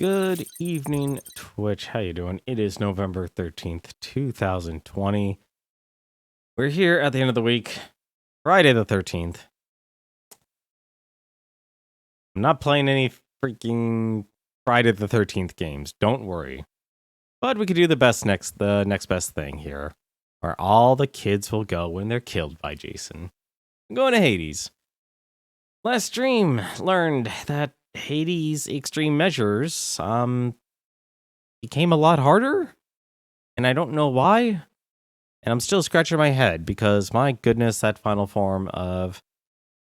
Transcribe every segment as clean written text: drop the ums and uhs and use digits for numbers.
Good evening, Twitch. How you doing? It is November 13th, 2020. We're here at the end of the week, Friday the 13th. I'm not playing any freaking Friday the 13th games, don't worry. But we could do the next best thing here, where all the kids will go when they're killed by Jason. I'm going to Hades. Last stream learned that Hades extreme measures became a lot harder, and I don't know why. And I'm still scratching my head because, my goodness, that final form of,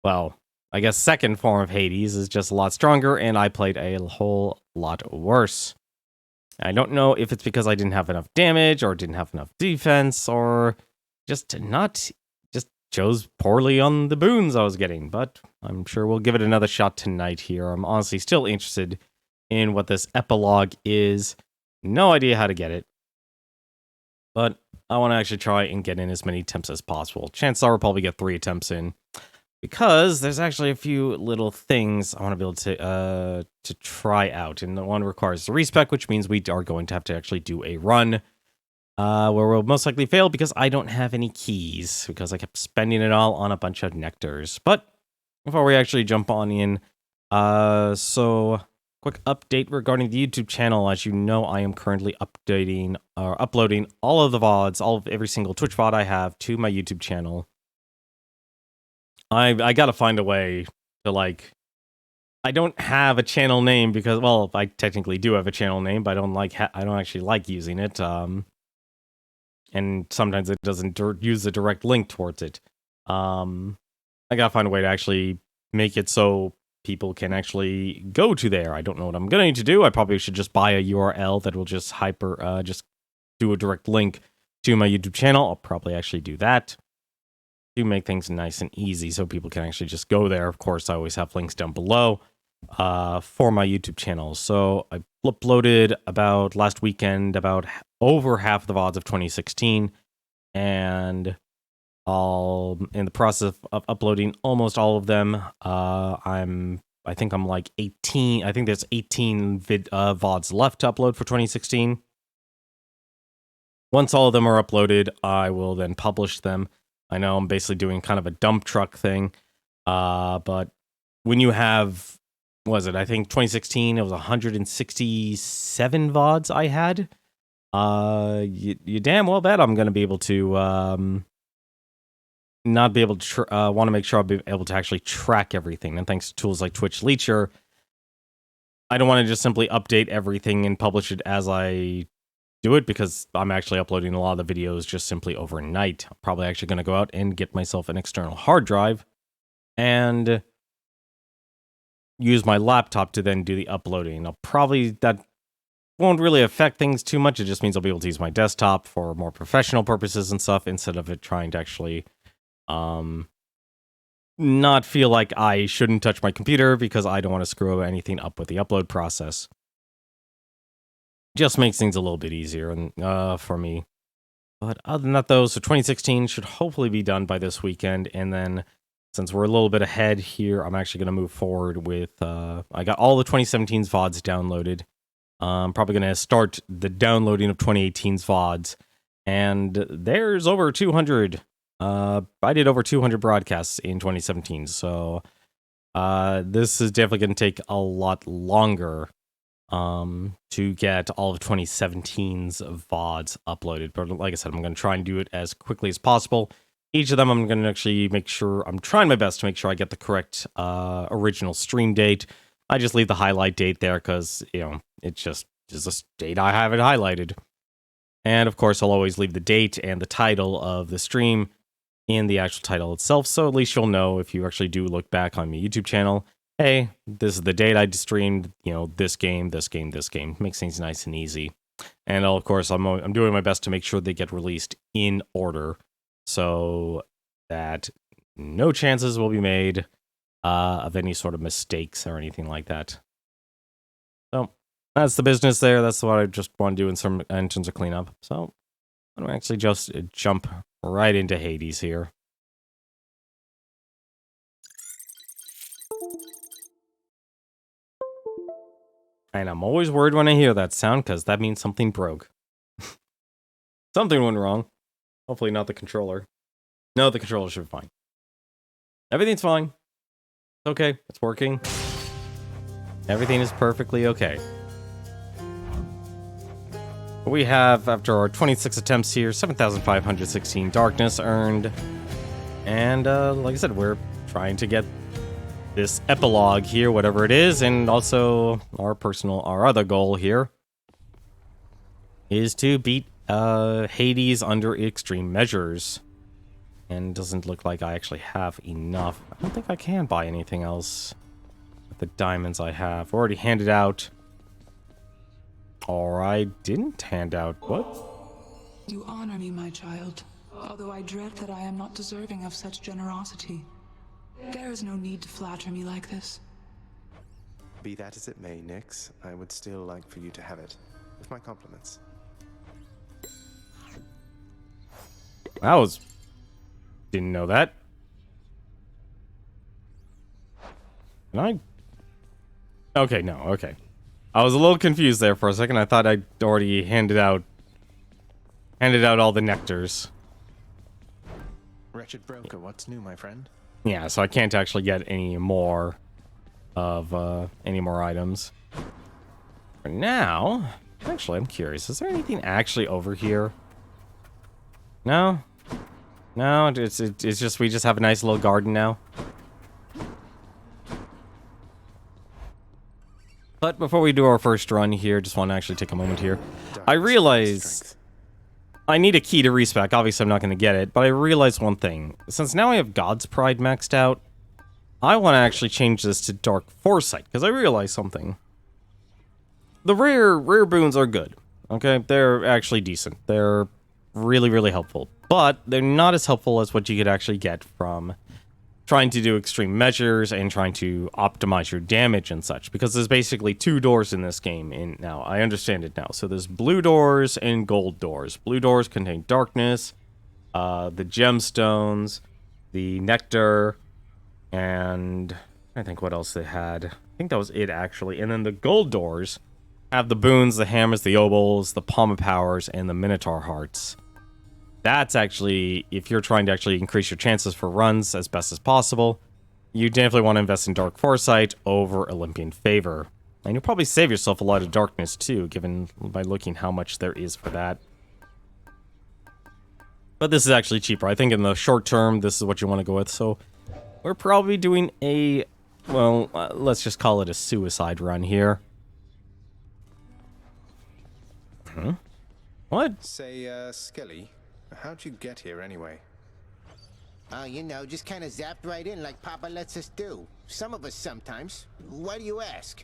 well, I guess second form of Hades is just a lot stronger, and I played a whole lot worse. I don't know if it's because I didn't have enough damage, or didn't have enough defense, or just chose poorly on the boons I was getting, but I'm sure we'll give it another shot tonight here. I'm honestly still interested in what this epilogue is. No idea how to get it, but I want to actually try and get in as many attempts as possible. Chances are I'll probably get 3 attempts in, because there's actually a few little things I want to be able to try out, and the one requires the respec, which means we are going to have to actually do a run where we'll most likely fail because I don't have any keys, because I kept spending it all on a bunch of nectars. But before we actually jump on in, so quick update regarding the YouTube channel. As you know, I am currently uploading all of the VODs, every single Twitch VOD I have to my YouTube channel. I gotta find a way to, I don't have a channel name because, well, I technically do have a channel name, but I don't actually like using it. And sometimes it doesn't use a direct link towards it. I gotta find a way to actually make it so people can actually go to there. I don't know what I'm gonna need to do. I probably should just buy a URL that will just just do a direct link to my YouTube channel. I'll probably actually do that to make things nice and easy so people can actually just go there. Of course, I always have links down below for my YouTube channel. So I uploaded about last weekend about over half the VODs of 2016, and all in the process of uploading almost all of them. I think I'm like 18. I think there's 18 VODs left to upload for 2016. Once all of them are uploaded, I will then publish them. I know I'm basically doing kind of a dump truck thing, but when you have, I think 2016, it was 167 VODs I had. You damn well bet I'm going to be able to not be able to want to make sure I'll be able to actually track everything. And thanks to tools like Twitch Leecher, I don't want to just simply update everything and publish it as I do it, because I'm actually uploading a lot of the videos just simply overnight. I'm probably actually going to go out and get myself an external hard drive and use my laptop to then do the uploading. That won't really affect things too much. It just means I'll be able to use my desktop for more professional purposes and stuff, instead of it trying to actually not feel like I shouldn't touch my computer because I don't want to screw anything up with the upload process. Just makes things a little bit easier for me. But other than that, though, so 2016 should hopefully be done by this weekend. And then, since we're a little bit ahead here, I'm actually going to move forward with... I got all the 2017's VODs downloaded. I'm probably going to start the downloading of 2018's VODs. And there's over 200. I did over 200 broadcasts in 2017. So this is definitely going to take a lot longer to get all of 2017's VODs uploaded. But like I said, I'm going to try and do it as quickly as possible. Each of them, I'm going to actually make sure, I'm trying my best to make sure I get the correct original stream date. I just leave the highlight date there because, it's just a date I have it highlighted. And of course, I'll always leave the date and the title of the stream in the actual title itself, so at least you'll know if you actually do look back on my YouTube channel, hey, this is the date I streamed, this game. Makes things nice and easy. And of course, I'm doing my best to make sure they get released in order, so that no chances will be made of any sort of mistakes or anything like that. So that's the business there. That's what I just want to do in terms of cleanup. So I'm going to actually just jump right into Hades here. And I'm always worried when I hear that sound, because that means something broke. Something went wrong. Hopefully not the controller. No, the controller should be fine. Everything's fine. It's okay. It's working. Everything is perfectly okay. We have, after our 26 attempts here, 7,516 darkness earned. And, like I said, we're trying to get this epilogue here, whatever it is, and also our other goal here is to beat Hades under extreme measures. And it doesn't look like I actually have enough. I don't think I can buy anything else with the diamonds I have. Already handed out. Or I didn't hand out. What? You honor me, my child, although I dread that I am not deserving of such generosity. There is no need to flatter me like this. Be that as it may, Nyx, I would still like for you to have it. With my compliments. That was... Didn't know that. Can I... Okay, no, okay. I was a little confused there for a second. I thought I'd already handed out all the nectars. Wretched broker, what's new, my friend? Yeah, so I can't actually get any more of any more items. For now, actually, I'm curious. Is there anything actually over here? No? No, it's just we just have a nice little garden now. But before we do our first run here, just want to actually take a moment here. I realize I need a key to respec. Obviously, I'm not going to get it, but I realized one thing. Since now I have God's Pride maxed out, I want to actually change this to Dark Foresight, because I realized something. The rare boons are good, okay? They're actually decent. They're really, really helpful. But they're not as helpful as what you could actually get from trying to do extreme measures and trying to optimize your damage and such, because there's basically two doors in this game. And now I understand it now. So there's blue doors and gold doors. Blue doors contain darkness, the gemstones, the nectar, and I think what else they had. I think that was it actually. And then the gold doors have the boons, the hammers, the obols, the palm of powers, and the minotaur hearts. That's actually, if you're trying to actually increase your chances for runs as best as possible, you definitely want to invest in Dark Foresight over Olympian Favor. And you'll probably save yourself a lot of darkness too, given by looking how much there is for that. But this is actually cheaper. I think in the short term, this is what you want to go with. So we're probably doing a, well, let's just call it a suicide run here. Huh? What? Say, Skelly, how'd you get here anyway? Oh, you know, just kind of zapped right in like Papa lets us do. Some of us sometimes. Why do you ask?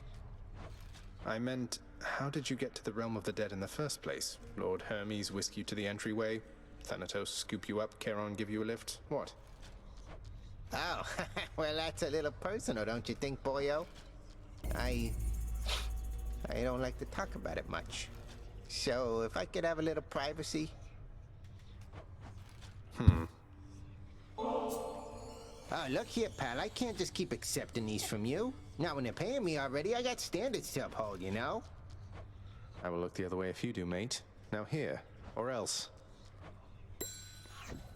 I meant, how did you get to the realm of the dead in the first place? Lord Hermes whisk you to the entryway? Thanatos scoop you up, Charon give you a lift? What? Oh, well, that's a little personal, don't you think, boyo? I don't like to talk about it much. So, if I could have a little privacy... Oh, look here, pal. I can't just keep accepting these from you. Not when they're paying me already. I got standards to uphold, you know? I will look the other way if you do, mate. Now here, or else.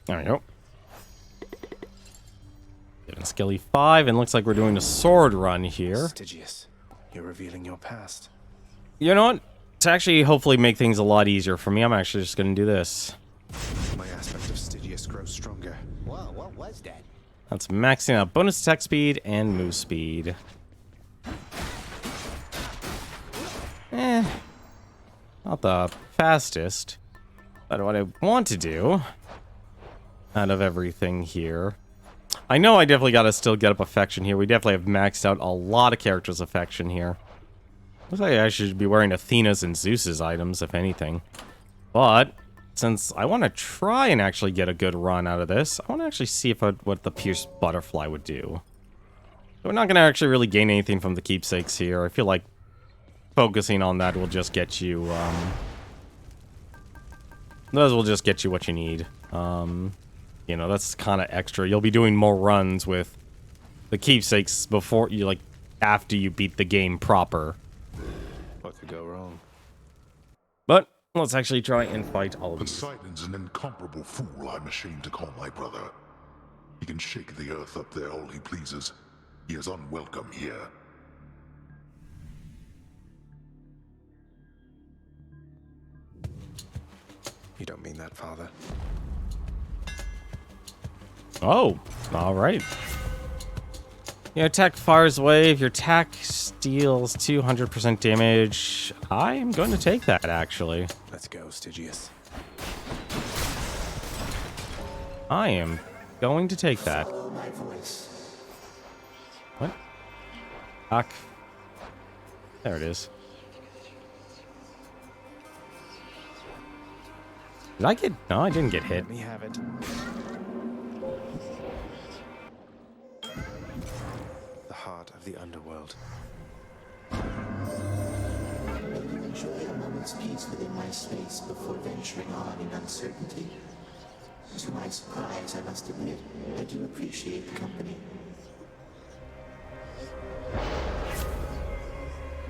There we go. Giving Skelly 5, and looks like we're doing a sword run here. Stygius, you're revealing your past. You know what? To actually hopefully make things a lot easier for me, I'm actually just going to do this. My aspect of Stygius grows stronger. Whoa, what was that? That's maxing out bonus attack speed and move speed. Not the fastest. But what I want to do out of everything here, I know I definitely got to still get up affection here. We definitely have maxed out a lot of characters' affection here. Looks like I should be wearing Athena's and Zeus's items, if anything. But since I want to try and actually get a good run out of this, I want to actually see if what the Pierced Butterfly would do. So we're not going to actually really gain anything from the keepsakes here. I feel like focusing on that will just get you, those will just get you what you need. You know, that's kind of extra. You'll be doing more runs with the keepsakes before you, like, after you beat the game proper. go wrong? But let's actually try and fight all of these. Poseidon's an incomparable fool I'm ashamed to call my brother. He can shake the earth up there all he pleases. He is unwelcome here. You don't mean that, Father. Oh, all right. Your attack fires away. If your attack deals 200% damage, I am going to take that, actually. Let's go, Stygius. I am going to take that. What? Fuck. There it is. Did I get... No, I didn't get hit. Let me have it. The heart of the underworld. Enjoy a moment's peace within my space before venturing on in uncertainty. To my surprise, I must admit, I do appreciate the company.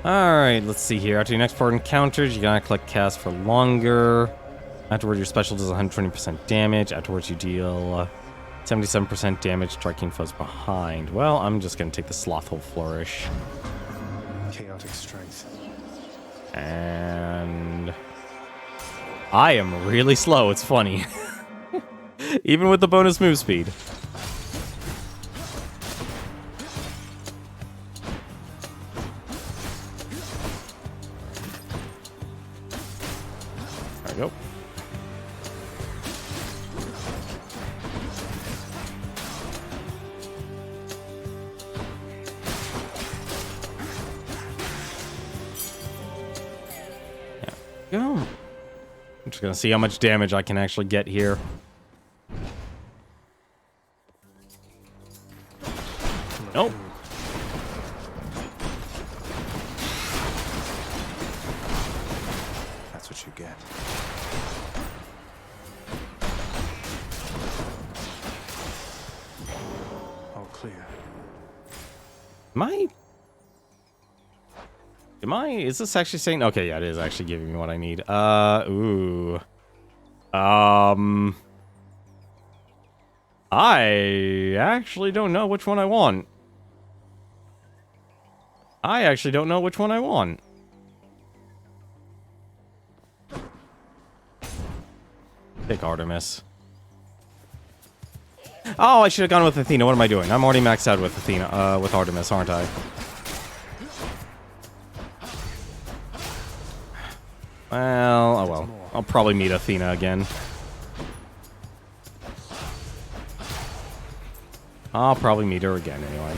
Alright, let's see here. After your next 4 encounters, you gotta collect cast for longer. Afterward, your special does 120% damage. Afterwards, you deal 77% damage, striking foes behind. Well, I'm just gonna take the Slothful Flourish. Chaotic strength. And... I am really slow, it's funny. Even with the bonus move speed. There we go. There we go. I'm just gonna see how much damage I can actually get here. Nope. That's what you get. All clear. Is this actually saying? Okay, yeah, it is actually giving me what I need. I actually don't know which one I want. Take Artemis. Oh, I should have gone with Athena. What am I doing? I'm already maxed out with Athena, with Artemis, aren't I? Well, oh well. I'll probably meet Athena again. I'll probably meet her again anyway.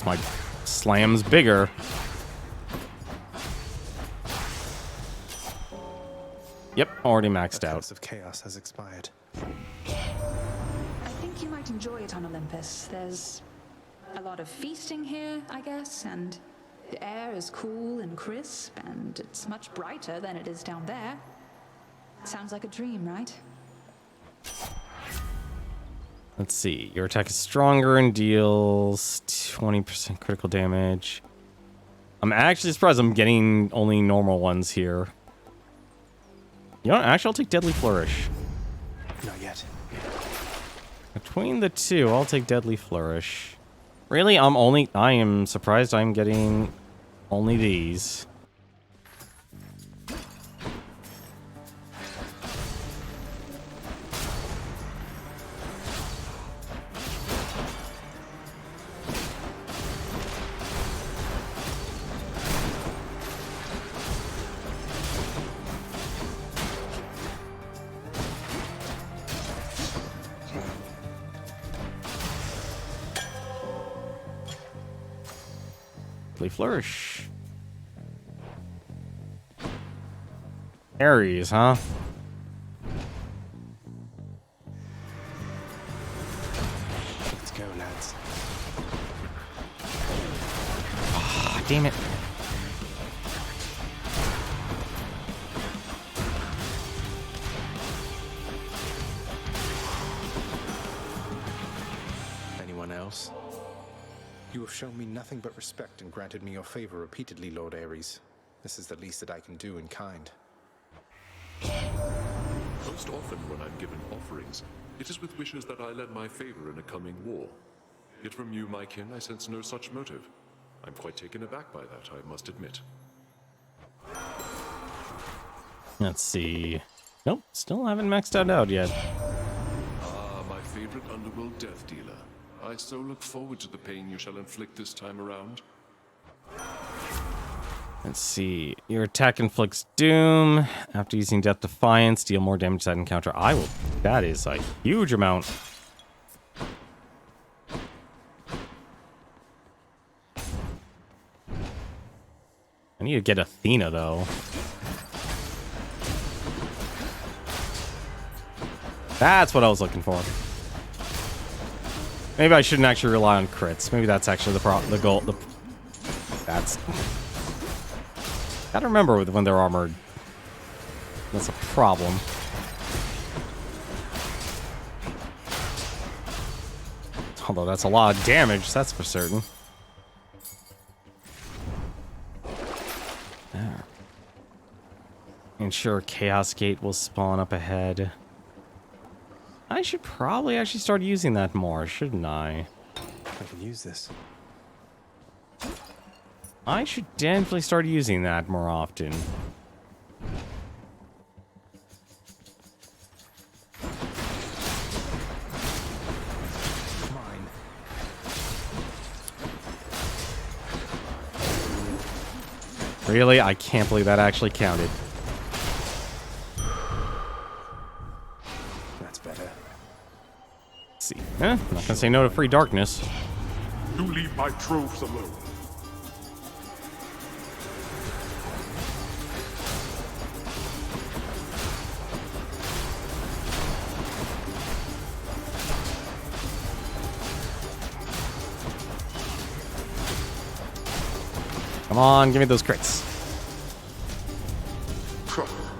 My slam's bigger. Yep, already maxed out. The of chaos has expired. I think you might enjoy it on Olympus. There's a lot of feasting here, I guess, and the air is cool and crisp, and it's much brighter than it is down there. Sounds like a dream, right? Let's see. Your attack is stronger and deals 20% critical damage. I'm actually surprised I'm getting only normal ones here. You know what? Actually, I'll take Deadly Flourish. Not yet. Between the two, I'll take Deadly Flourish. Really? I am surprised I'm getting only these. Flourish. Ares, huh? Let's go, lads. Ah, damn it. You have shown me nothing but respect and granted me your favor repeatedly, Lord Ares. This is the least that I can do in kind. Most often when I'm given offerings, it is with wishes that I lend my favor in a coming war. Yet from you, my kin, I sense no such motive. I'm quite taken aback by that, I must admit. Let's see. Nope, still haven't maxed out yet. Ah, my favorite underworld death dealer. I so look forward to the pain you shall inflict this time around. Let's see. Your attack inflicts doom. After using Death Defiance, deal more damage to that encounter. I will. That is a huge amount. I need to get Athena, though. That's what I was looking for. Maybe I shouldn't actually rely on crits. Maybe that's actually the goal. That's... Gotta remember when they're armored. That's a problem. Although that's a lot of damage, that's for certain. There. Ensure Chaos Gate will spawn up ahead. I should probably actually start using that more, shouldn't I? I can use this. I should definitely start using that more often. Mine. Really? I can't believe that actually counted. That's better. Let's see. I'm not gonna say no to free darkness. You leave my troves alone. Come on, give me those crits.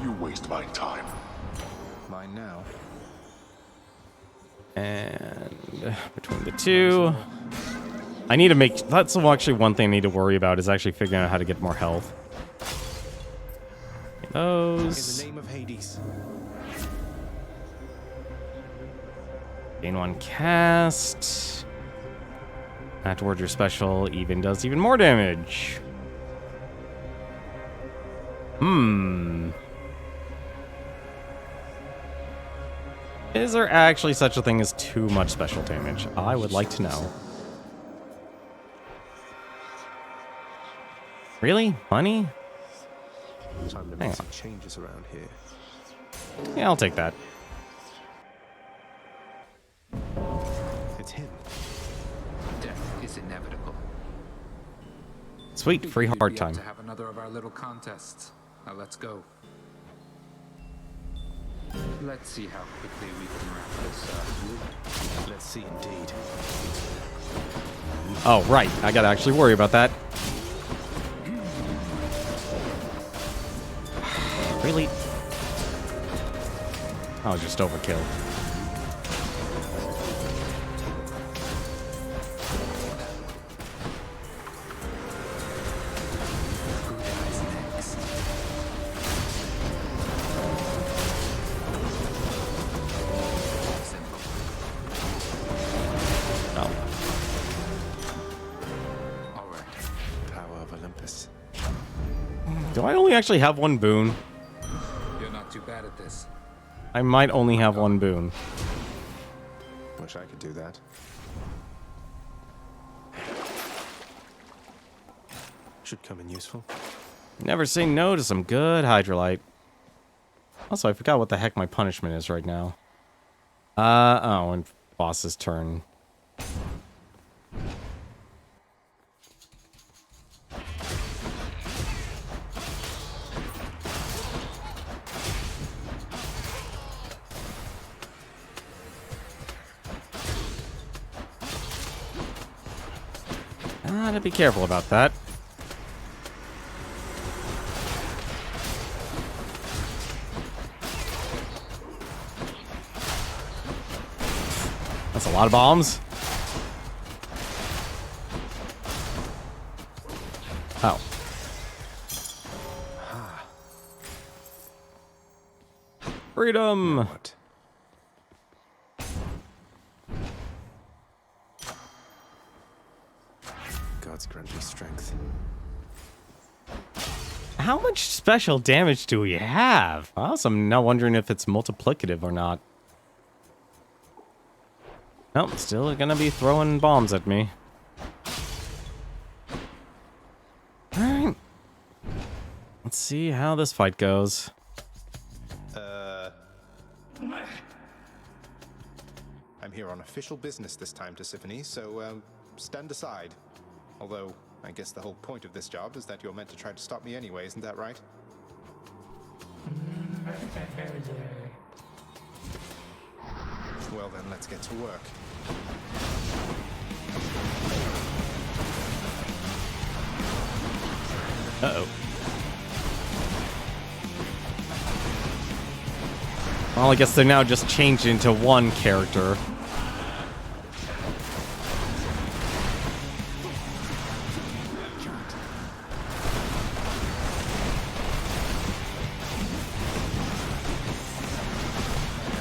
You waste my time. Mine now. And between the two, I need to make... That's actually one thing I need to worry about, is actually figuring out how to get more health. Those. In the name of Hades. Gain one cast. Afterward, your special even does even more damage. Is there actually such a thing as too much special damage? I would like to know. Really? Money? Time to Hang make on. some changes around here. Yeah, I'll take that. It's him. Death is inevitable. Sweet, free We'd hard be up time. to have another of our little contests. Now let's go. Let's see how quickly we can wrap this up. Let's see indeed. Oh, right. I gotta actually worry about that. Really? Oh, just overkill. Who dies next? Simple. Oh. All right. Power of Olympus. Do I only actually have one boon? You're not too bad at this. I might only have one boon. Wish I could do that. Should come in useful. Never say no to some good hydrolite. Also, I forgot what the heck my punishment is right now. Oh, and boss's turn. Gotta be careful about that. That's a lot of bombs. Oh. Freedom! What? God's grant me strength. How much special damage do we have? I also am now wondering if it's multiplicative or not. Nope, still gonna be throwing bombs at me. Alright. Let's see how this fight goes. I'm here on official business this time, Tisiphone, so, stand aside. Although, I guess the whole point of this job is that you're meant to try to stop me anyway, isn't that right? Well then, let's get to work. Uh-oh. Well, I guess they're now just changed into one character.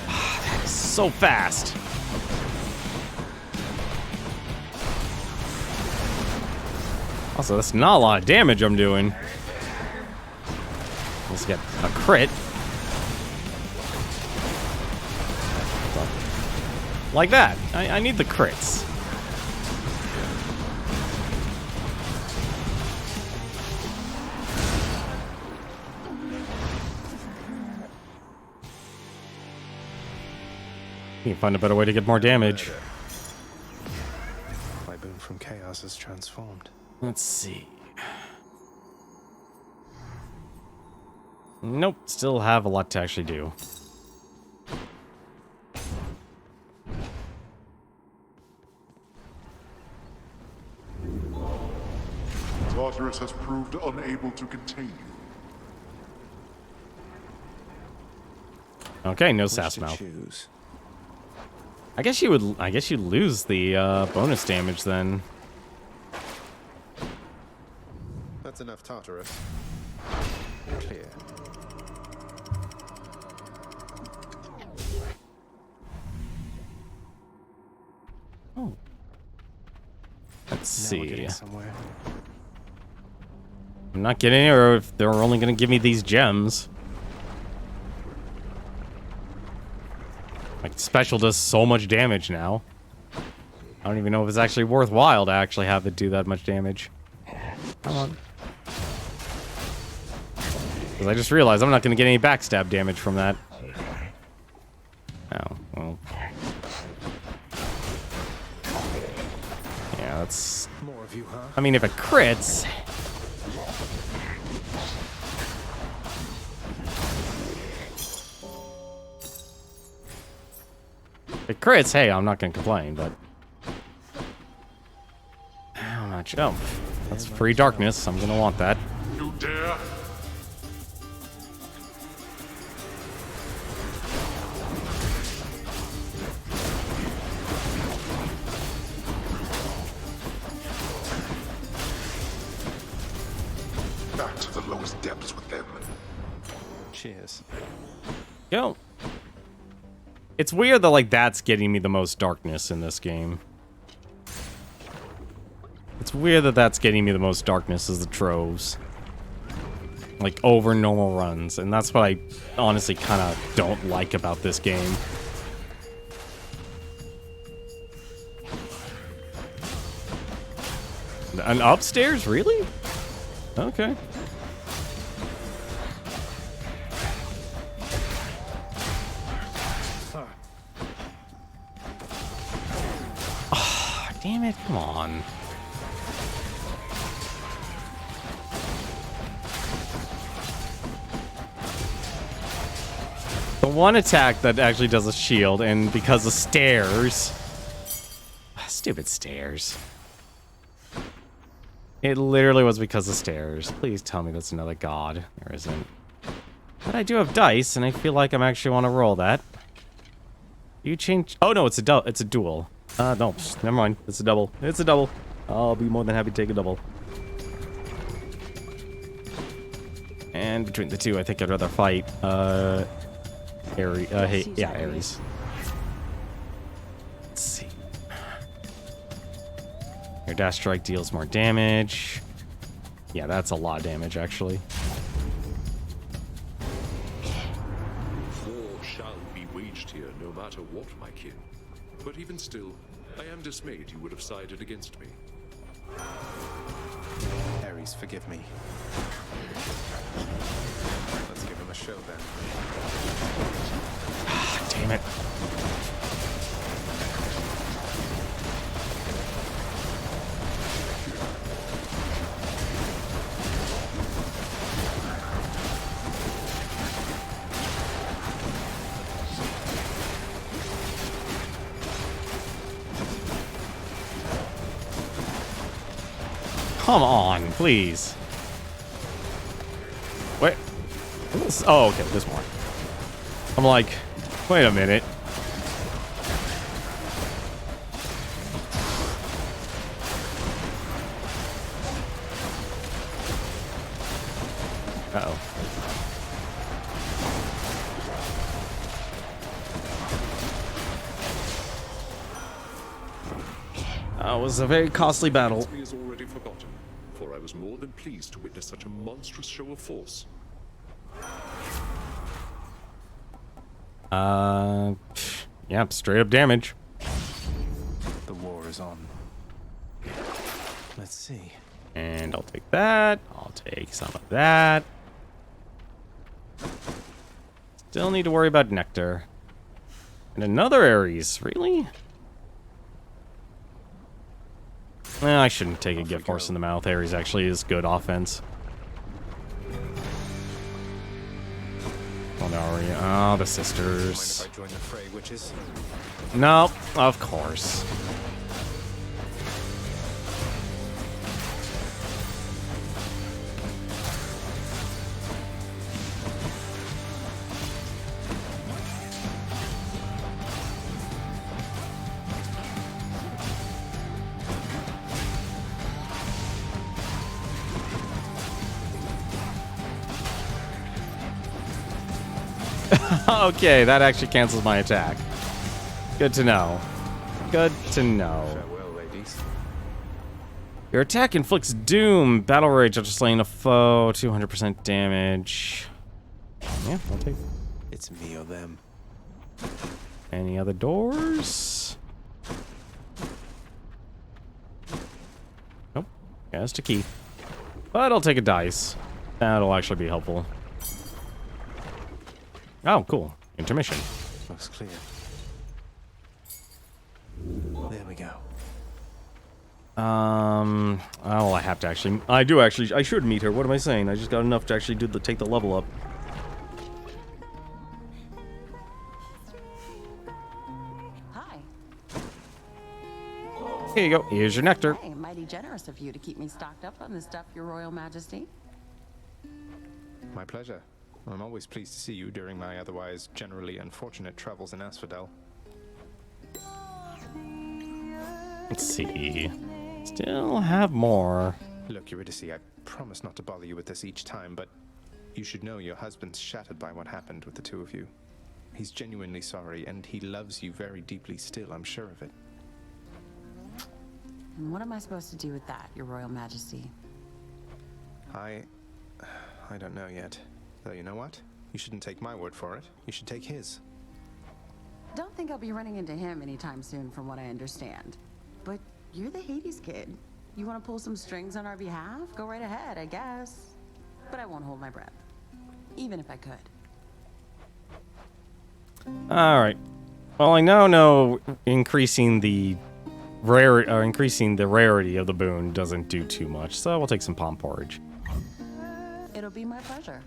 That is so fast. Also, that's not a lot of damage I'm doing. Let's get a crit. Like that. I need the crits. You can find a better way to get more damage. My boon from chaos is transformed. Let's see. Nope, still have a lot to actually do. Tartarus has proved unable to contain you. Okay, no Which sass to mouth. choose? I guess you would. I guess you lose the bonus damage then. That's enough, Tartarus. Clear. Oh. Let's Now we're see. getting somewhere. I'm not getting it, or if they're only going to give me these gems. Like, special does so much damage now. I don't even know if it's actually worthwhile to actually have it do that much damage. Come on. Because I just realized I'm not going to get any backstab damage from that. Oh, well. Yeah, that's... More of you, huh? I mean, if it crits... If it crits, hey, I'm not going to complain, but... How much? Oh, that's free darkness. I'm going to want that. You dare? Back to the lowest depths with them. Cheers. Go. It's weird that, like, that's getting me the most darkness in this game. It's weird that that's getting me the most darkness is the troves. Like, over normal runs. And that's what I honestly kind of don't like about this game. And upstairs? Really? Okay. Oh, damn it. Come on. The one attack that actually does a shield, and because of stairs... Stupid stairs. It literally was because of stairs. Please tell me that's another god. There isn't. But I do have dice, and I feel like I'm actually want to roll that. You change... Oh, no, it's a duel. No, never mind. It's a double. It's a double. I'll be more than happy to take a double. And between the two, I think I'd rather fight Ares. Hey, yeah, Ares. Let's see. Your dash strike deals more damage. Yeah, that's a lot of damage, actually. War shall be waged here, no matter what, my kin. But even still, I am dismayed you would have sided against me. Ares, forgive me. Let's give him a show then. Damn it. Come on, please. Wait. Oh, okay, there's more. I'm like, wait a minute. Uh-oh. That was a very costly battle. Is already forgotten, for I was more than pleased to witness such a monstrous show of force. Yeah, straight up damage. The war is on. Let's see. And I'll take that. I'll take some of that. Still need to worry about Nectar. And another Ares, really? Well, I shouldn't take a gift horse in the mouth. Ares actually is good offense. Oh, no, are we? Oh, the sisters. Mind if I join the fray, witches? No, of course. Okay, that actually cancels my attack. Good to know. Good to know. Farewell, ladies. Your attack inflicts doom. Battle rage after slaying a foe. 200% damage. Yeah, I'll take. It's me or them. Any other doors? Nope. Yeah, that's to keep. But I'll take a dice. That'll actually be helpful. Oh, cool. Intermission. Looks clear. There we go. Oh, I have to actually. I should meet her. What am I saying? I just got enough to actually take the level up. Hi. Here you go. Here's your nectar. Hey, mighty generous of you to keep me stocked up on this stuff, Your Royal Majesty. My pleasure. I'm always pleased to see you during my otherwise generally unfortunate travels in Asphodel. Let's see. Still have more. Look, Eurydice, I promise not to bother you with this each time, but you should know your husband's shattered by what happened with the two of you. He's genuinely sorry, and he loves you very deeply still, I'm sure of it. And what am I supposed to do with that, Your Royal Majesty? I don't know yet. Though you know what? You shouldn't take my word for it. You should take his. Don't think I'll be running into him anytime soon, from what I understand. But you're the Hades kid. You want to pull some strings on our behalf? Go right ahead, I guess. But I won't hold my breath. Even if I could. Alright. Well, I now know increasing the rarity of the boon doesn't do too much, so we'll take some palm porridge. It'll be my pleasure.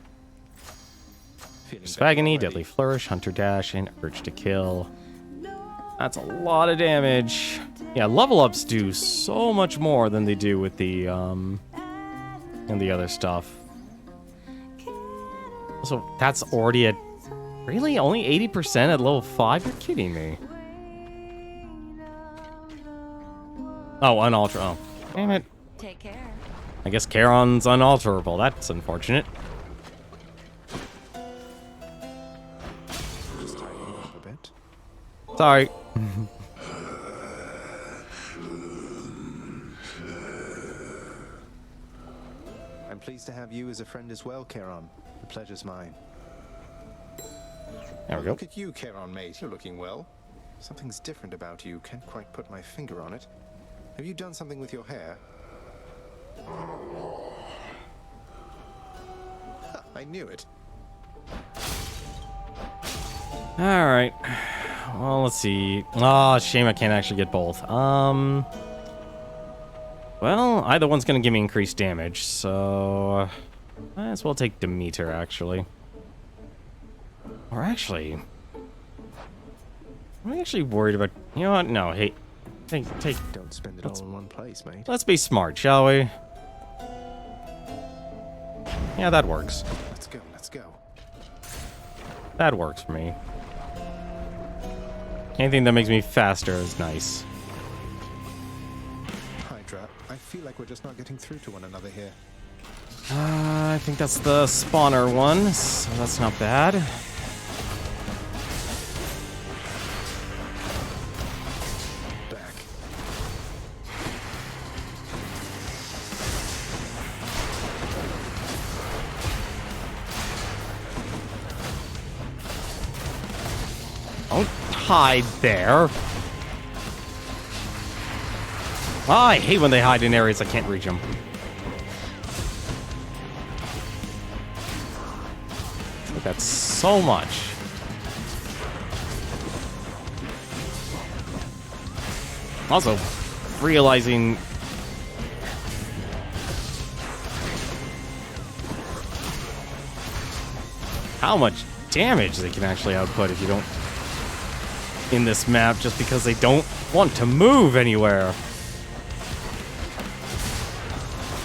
Spagony, Deadly Flourish, Hunter Dash, and Urge to Kill. That's a lot of damage. Yeah, level ups do so much more than they do with the and the other stuff. So that's already at really only 80% at level 5? You're kidding me. Oh, unalterable. Oh, damn it. Take care. I guess Charon's unalterable. That's unfortunate. bit. Sorry. I'm pleased to have you as a friend as well, Charon. The pleasure's mine. There we go. Look at you, Charon, mate. You're looking well. Something's different about you. Can't quite put my finger on it. Have you done something with your hair? Ha, I knew it. Alright. Well, let's see. Oh, shame I can't actually get both. Well, either one's gonna give me increased damage, so might as well take Demeter, actually. Or actually, I'm actually worried about. You know what? No, hey, take. Don't spend it all in one place, mate. Let's be smart, shall we? Yeah, that works. Let's go. Let's go. That works for me. Anything that makes me faster is nice. Hydra, I feel like we're just not getting through to one another here. I think that's the spawner one, so that's not bad. Back. Don't hide there. Oh, I hate when they hide in areas I can't reach them. That's so much. Also, realizing how much damage they can actually output if you don't in this map, just because they don't want to move anywhere.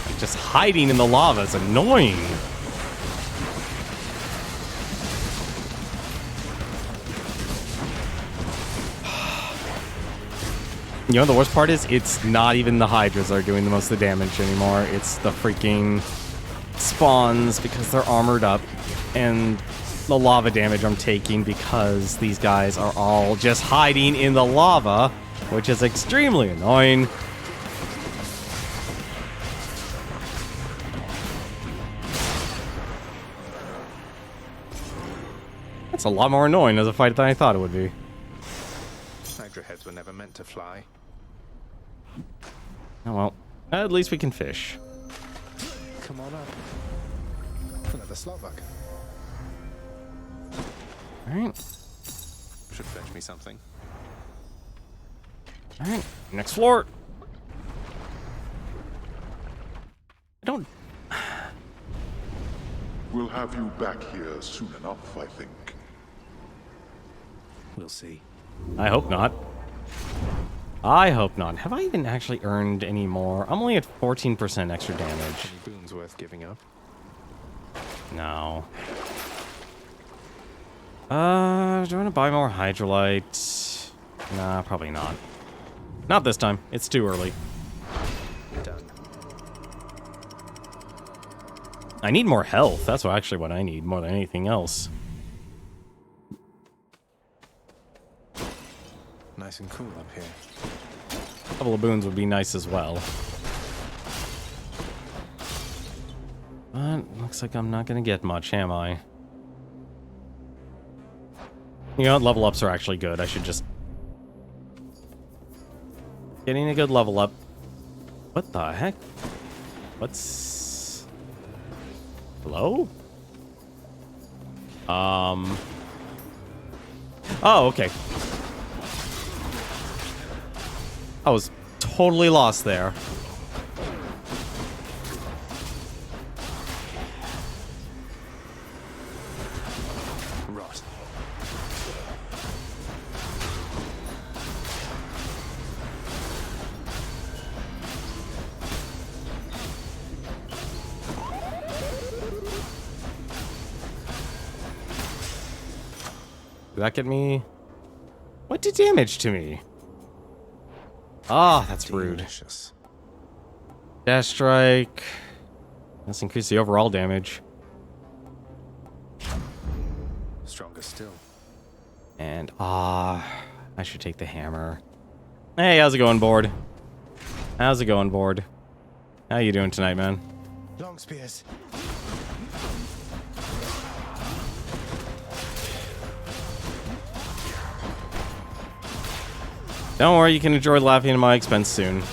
Like, just hiding in the lava is annoying. You know, the worst part is, it's not even the Hydras that are doing the most of the damage anymore. It's the freaking spawns, because they're armored up, and the lava damage I'm taking because these guys are all just hiding in the lava, which is extremely annoying. That's a lot more annoying as a fight than I thought it would be. Hydra heads were never meant to fly. Oh well, at least we can fish. Come on up. Another Slovak. Alright. Should fetch me something. Alright, next floor. I don't... We'll have you back here soon enough, I think. We'll see. I hope not. I hope not. Have I even actually earned any more? I'm only at 14% extra damage. Any boons worth giving up? No. Do I want to buy more Hydrolite? Nah, probably not. Not this time. It's too early. Done. I need more health. That's actually what I need more than anything else. Nice and cool up here. A couple of boons would be nice as well. But looks like I'm not going to get much, am I? You know what? Level ups are actually good. I should just... Getting a good level up. What the heck? What's... Hello? Oh, okay. I was totally lost there. Rot. Did that get me? What did damage to me? Ah, that's rude. Delicious. Dash strike. Let's increase the overall damage. Stronger still. And, I should take the hammer. Hey, how's it going, Board? How's it going, Board? How you doing tonight, man? Long spears. Don't worry, you can enjoy laughing at my expense soon.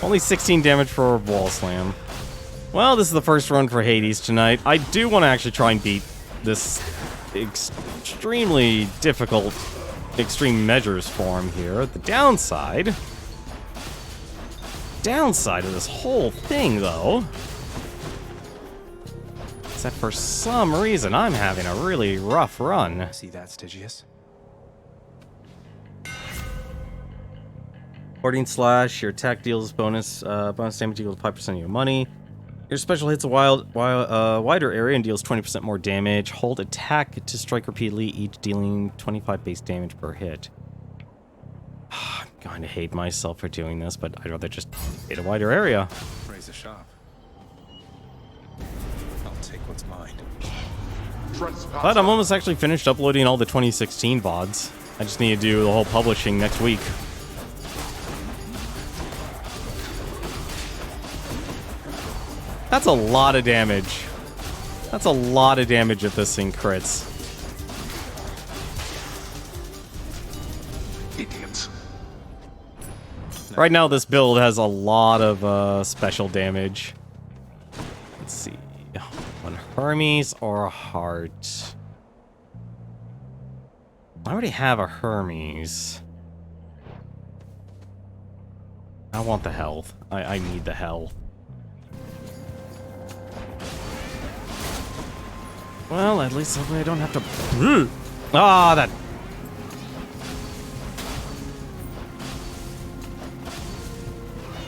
Only 16 damage for a wall slam. Well, this is the first run for Hades tonight. I do want to actually try and beat this extremely difficult extreme measures form here. The downside of this whole thing, though, is that for some reason I'm having a really rough run. See that, Stygius? Hoarding Slash, your attack deals bonus damage equal to 5% of your money. Your special hits a wider area and deals 20% more damage. Hold attack to strike repeatedly, each dealing 25 base damage per hit. I'm going to hate myself for doing this, but I'd rather just hit a wider area. Razor sharp. I'll take what's mine. But I'm almost actually finished uploading all the 2016 VODs. I just need to do the whole publishing next week. That's a lot of damage. That's a lot of damage if this thing crits. Idiots. Right now, this build has a lot of special damage. Let's see. One Hermes or a Heart? I already have a Hermes. I want the health. I need the health. Well, at least hopefully I don't have to... that...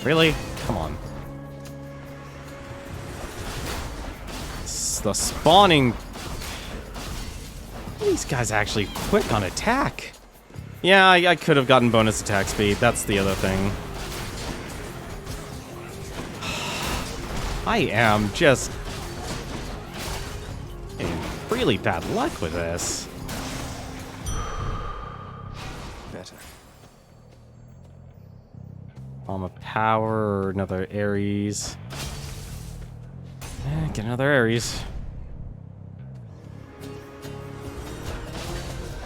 Really? Come on. It's the spawning... These guys actually quick on attack. Yeah, I could have gotten bonus attack speed. That's the other thing. I am just... really bad luck with this. Better. Palm of Power or another Ares. Get another Ares.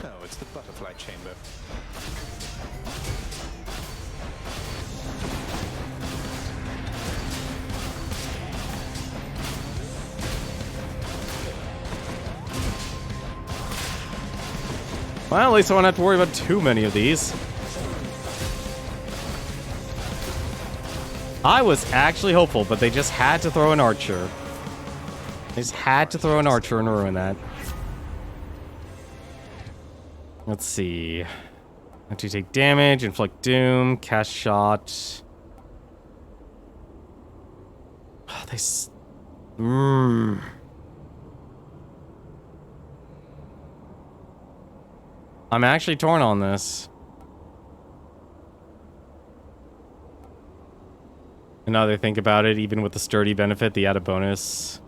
Oh, it's the butterfly chamber. Well, at least I won't have to worry about too many of these. I was actually hopeful, but they just had to throw an archer. They just had to throw an archer and ruin that. Let's see. Have to take damage, inflict doom, cast shot. I'm actually torn on this. And now that I think about it, even with the sturdy benefit, the added bonus.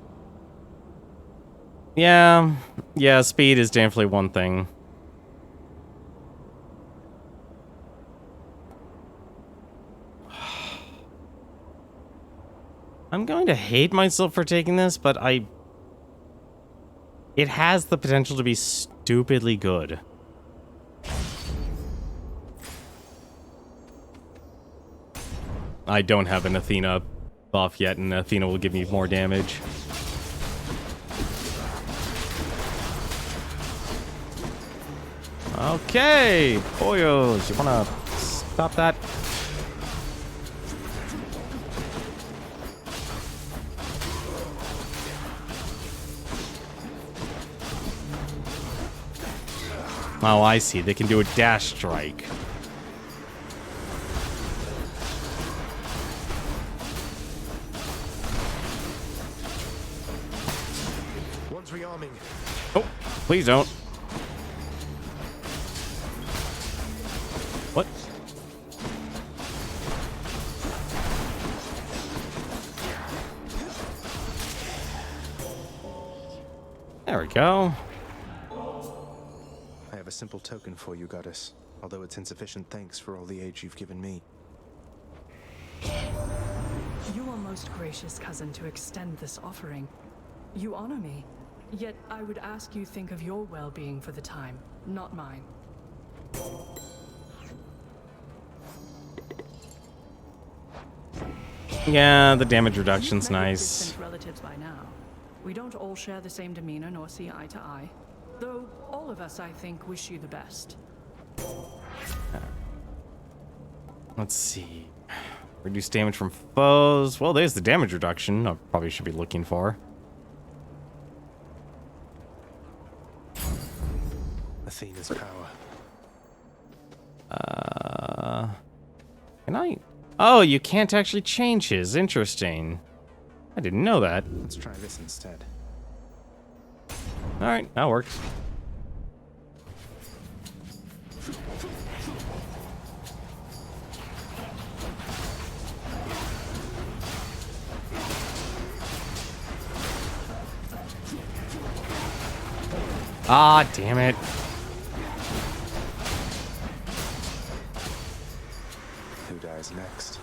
Yeah, speed is definitely one thing. I'm going to hate myself for taking this, but it has the potential to be stupidly good. I don't have an Athena buff yet, and Athena will give me more damage. Okay, boyos, you wanna stop that? Oh, I see. They can do a dash strike. One's rearming. Oh, please don't. What? There we go. simple token for you, Goddess, although it's insufficient thanks for all the aid you've given me. You are most gracious, cousin, to extend this offering. You honor me, yet I would ask you think of your well-being for the time, not mine. Yeah, the damage reduction's You've met nice. distant relatives by now. We don't all share the same demeanor nor see eye to eye. Though all of us, I think, wish you the best. Let's see. Reduce damage from foes. Well, there's the damage reduction I probably should be looking for. Athena's power. Can I? Oh, you can't actually change his. Interesting. I didn't know that. Let's try this instead. Alright, that works. Ah, damn it. Who dies next?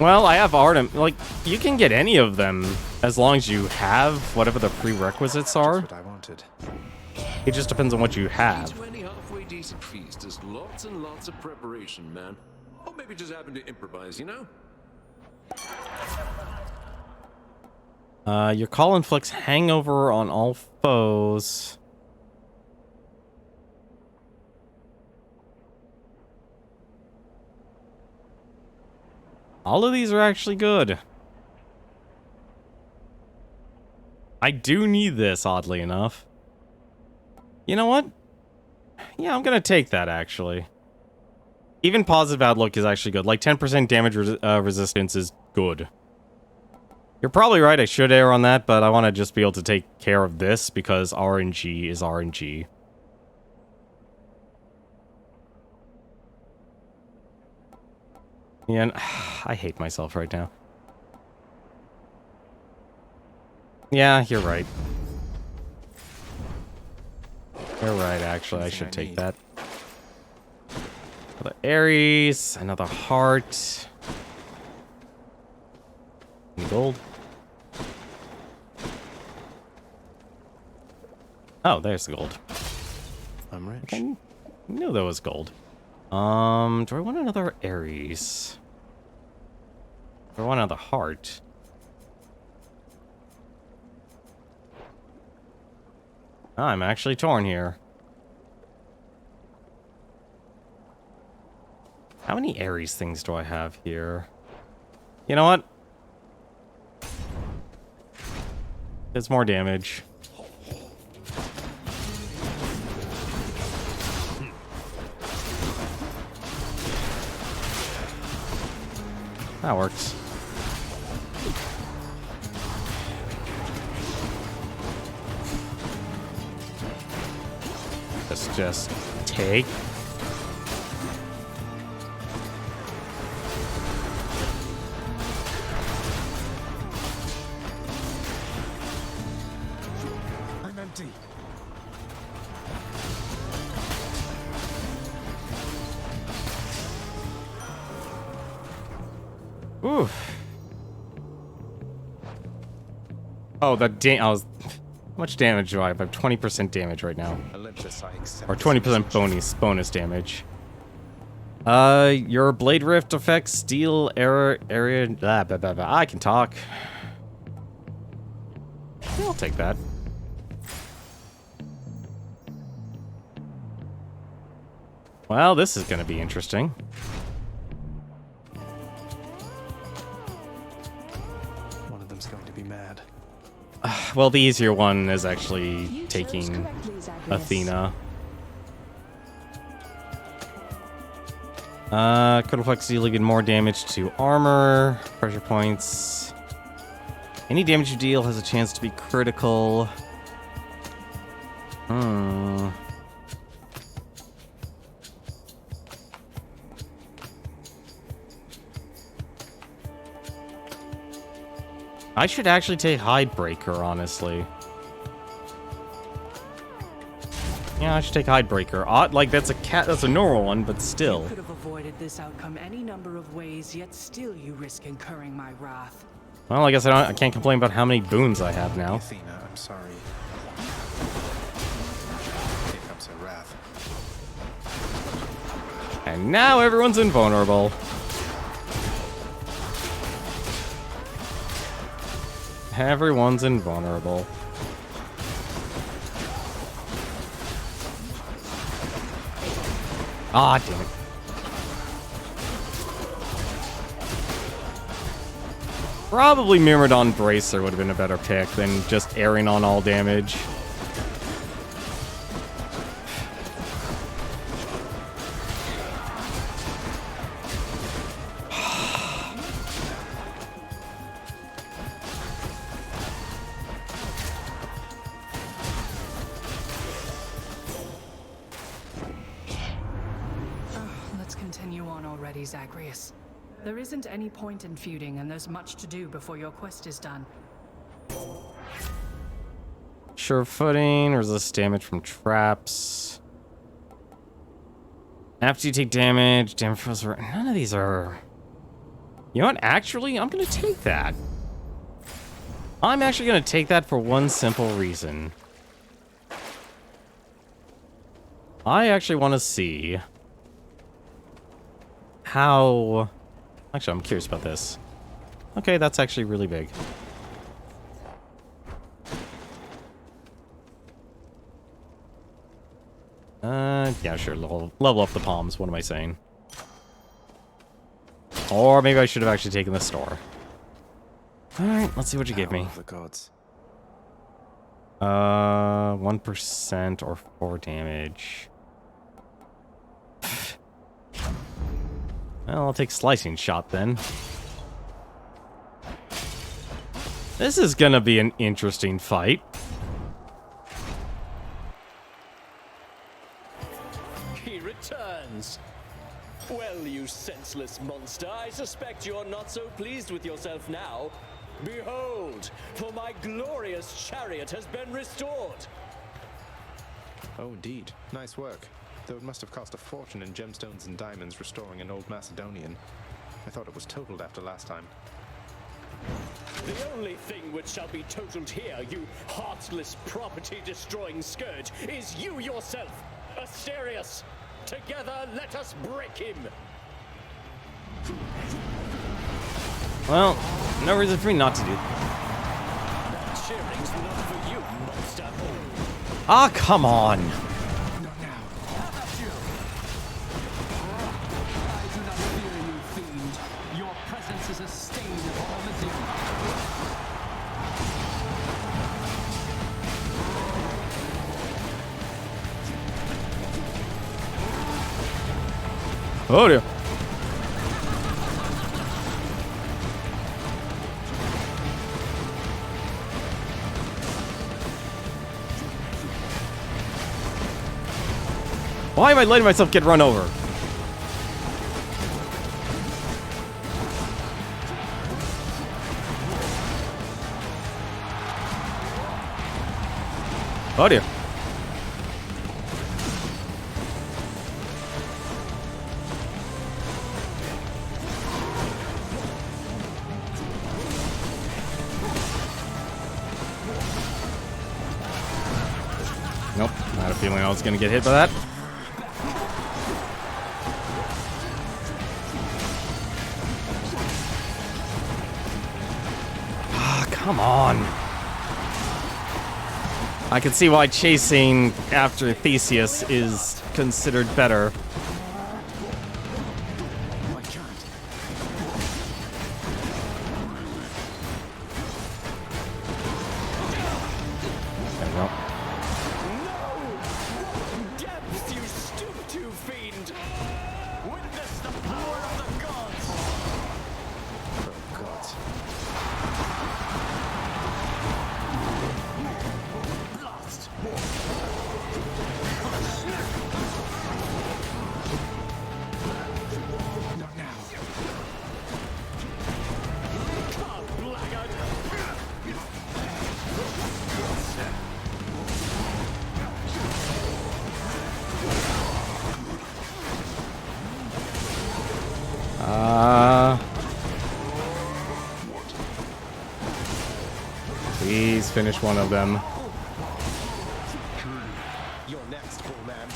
Well, I have Artem. Like, you can get any of them as long as you have whatever the prerequisites are. That's what I wanted. It just depends on what you have. 20 halfway decent feast is lots and lots of preparation, man. Or maybe just happen to improvise, you know? Your call inflicts hangover on all foes. All of these are actually good. I do need this, oddly enough. You know what? Yeah, I'm gonna take that, actually. Even positive outlook is actually good. Like, 10% damage resistance is good. You're probably right, I should err on that, but I want to just be able to take care of this because RNG is RNG. Yeah, and, I hate myself right now. Yeah, you're right. You're right, actually, I should take that. Another Ares, another heart. Any gold? Oh, there's the gold. I'm rich. I knew there was gold. Do I want another Ares? Do I want another heart? I'm actually torn here. How many Ares things do I have here? You know what? It's more damage. That works. Let's just take. I'm empty. Oof. Oh, the how much damage do I have? I have 20% damage right now. Olympus, I accept Or this 20% bonus damage. Your blade rift affects steel area. Blah, blah, blah, blah. I can talk. Yeah, I'll take that. Well, this is going to be interesting. One of them's going to be mad. Well, the easier one is actually You chose taking correctly, Zagreus. Athena. Critical flex deal even more damage to armor, pressure points. Any damage you deal has a chance to be critical. I should actually take Hidebreaker, honestly. Yeah, I should take Hidebreaker. Like, that's a normal one, but still. You could have avoided this outcome any number of ways, yet still you risk incurring my wrath. Well, I guess I can't complain about how many boons I have now. Athena, I'm sorry. Here comes her wrath. And now everyone's invulnerable. Everyone's invulnerable. Ah, damn it. Probably Myrmidon Bracer would have been a better pick than just airing on all damage. Let's continue on already, Zagreus. There isn't any point in feuding, and there's much to do before your quest is done. Sure footing, resist damage from traps. After you take damage, none of these are... You know what? Actually, I'm going to take that. I'm actually going to take that for one simple reason. I actually want to see how... Actually, I'm curious about this. Okay, that's actually really big. Yeah, sure. Level up the palms. What am I saying? Or maybe I should have actually taken the store. Alright, let's see what you gave me. The gods. 1% or 4 damage. Well, I'll take Slicing Shot then. This is gonna be an interesting fight. He returns. Well, you senseless monster, I suspect you're not so pleased with yourself now. Behold, for my glorious chariot has been restored. Oh, indeed. Nice work. Though it must have cost a fortune in gemstones and diamonds restoring an old Macedonian. I thought it was totaled after last time. The only thing which shall be totaled here, you heartless property-destroying scourge, is you yourself, Asterius. Together, let us break him. Well, no reason for me not to do. That cheering's not for you, monster. Ah, come on. Is a stain upon Olympia. Oh dear. Why am I letting myself get run over? Oh dear. Nope, I had a feeling I was gonna get hit by that. Ah, come on. I can see why chasing after Theseus is considered better. Please finish one of them. You're next, cool man.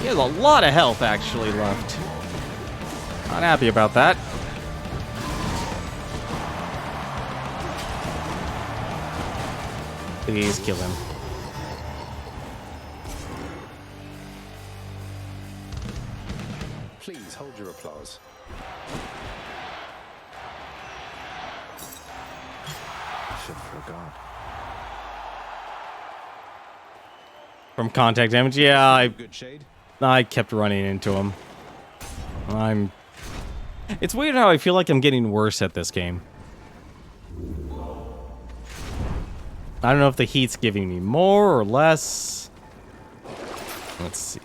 He has a lot of health actually left. Not happy about that. Please kill him. Please hold your applause. Should forgot. From contact damage, yeah, Good shade. I kept running into him. It's weird how I feel like I'm getting worse at this game. I don't know if the heat's giving me more or less. Let's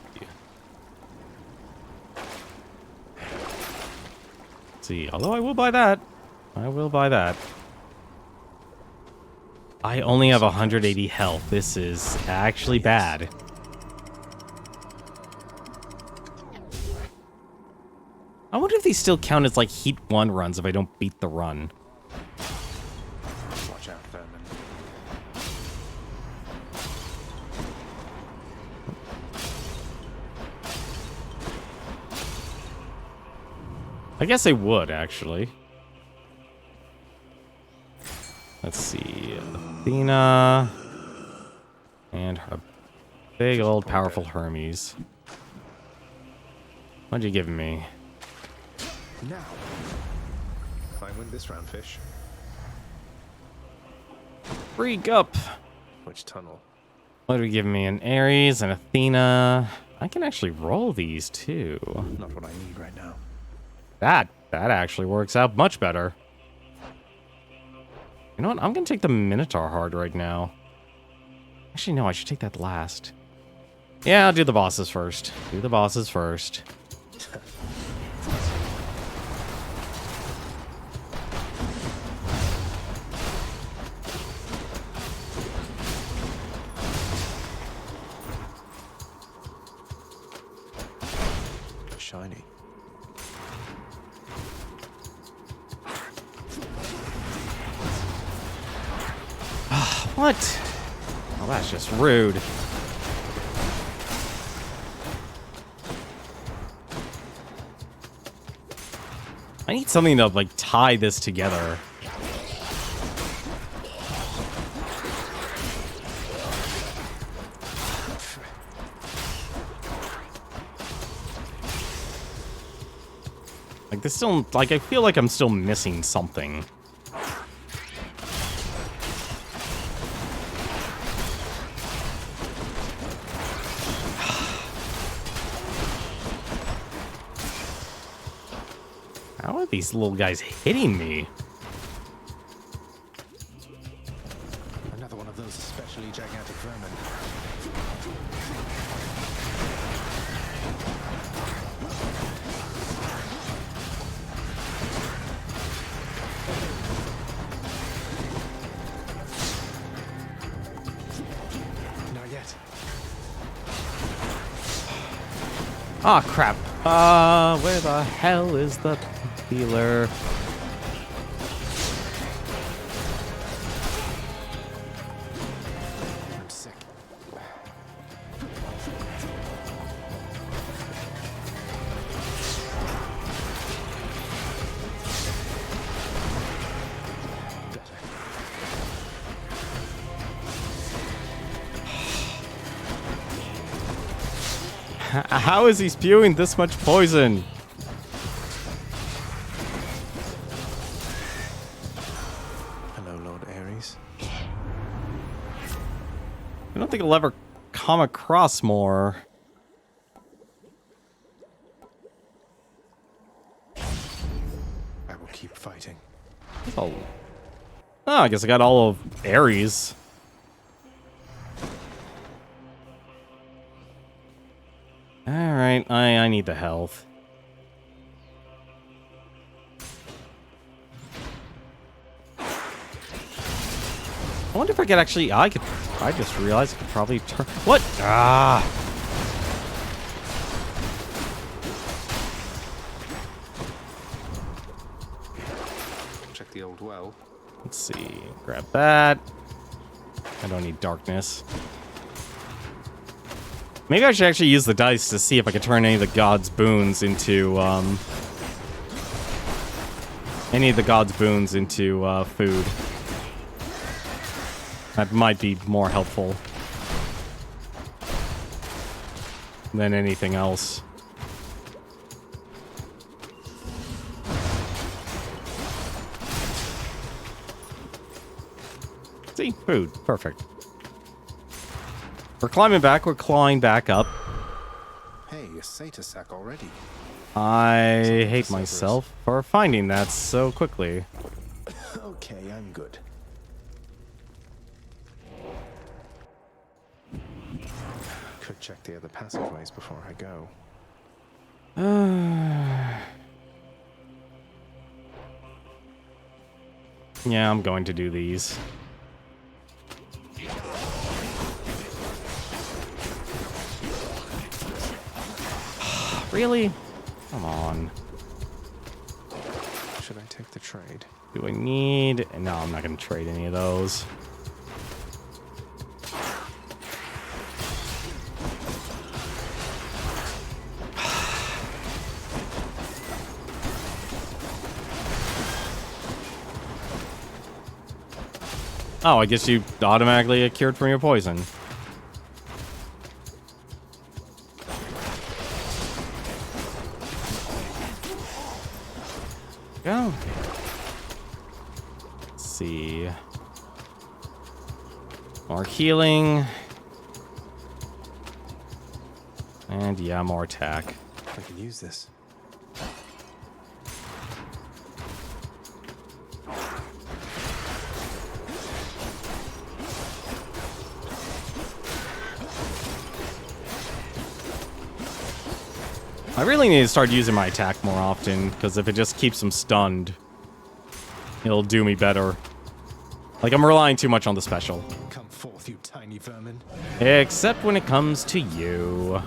see. Although I will buy that. I will buy that. I only have 180 health. This is actually bad. I wonder if these still count as like Heat 1 runs if I don't beat the run. Watch out, Vermin. I guess I would, actually. Let's see. Athena. And her big old powerful Hermes. What'd you give me? Now, if I win this round, fish. Freak up. Which tunnel? What are you giving me? An Ares, an Athena. I can actually roll these too. Not what I need right now. That actually works out much better. You know what? I'm gonna take the Minotaur hard right now. Actually, no, I should take that last. Yeah, I'll do the bosses first. Do the bosses first. Shiny. What? Oh, that's just rude. I need something to, like, tie this together. Like, this still, like, I feel like I'm still missing something. How are these little guys hitting me? Another one of those especially gigantic vermin. Not yet. Ah, crap. Where the hell is the healer? I'm sick. How is he spewing this much poison? Hello, Lord Ares. I don't think I'll ever come across more. I will keep fighting. Oh, I guess I got all of Ares. Alright, I need the health. I wonder if I could actually... I just realized I could probably turn... What? Ah! Check the old well. Let's see. Grab that. I don't need darkness. Maybe I should actually use the dice to see if I can turn any of the gods' boons into, food. That might be more helpful than anything else. See? Food. Perfect. We're climbing back. We're clawing back up. Hey, a satyr sack already. I hate myself for finding that so quickly. Okay, I'm good. Could check the other passageways before I go. Yeah, I'm going to do these. Really? Come on. Should I take the trade? Do I need... No, I'm not going to trade any of those. Oh, I guess you automatically get cured from your poison. Go. Let's see. More healing. And yeah, more attack. I can use this. I really need to start using my attack more often, because if it just keeps them stunned, it'll do me better. Like, I'm relying too much on the special. Come forth, you tiny vermin. Except when it comes to you.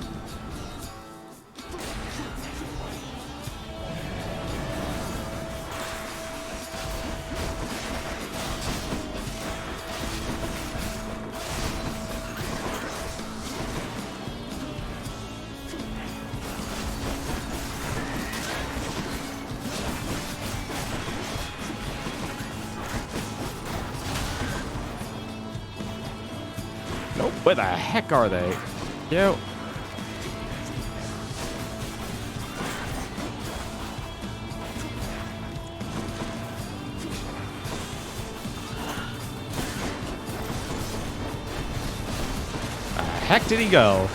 Nope. Where the heck are they? Yo. Where the heck did he go?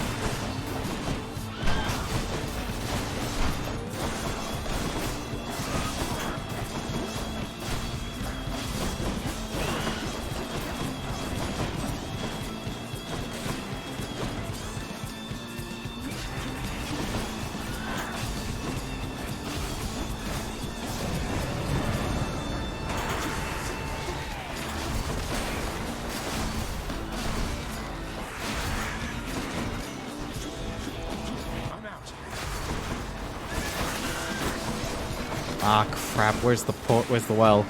Ah, crap. Where's the port? Where's the well?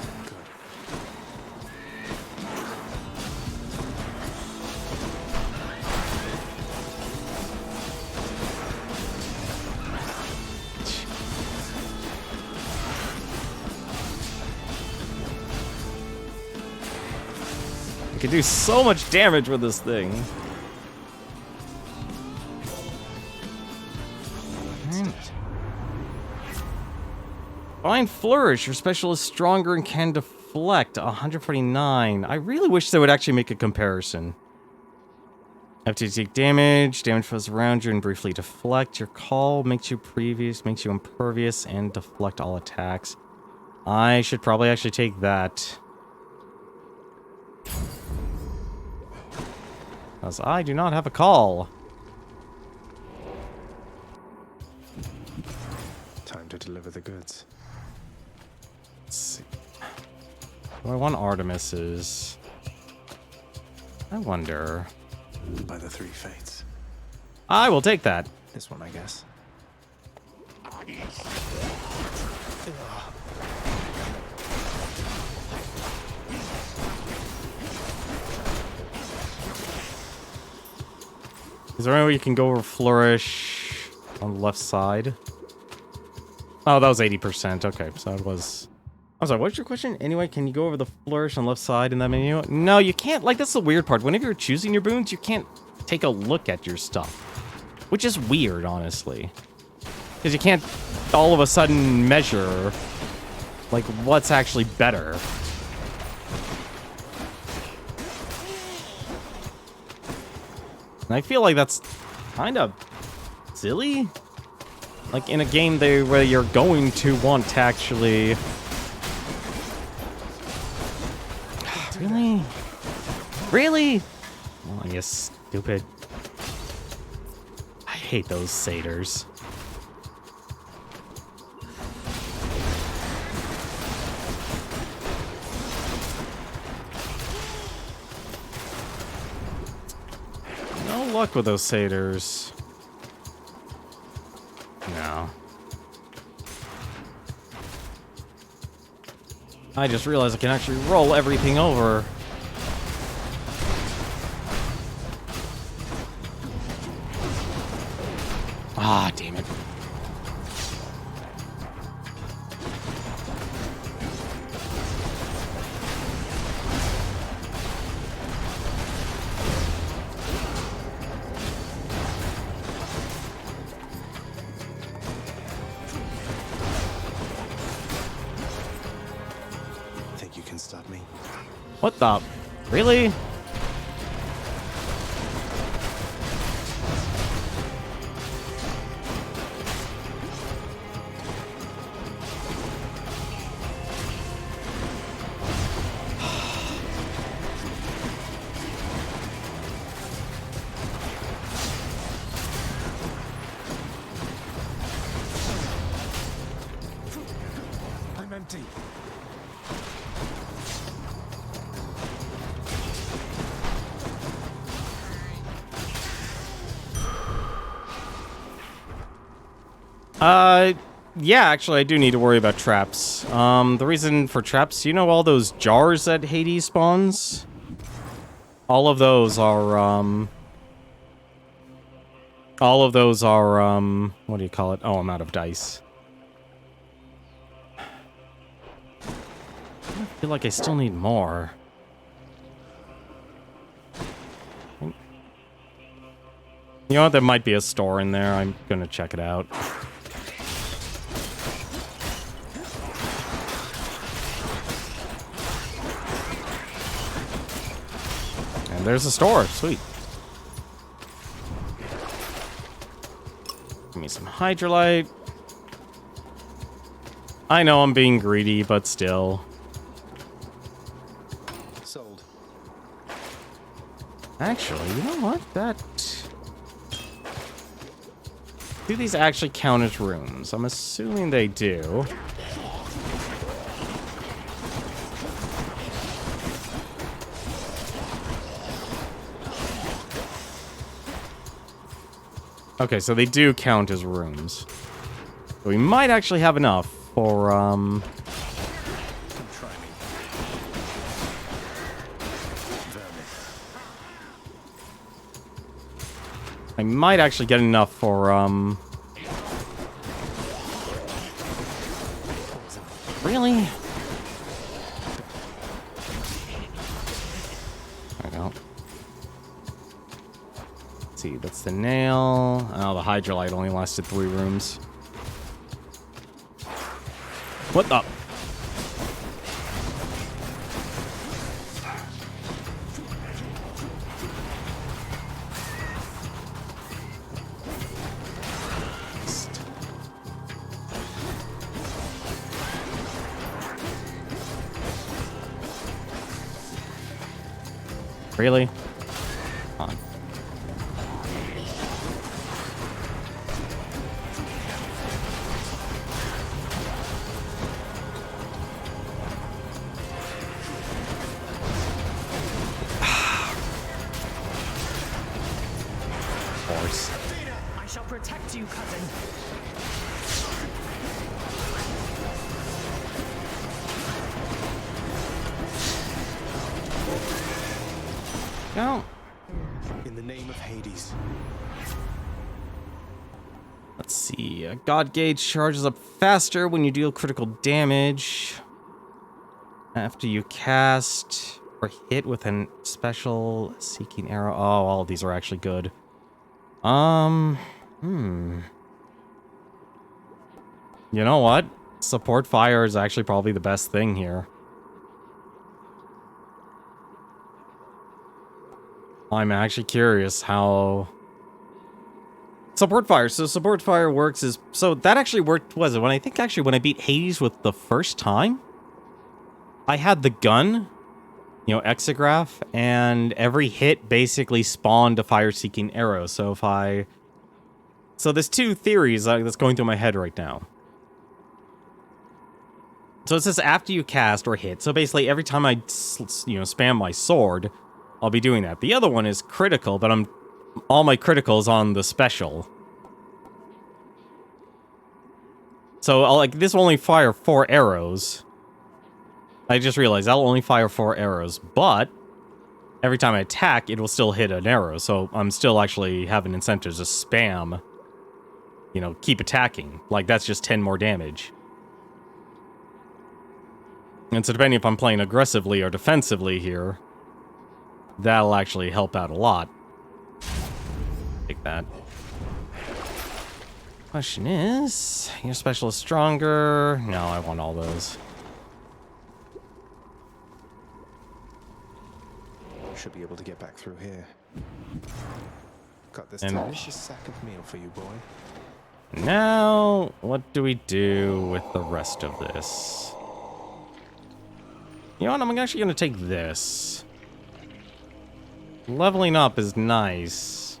I can do so much damage with this thing. Fine Flourish, your special is stronger and can deflect. 149. I really wish they would actually make a comparison. After you take damage flows around you and briefly deflect. Your call makes you impervious, and deflect all attacks. I should probably actually take that. Because I do not have a call. Time to deliver the goods. Let's see. Oh, I want Artemis's. I wonder. By the three fates. I will take that. This one, I guess. Is there any way you can go over flourish on the left side? Oh, that was 80%. Okay, so it was... I was like, what's your question? Anyway, can you go over the flourish on the left side in that menu? No, you can't. Like, that's the weird part. Whenever you're choosing your boons, you can't take a look at your stuff. Which is weird, honestly. Because you can't all of a sudden measure, like, what's actually better. And I feel like that's kind of silly. Like, in a game where you're going to want to actually... Really? Really? Oh, you stupid. I hate those satyrs. No luck with those satyrs. No. I just realized I can actually roll everything over. Ah, damn it. Think you can stop me? What the? Really? I'm empty. Yeah, actually, I do need to worry about traps. The reason for traps, you know all those jars that Hades spawns? All of those are, what do you call it? Oh, I'm out of dice. I feel like I still need more. You know what? There might be a store in there. I'm gonna check it out. And there's a store. Sweet. Give me some hydrolite. I know I'm being greedy, but still. Sold. Actually, you know what? Do these actually count as rooms? I'm assuming they do. Okay, so they do count as rooms. So we might actually have enough for, Come try me. Vermin. I might actually get enough for, Really? I don't. Let's see, that's the nail. Oh, the hydrolite only lasted 3 rooms. What the? Really? Come on. you, cousin. No. In the name of Hades. Let's see. God gauge charges up faster when you deal critical damage. After you cast or hit with a special seeking arrow. Oh, all of these are actually good. You know what? Support fire is actually probably the best thing here. I'm actually curious how support fire. So support fire works is so that actually worked. Was it when I think actually when I beat Hades with the first time? I had the gun, you know, exograph, and every hit basically spawned a fire-seeking arrow. So there's two theories that's going through my head right now. So it says after you cast or hit. So basically every time I, spam my sword, I'll be doing that. The other one is critical, but all my criticals on the special. So this will only fire 4 arrows. I just realized I'll only fire 4 arrows, but every time I attack, it will still hit an arrow. So I'm still actually having incentives to spam, keep attacking. Like, that's just 10 more damage. And so depending if I'm playing aggressively or defensively here, that'll actually help out a lot. Take that. Question is, your special is stronger. No, I want all those. Should be able to get back through here. Got this delicious sack of meal for you, boy. Now, what do we do with the rest of this? You know what? I'm actually going to take this. Leveling up is nice.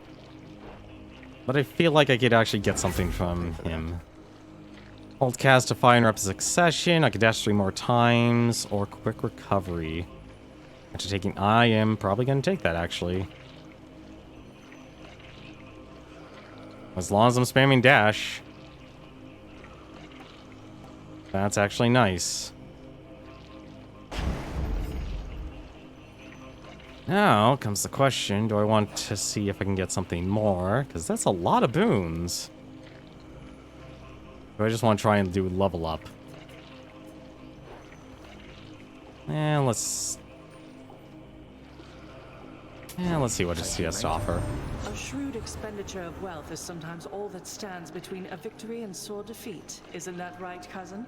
But I feel like I could actually get something from him. Hold cast to fire interrupt succession. I could dash 3 more times. Or quick recovery. After taking, I am probably going to take that, actually. As long as I'm spamming dash. That's actually nice. Now comes the question, do I want to see if I can get something more? Because that's a lot of boons. Do I just want to try and do level up? And let's see what he has to offer. A shrewd expenditure of wealth is sometimes all that stands between a victory and sore defeat. Isn't that right, cousin?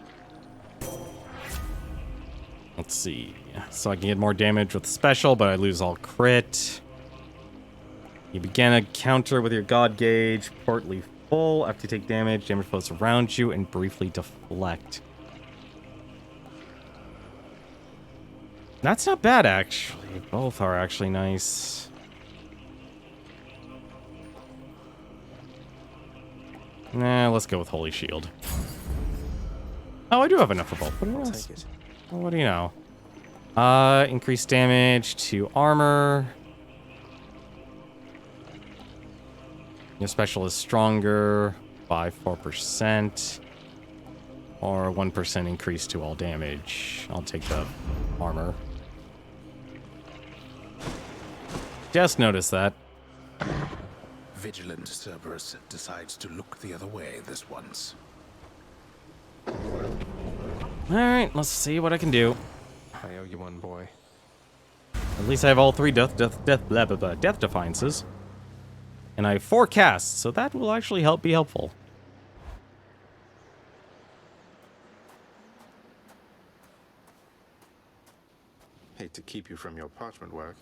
Let's see. So I can get more damage with special, but I lose all crit. You begin a counter with your god gauge, portly full. After you take damage, damage flows around you and briefly deflect. That's not bad, actually. Both are actually nice. Nah, let's go with Holy Shield. Oh, I do have enough for both. What else? Take it. Well, what do you know? Increased damage to armor. Your special is stronger by 4%. Or 1% increase to all damage. I'll take the armor. Just noticed that. Vigilant Cerberus decides to look the other way this once. Alright, let's see what I can do. I owe you one, boy. At least I have all 3 death defiances. And I have 4 casts, so that will actually be helpful. Hate to keep you from your parchment work.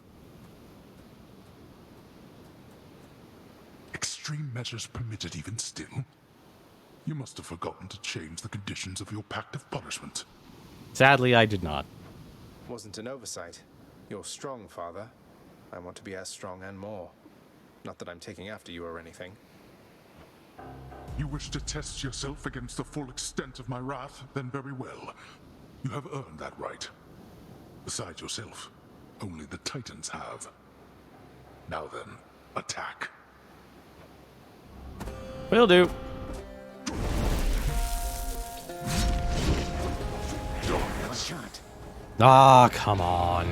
Extreme measures permitted even still? You must have forgotten to change the conditions of your pact of punishment. Sadly, I did not. Wasn't an oversight. You're strong, Father. I want to be as strong and more. Not that I'm taking after you or anything. You wish to test yourself against the full extent of my wrath? Then very well. You have earned that right. Besides yourself, only the Titans have. Now then, attack. Will do. shot. Ah, come on.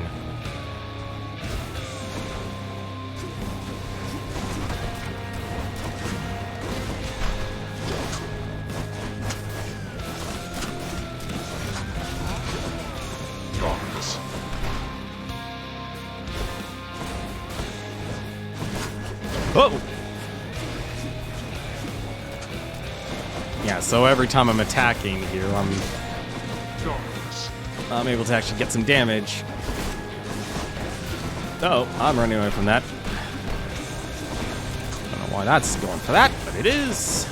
Darkness. Oh! Yeah, so every time I'm attacking here, Darkness. I'm able to actually get some damage. Oh, I'm running away from that. Don't know why that's going for that, but it is.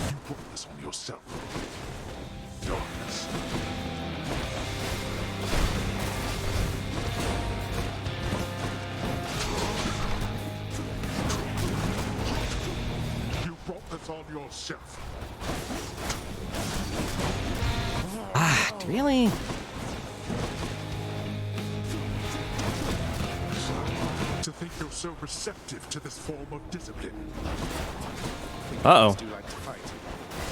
You brought this on yourself. Darkness. You brought this on yourself. Ah, really? To think you're so receptive to this form of discipline. Uh-oh. Do like to fight.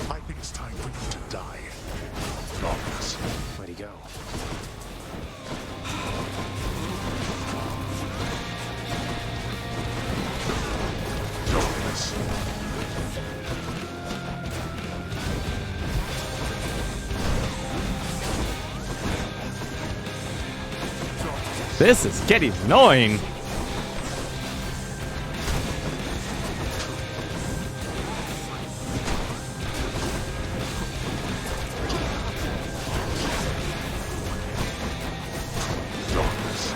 I think it's time for you to die. Darkness. Where'd he go? Darkness. This is getting annoying. Darkness.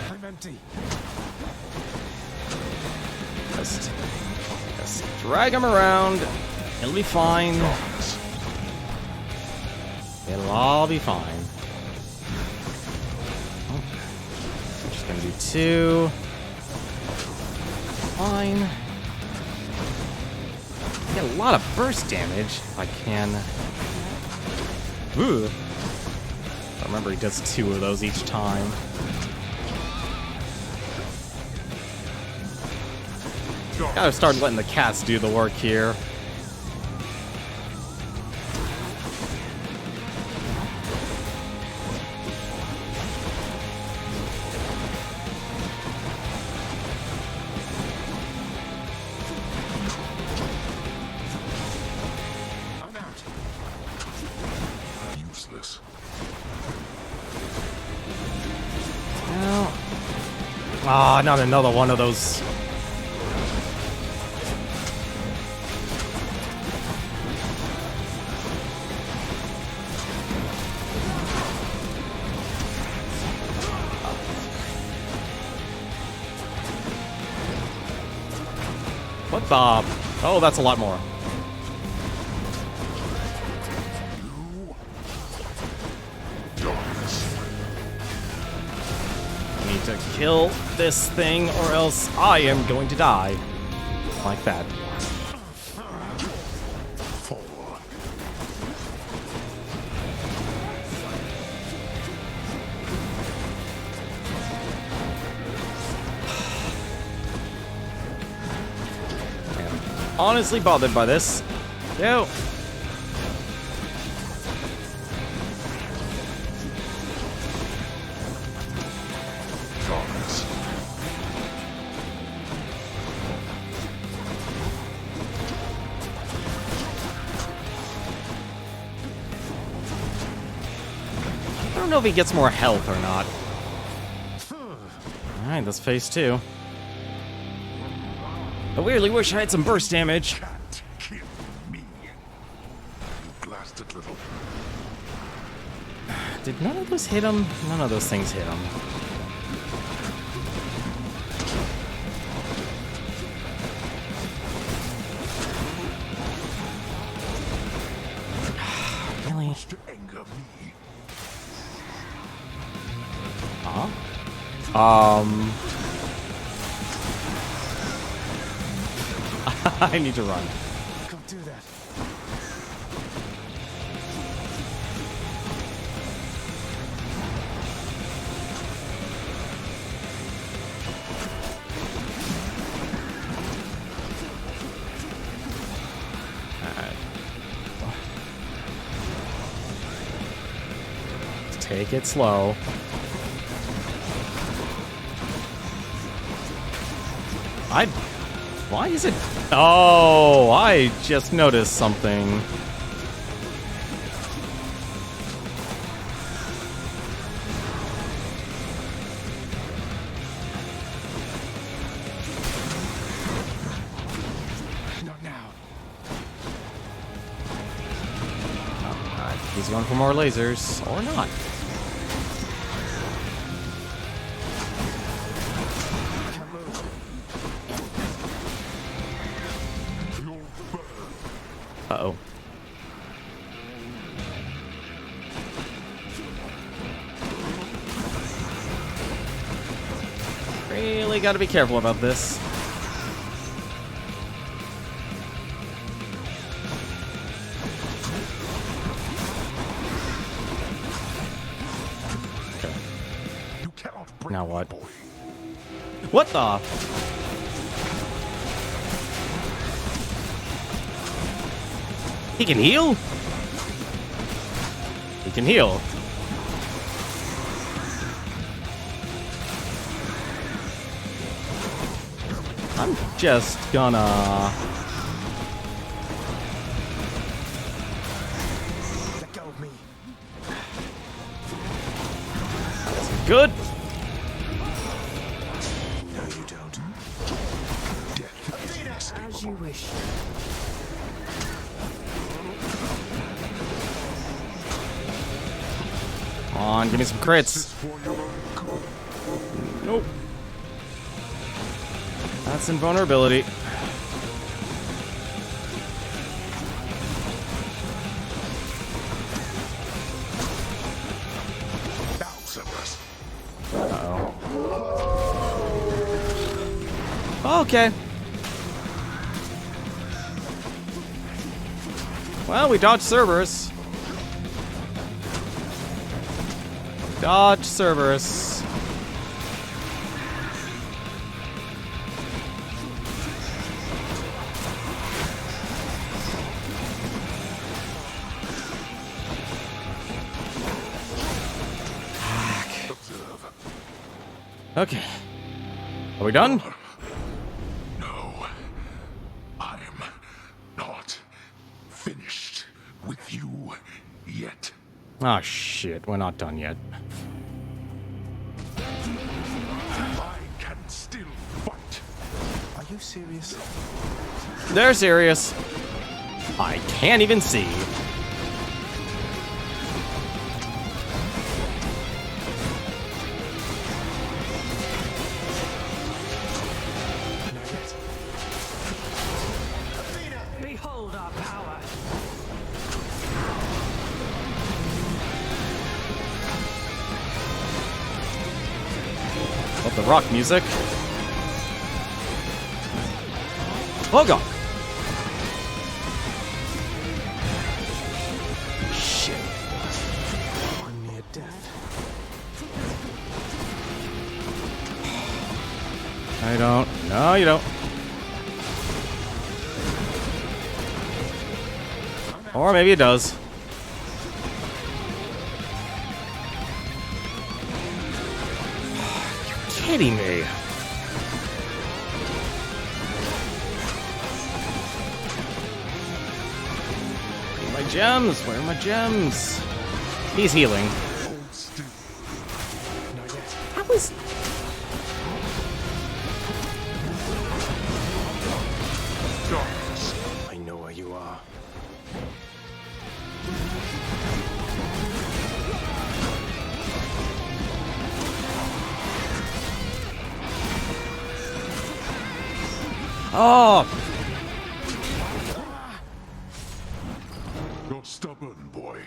I'm empty. Just drag him around. It'll be fine. Darkness. It'll all be fine. Oh. I'm just gonna do 2. Fine. Get a lot of burst damage if I can. Ooh. I remember he does 2 of those each time. Gotta start letting the cats do the work here. I'm out. Useless. Well, ah, not another one of those. What the? Oh, that's a lot more. Darkness. I need to kill this thing or else I am going to die. Like that. Fall. Honestly bothered by this. Go. Darkness. I don't know if he gets more health or not. Alright, that's phase 2. I weirdly wish I had some burst damage. Can't kill me. You blasted little. Did none of those hit him? None of those things hit him. Really? To anger me. Huh? I need to run. Can't do that. Take it slow. Why is it? Oh, I just noticed something. Not now. He's going for more lasers, or not. Uh-oh. Really gotta be careful about this. Okay. Now what? What the? He can heal? He can heal. I'm just gonna... Let go of me. That's good. No, you don't. As you wish. Come on, give me some crits. Nope. That's invulnerability. Uh-oh. Okay. Well, we dodged Cerberus. Dodge Cerberus. Okay. Are we done? No. I'm not finished with you yet. Oh shit, we're not done yet. I can still fight. Are you serious? They're serious. I can't even see. Behold our power. Love the rock music. Oh god. Shit. I'm near death. I don't. No, you don't. Or maybe it does. You're kidding me. Where are my gems? Where are my gems? He's healing. Hold still. Not yet. How is... Darkness. I know where you are. Oh! You're stubborn, boy.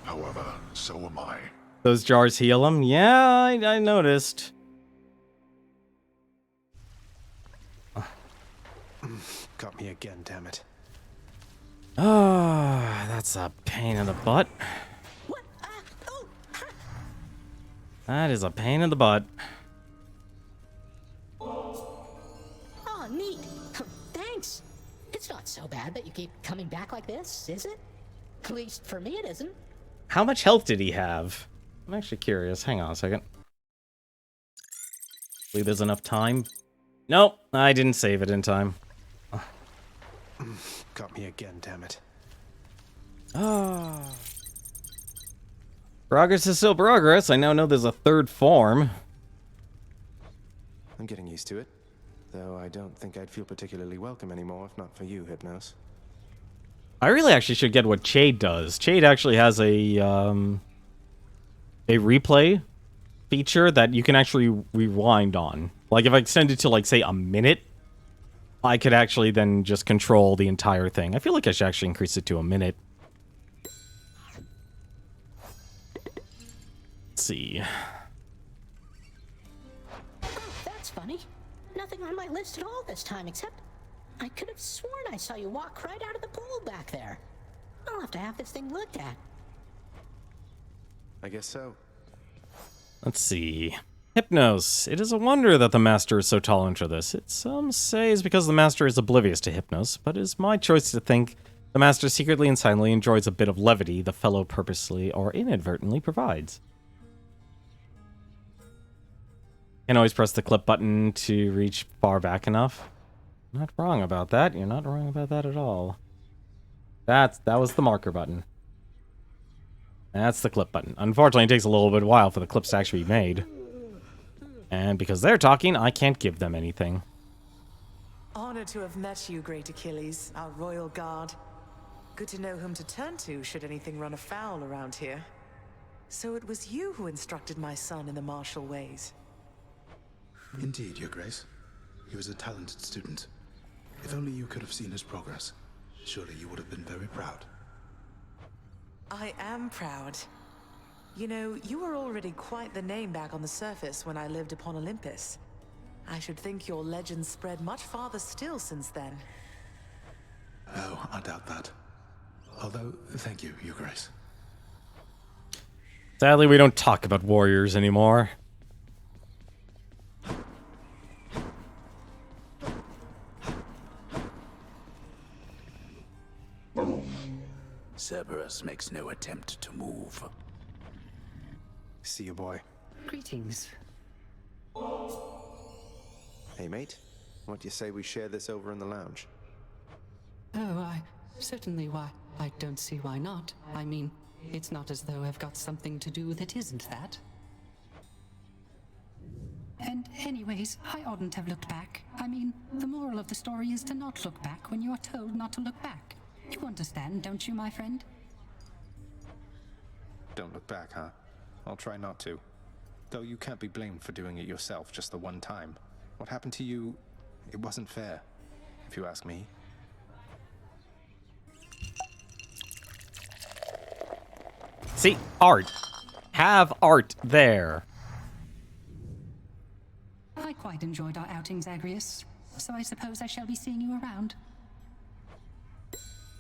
However, so am I. Those jars heal him? Yeah, I noticed. Got me again, damn it. Oh, that's a pain in the butt. That is a pain in the butt. Oh, neat. Thanks. It's not so bad that you keep coming back like this, is it? At least for me it isn't. How much health did he have? I'm actually curious. Hang on a second. Believe there's enough time. Nope, I didn't save it in time. Got me again, damn it. Ah. Progress is still progress. I now know there's a third form. I'm getting used to it. Though I don't think I'd feel particularly welcome anymore if not for you, Hypnos. I really actually should get what Chade does. Chade actually has a replay feature that you can actually rewind on. Like if I extend it to like say a minute, I could actually then just control the entire thing. I feel like I should actually increase it to a minute. Let's see. Oh, that's funny. Nothing on my list at all this time, except I could have sworn I saw you walk right out of the pool back there. I'll have to have this thing looked at. I guess so. Let's see. Hypnos. It is a wonder that the Master is so tolerant of this. It some say is because the Master is oblivious to Hypnos, but it is my choice to think the Master secretly and silently enjoys a bit of levity the fellow purposely or inadvertently provides. Can always press the clip button to reach far back enough. Not wrong about that. You're not wrong about that at all. That was the marker button. That's the clip button. Unfortunately, it takes a little bit while for the clips to actually be made. And because they're talking, I can't give them anything. Honored to have met you, Great Achilles, our royal guard. Good to know whom to turn to should anything run afoul around here. So it was you who instructed my son in the martial ways. Indeed, Your Grace. He was a talented student. If only you could have seen his progress, surely you would have been very proud. I am proud. You know, you were already quite the name back on the surface when I lived upon Olympus. I should think your legend spread much farther still since then. Oh, I doubt that. Although, thank you, Your Grace. Sadly, we don't talk about warriors anymore. Cerberus makes no attempt to move. See you, boy. Greetings. Hey, mate. What do you say we share this over in the lounge? Oh, certainly, why? I don't see why not. I mean, it's not as though I've got something to do that isn't that. And anyways, I oughtn't have looked back. I mean, the moral of the story is to not look back when you are told not to look back. You understand, don't you, my friend? Don't look back, huh? I'll try not to. Though you can't be blamed for doing it yourself just the one time. What happened to you, it wasn't fair, if you ask me. See, art. Have art there. I quite enjoyed our outing, Zagreus. So I suppose I shall be seeing you around.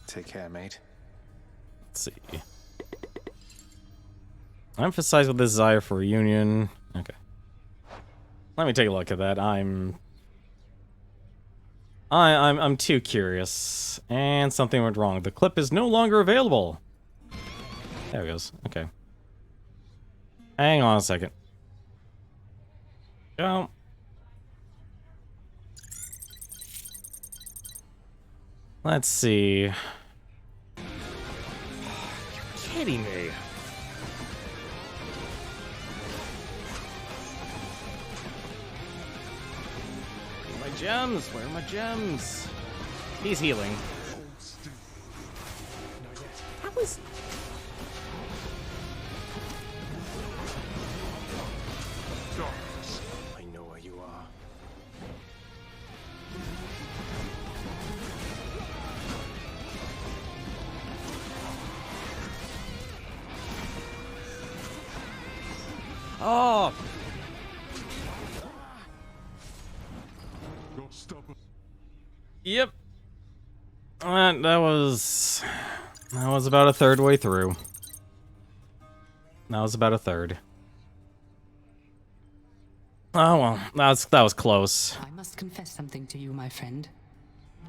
Take care, mate. Let's see. Emphasize with the desire for reunion. Okay. Let me take a look at that. I'm too curious. And something went wrong. The clip is no longer available. There it goes. Okay. Hang on a second. Go. Let's see. You're kidding me. Where are my gems? Where are my gems? He's healing. That was... I know where you are. Oh! Yep. That was about a third way through. That was about a third. Oh well, that was close. I must confess something to you, my friend.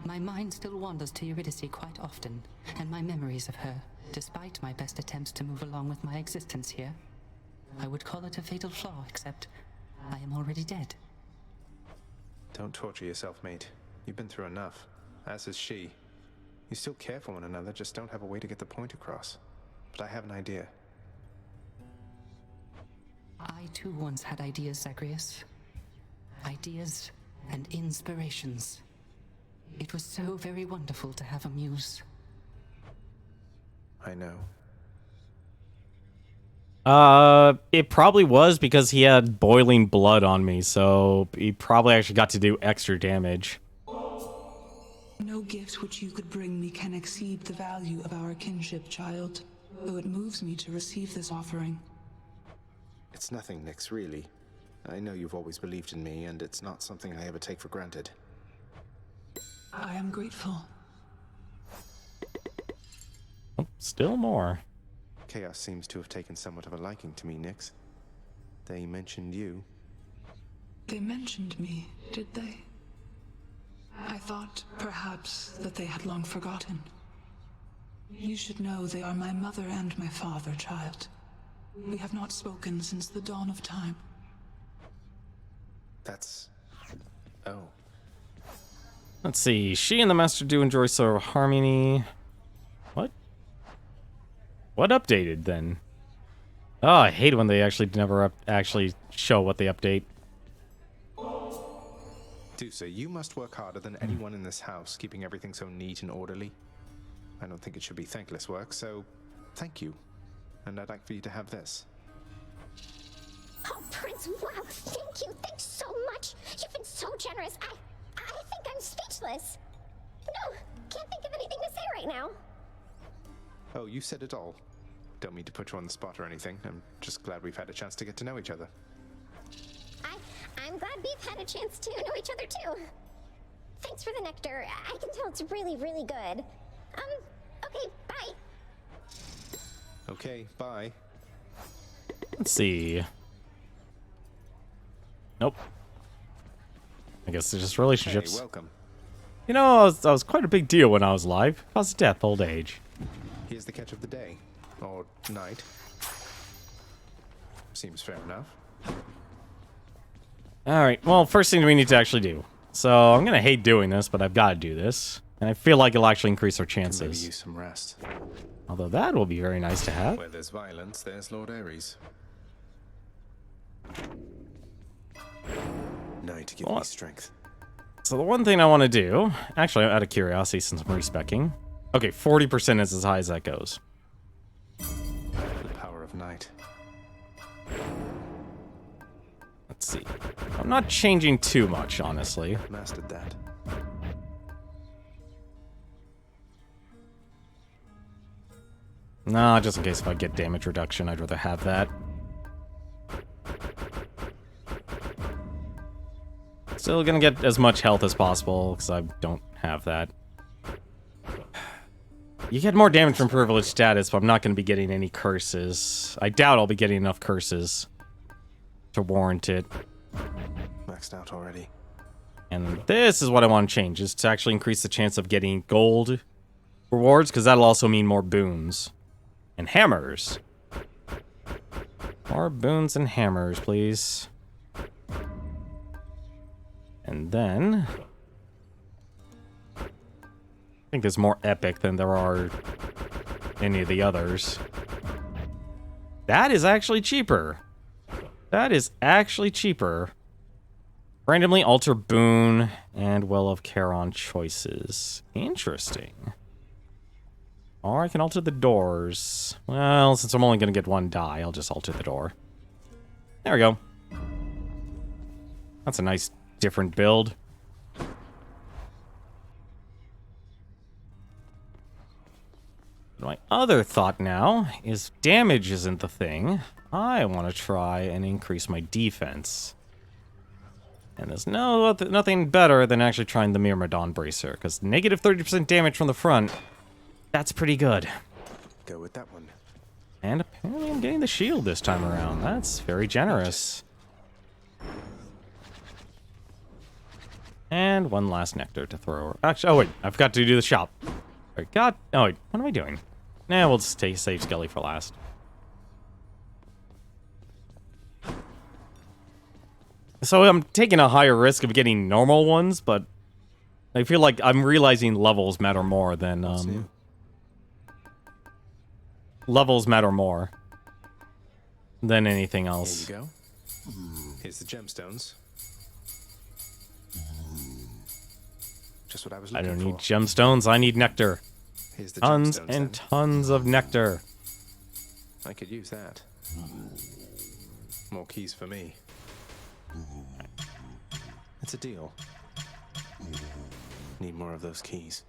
My mind still wanders to Eurydice quite often, and my memories of her, despite my best attempts to move along with my existence here. I would call it a fatal flaw, except I am already dead. Don't torture yourself, mate. You've been through enough, as has she. You still care for one another, just don't have a way to get the point across. But I have an idea. I too once had ideas, Zagreus. Ideas and inspirations. It was so very wonderful to have a muse. I know. It probably was because he had boiling blood on me, so he probably actually got to do extra damage. No gift which you could bring me can exceed the value of our kinship, child. Though it moves me to receive this offering. It's nothing, Nyx, really. I know you've always believed in me, and it's not something I ever take for granted. I am grateful. Oh, still more. Chaos seems to have taken somewhat of a liking to me, Nyx. They mentioned you. They mentioned me, did they? I thought, perhaps, that they had long forgotten. You should know they are my mother and my father, child. We have not spoken since the dawn of time. That's... oh. Let's see. She and the Master do enjoy sort of harmony. What? What updated, then? Oh, I hate when they actually never actually show what they update. Dusa, you must work harder than anyone in this house, keeping everything so neat and orderly. I don't think it should be thankless work, so thank you. And I'd like for you to have this. Oh, Prince, wow, thank you. Thanks so much. You've been so generous. I think I'm speechless. No, can't think of anything to say right now. Oh, you said it all. Don't mean to put you on the spot or anything. I'm just glad we've had a chance to get to know each other. I'm glad we've had a chance to know each other, too. Thanks for the nectar. I can tell it's really, really good. Okay, bye. Okay, bye. Let's see. Nope. I guess it's just relationships. Hey, welcome. You know, I was quite a big deal when I was alive. Cause of death, old age. Here's the catch of the day. Or night. Seems fair enough. Alright, well, first thing we need to actually do. So, I'm gonna hate doing this, but I've got to do this. And I feel like it'll actually increase our chances. Maybe use some rest. Although that will be very nice to have. Where there's violence, there's Lord Ares. Night, give me strength. So the one thing I want to do, actually out of curiosity since I'm respecking. Okay, 40% is as high as that goes. The power of night. Let's see. I'm not changing too much, honestly. Mastered that. Nah, just in case if I get damage reduction, I'd rather have that. Still gonna get as much health as possible, because I don't have that. You get more damage from privileged status, but I'm not gonna be getting any curses. I doubt I'll be getting enough curses to warrant it. Maxed out already. And this is what I want to change, is to actually increase the chance of getting gold rewards, because that'll also mean more boons. And hammers. More boons and hammers, please. And then... I think there's more epic than there are any of the others. That is actually cheaper. That is actually cheaper. Randomly alter boon and Well of Charon choices. Interesting. Or I can alter the doors. Well, since I'm only going to get one die, I'll just alter the door. There we go. That's a nice, different build. My other thought now is damage isn't the thing. I want to try and increase my defense. And there's nothing better than actually trying the Myrmidon Bracer, because negative 30% damage from the front, that's pretty good. Go with that one. And apparently I'm getting the shield this time around. That's very generous. And one last nectar to throw. Actually, oh wait, I forgot to do the shop. Wait, God, oh wait, what am I doing? Nah, we'll just save Skelly for last. So I'm taking a higher risk of getting normal ones, but I feel like I'm realizing levels matter more than, levels matter more than anything else. Here you go. Here's the gemstones. Just what I was I looking don't need for. gemstones, I need nectar. Here's the Tons gemstones, and then. tons of nectar. I could use that. More keys for me. It's a deal. Need more of those keys.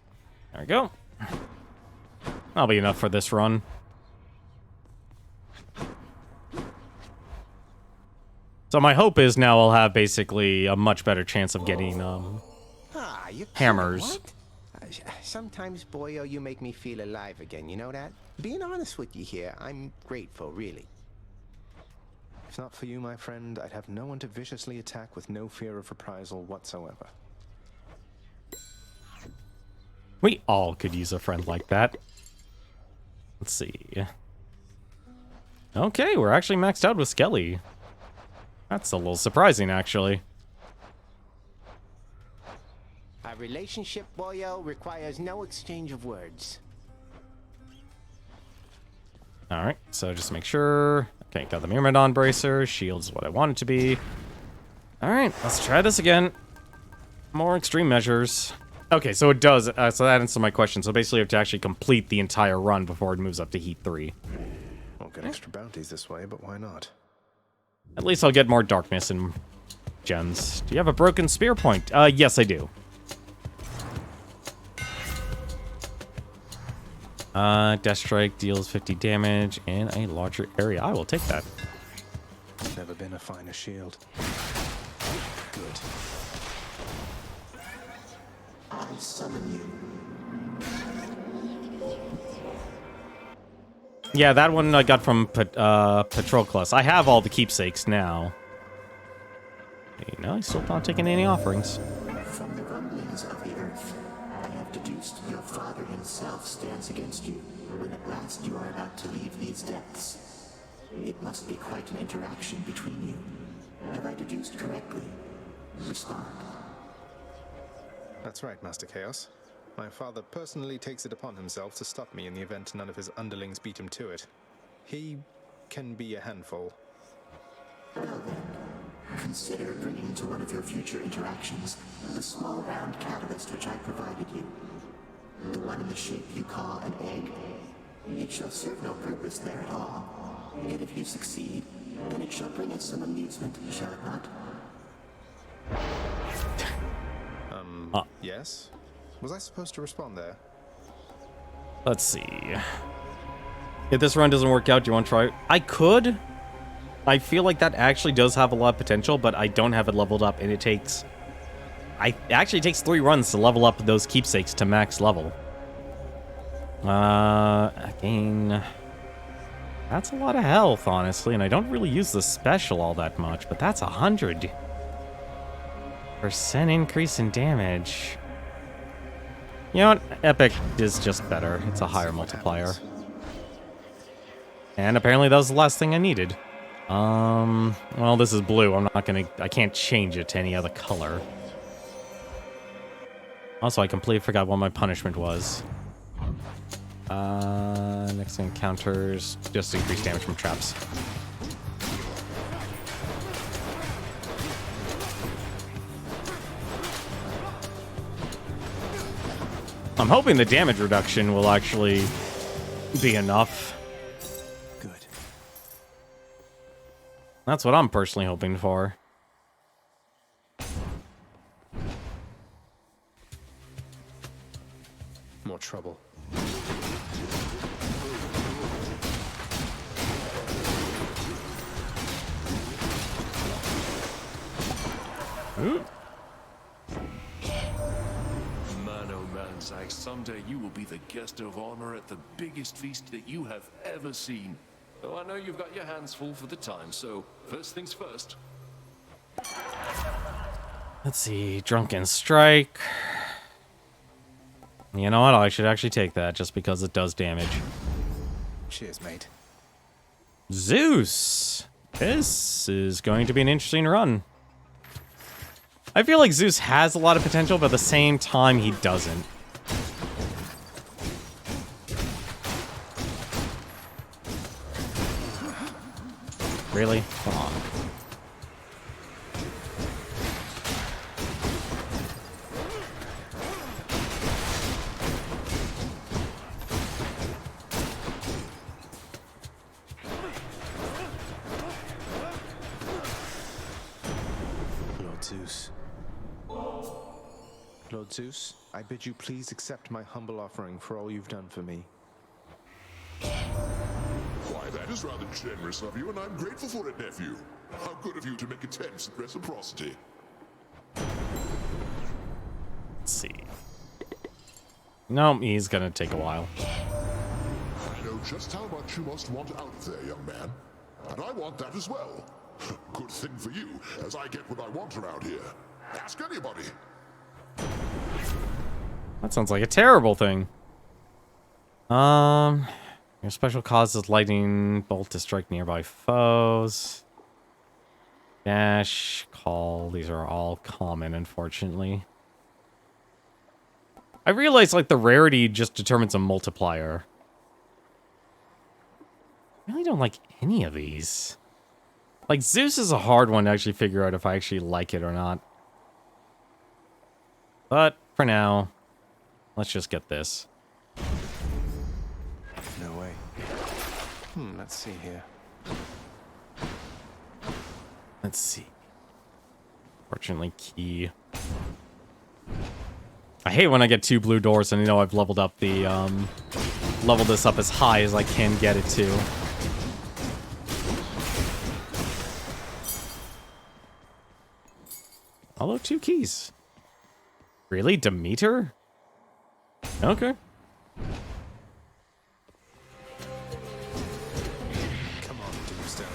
There we go. That'll be enough for this run. So my hope is now I'll have basically a much better chance of getting You hammers. What? Sometimes, boyo, you make me feel alive again, you know that? Being honest with you here, I'm grateful, really. If not for you, my friend, I'd have no one to viciously attack with no fear of reprisal whatsoever. We all could use a friend like that. Let's see. Okay, we're actually maxed out with Skelly. That's a little surprising, actually. Our relationship, boyo, requires no exchange of words. Alright, so just make sure. Okay, got the Myrmidon Bracer. Shield's what I want it to be. Alright, let's try this again. More extreme measures. Okay, so it does. So that answers my question. So basically, you have to actually complete the entire run before it moves up to Heat 3. Won't get extra bounties this way, but why not? At least I'll get more darkness and gems. Do you have a broken spear point? Yes, I do. Death Strike deals 50 damage in a larger area. I will take that. Never been a finer shield. Good. I summon you. Yeah, that one I got from Patroclus. I have all the keepsakes now. Hey, no, he's still not taking any offerings. From the rumblings of the earth, I have deduced your father himself stands against you when at last you are about to leave these depths. It must be quite an interaction between you. Have I deduced correctly? Respond. That's right, Master Chaos. My father personally takes it upon himself to stop me in the event none of his underlings beat him to it. He can be a handful. Well then, consider bringing to one of your future interactions the small round catalyst which I provided you. The one in the shape you call an egg. It shall serve no purpose there at all. Yet if you succeed, then it shall bring us some amusement, shall it not? Yes? Was I supposed to respond there? Let's see. If this run doesn't work out, do you want to try? I could. I feel like that actually does have a lot of potential, but I don't have it leveled up, and it actually takes 3 runs to level up those keepsakes to max level. Again, that's a lot of health, honestly, and I don't really use the special all that much, but that's 100% increase in damage. You know what? Epic is just better. It's a higher multiplier. And apparently that was the last thing I needed. Well, this is blue. I can't change it to any other color. Also, I completely forgot what my punishment was. Next encounters, just increased damage from traps. I'm hoping the damage reduction will actually be enough. Good. That's what I'm personally hoping for. More trouble. Ooh. Man, oh man, Zack, someday you will be the guest of honor at the biggest feast that you have ever seen. Though I know you've got your hands full for the time, so first things first. Let's see, Drunken Strike. You know what? I should actually take that just because it does damage. Cheers, mate. Zeus! This is going to be an interesting run. I feel like Zeus has a lot of potential, but at the same time, he doesn't. Really? Come on. Lord Zeus. Lord Zeus, I bid you please accept my humble offering for all you've done for me. Why, that is rather generous of you, and I'm grateful for it, nephew. How good of you to make attempts at reciprocity. Let's see. No, he's gonna take a while. I know just how much you must want out of there, young man. And I want that as well. Good thing for you, as I get what I want around here. Ask anybody. That sounds like a terrible thing. Your special causes lightning bolt to strike nearby foes. Dash, call, these are all common, unfortunately. I realize, like, the rarity just determines a multiplier. I really don't like any of these. Like, Zeus is a hard one to actually figure out if I actually like it or not. But, for now, let's just get this. No way. Let's see here. Let's see. Fortunately, key. I hate when I get 2 blue doors and I know I've leveled up the, leveled this up as high as I can get it to. Although 2 keys. Really? Demeter? Okay. Come on, Doomstone.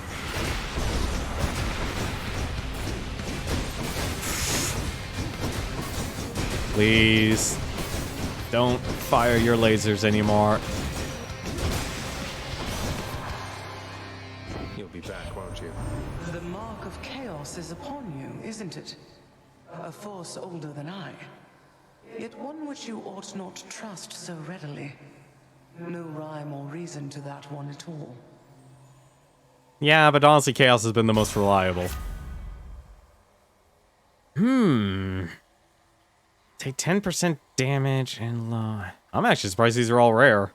Please. Don't fire your lasers anymore. You'll be back, won't you? The mark of chaos is upon you, isn't it? A force older than I. Yet one which you ought not trust so readily. No rhyme or reason to that one at all. Yeah, but honestly, Chaos has been the most reliable. Take 10% damage and I'm actually surprised these are all rare.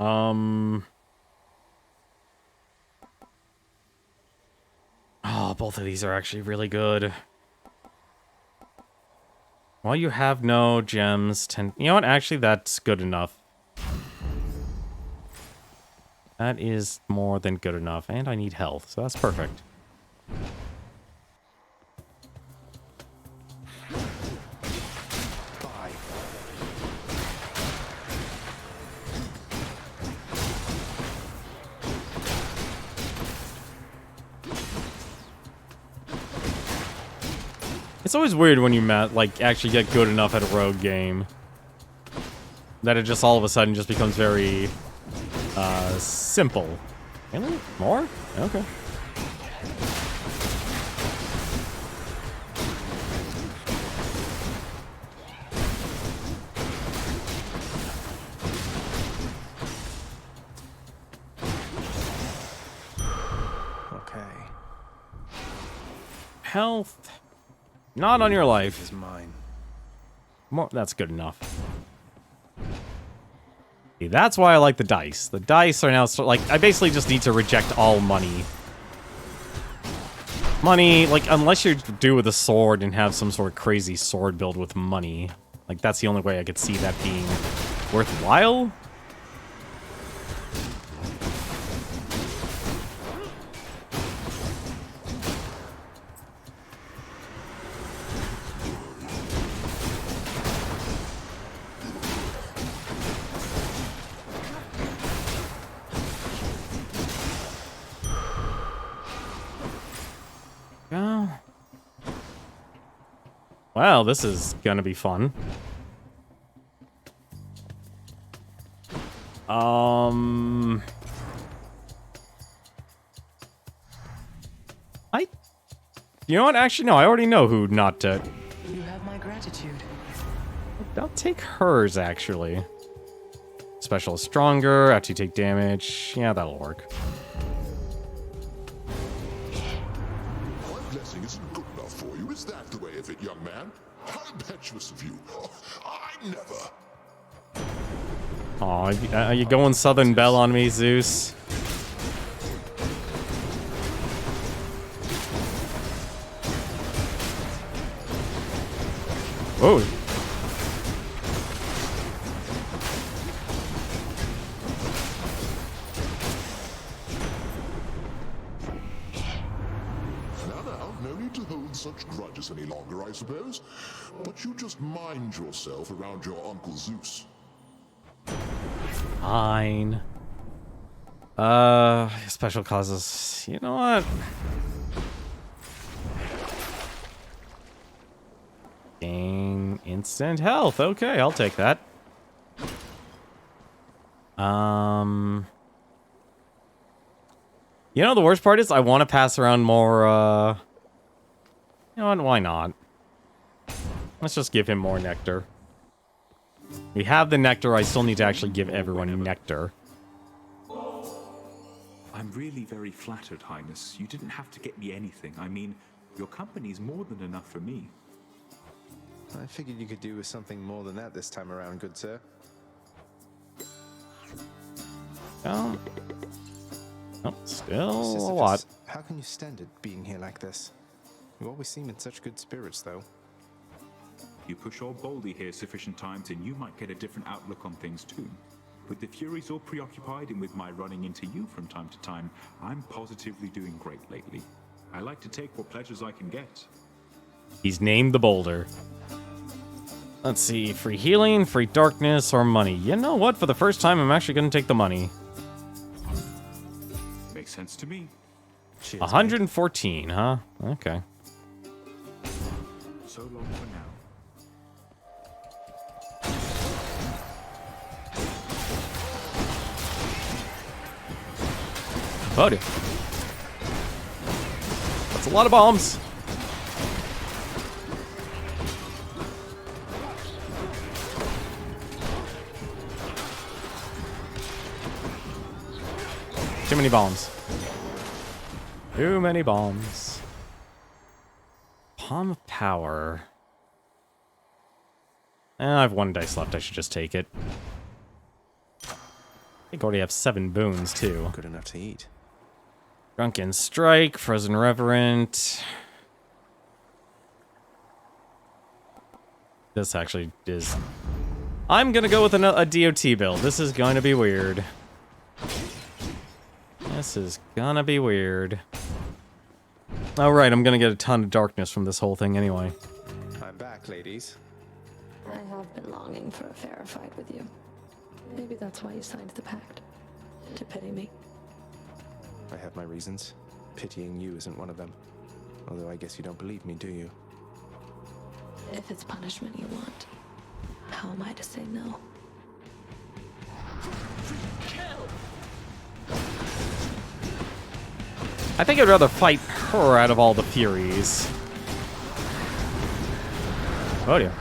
Oh, both of these are actually really good. While you have no gems, you know what? Actually, that's good enough. That is more than good enough. And I need health, so that's perfect. Bye. It's always weird when you like actually get good enough at a rogue game that it just all of a sudden just becomes very simple. Really? More? Okay. Okay. Health. Not on your life. Is mine. More. That's good enough. See, that's why I like the dice. The dice are now like I basically just need to reject all money. Money, like unless you do with a sword and have some sort of crazy sword build with money, like that's the only way I could see that being worthwhile. Well, this is gonna be fun. You know what? Actually, no. I already know who not to. You have my gratitude. I'll take hers, actually. Special is stronger after you take damage. Yeah, that'll work. My blessing isn't good enough for you. Is that the way of it, young man? How impetuous of you. I never. Aw, are you going Southern Belle on me, Zeus? Oh. Now, no need to hold such grudges any longer, I suppose. But you just mind yourself around your Uncle Zeus. Fine. Special causes. You know what? Gain instant health. Okay, I'll take that. You know, the worst part is I want to pass around more, you know what? Why not? Let's just give him more nectar. We have the nectar. I still need to actually give everyone nectar. I'm really very flattered, Highness. You didn't have to get me anything. I mean, your company's more than enough for me. I figured you could do with something more than that this time around, good sir. Oh, still a Sisyphus, lot. How can you stand it being here like this? You always seem in such good spirits, though. You push all boldly here sufficient times and you might get a different outlook on things too. With the Furies all preoccupied and with my running into you from time to time, I'm positively doing great lately. I like to take what pleasures I can get. He's named the boulder. Let's see, free healing, free darkness, or money. You know what? For the first time, I'm actually going to take the money. Makes sense to me. Cheers, 114, huh? Okay. So long for now. Oh, dear. That's a lot of bombs. Too many bombs. Too many bombs. Palm of Power. I have one dice left. I should just take it. I think I already have 7 boons, too. Good enough to eat. Drunken Strike, Frozen Reverent. This actually is... I'm gonna go with a DOT build. This is going to be weird. This is gonna be weird. Alright, I'm gonna get a ton of darkness from this whole thing anyway. I'm back, ladies. I have been longing for a fairer fight with you. Maybe that's why you signed the pact. To pity me. I have my reasons. Pitying you isn't one of them. Although I guess you don't believe me, do you? If it's punishment you want, how am I to say no? I think I'd rather fight her out of all the Furies. Oh dear.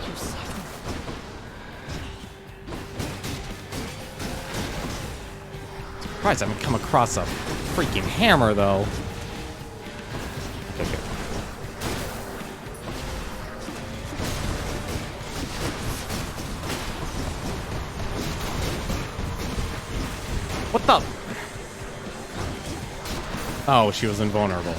Surprised I haven't come across a freaking hammer, though. Okay, good. What the? Oh, she was invulnerable.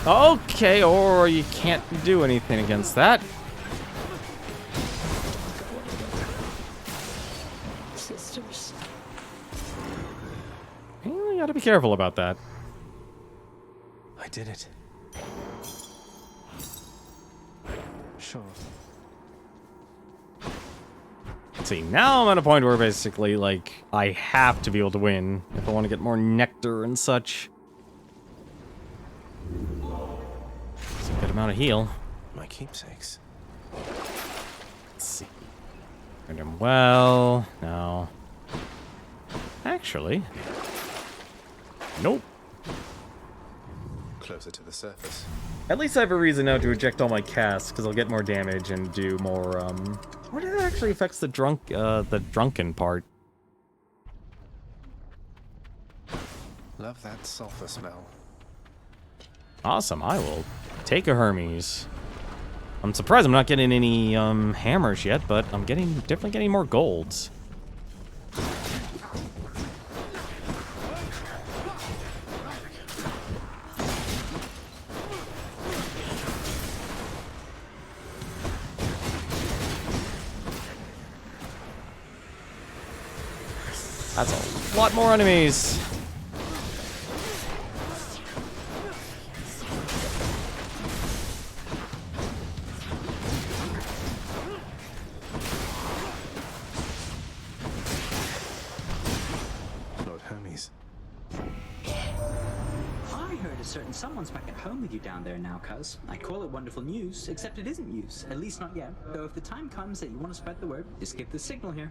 Okay, or you can't do anything against that. Sisters. You gotta be careful about that. I did it. Sure. See, now I'm at a point where basically, like, I have to be able to win if I want to get more nectar and such. It's a good amount of heal. My keepsakes. Let's see. Earned him well. No. Actually. Nope. Closer to the surface. At least I have a reason now to eject all my casts, because I'll get more damage and do more, What it actually affects the drunken part? Love that sulfur smell. Awesome, I will take a Hermes. I'm surprised I'm not getting any, hammers yet, but I'm definitely getting more golds. That's a lot more enemies. Lord Hermes. I heard a certain someone's back at home with you down there now, cuz. I call it wonderful news, except it isn't news. At least not yet. Though if the time comes that you want to spread the word, just give the signal here.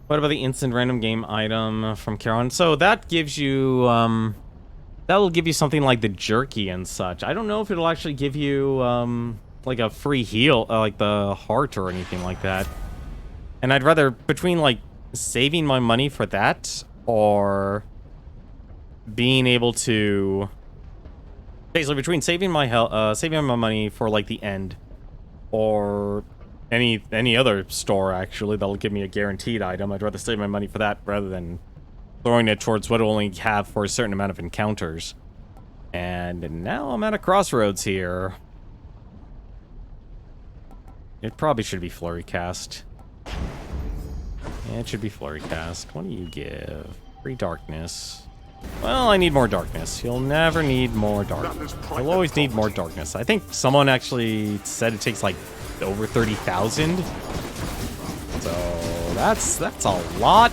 What about the instant random game item from Charon? So that gives you, that'll give you something like the jerky and such. I don't know if it'll actually give you, like a free heal, like the heart or anything like that. And I'd rather, between, like, saving my money for that or being able to... Basically, between saving my money for, like, the end or... Any other store, actually, that'll give me a guaranteed item. I'd rather save my money for that rather than throwing it towards what it'll only have for a certain amount of encounters. And now I'm at a crossroads here. It probably should be Flurry Cast. Yeah, it should be Flurry Cast. What do you give? Free darkness. Well, I need more darkness. You'll never need more darkness. You'll always need more darkness. I think someone actually said it takes, like, over 30,000. So that's a lot.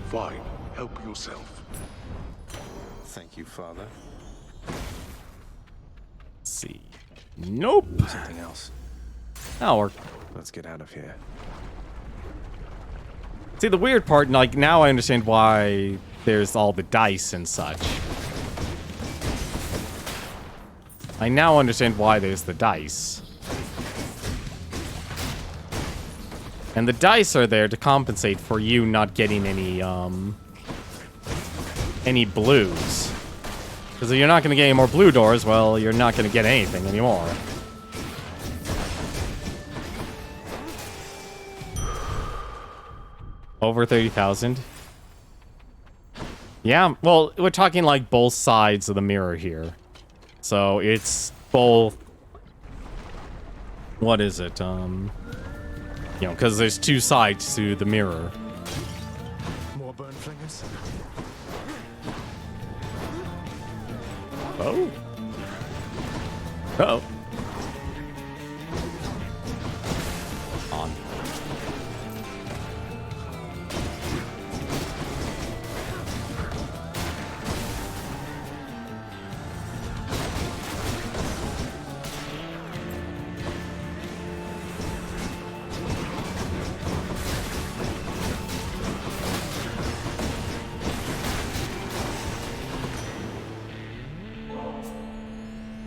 Fine. Help yourself. Thank you, Father. Let's see. Nope. Something else. Oh, Let's get out of here. See, the weird part, like, now I understand why there's all the dice and such. I now understand why there's the dice. And the dice are there to compensate for you not getting any blues. Because if you're not going to get any more blue doors, well, you're not going to get anything anymore. Over 30,000. Yeah, well, we're talking like both sides of the mirror here. So it's both... What is it? You know, because there's two sides to the mirror. More burn flingers. Oh. Uh-oh. On.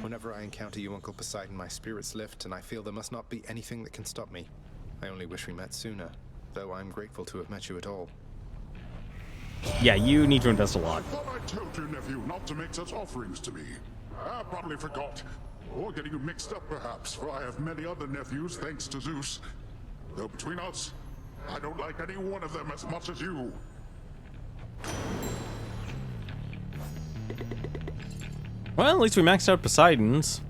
Whenever I encounter you, Uncle Poseidon, my spirits lift, and I feel there must not be anything that can stop me. I only wish we met sooner, though I'm grateful to have met you at all. Yeah, you need to invest a lot. I thought I told your nephew not to make such offerings to me. I probably forgot. Or getting you mixed up, perhaps, for I have many other nephews, thanks to Zeus. Though between us, I don't like any one of them as much as you. Well, at least we maxed out Poseidon's.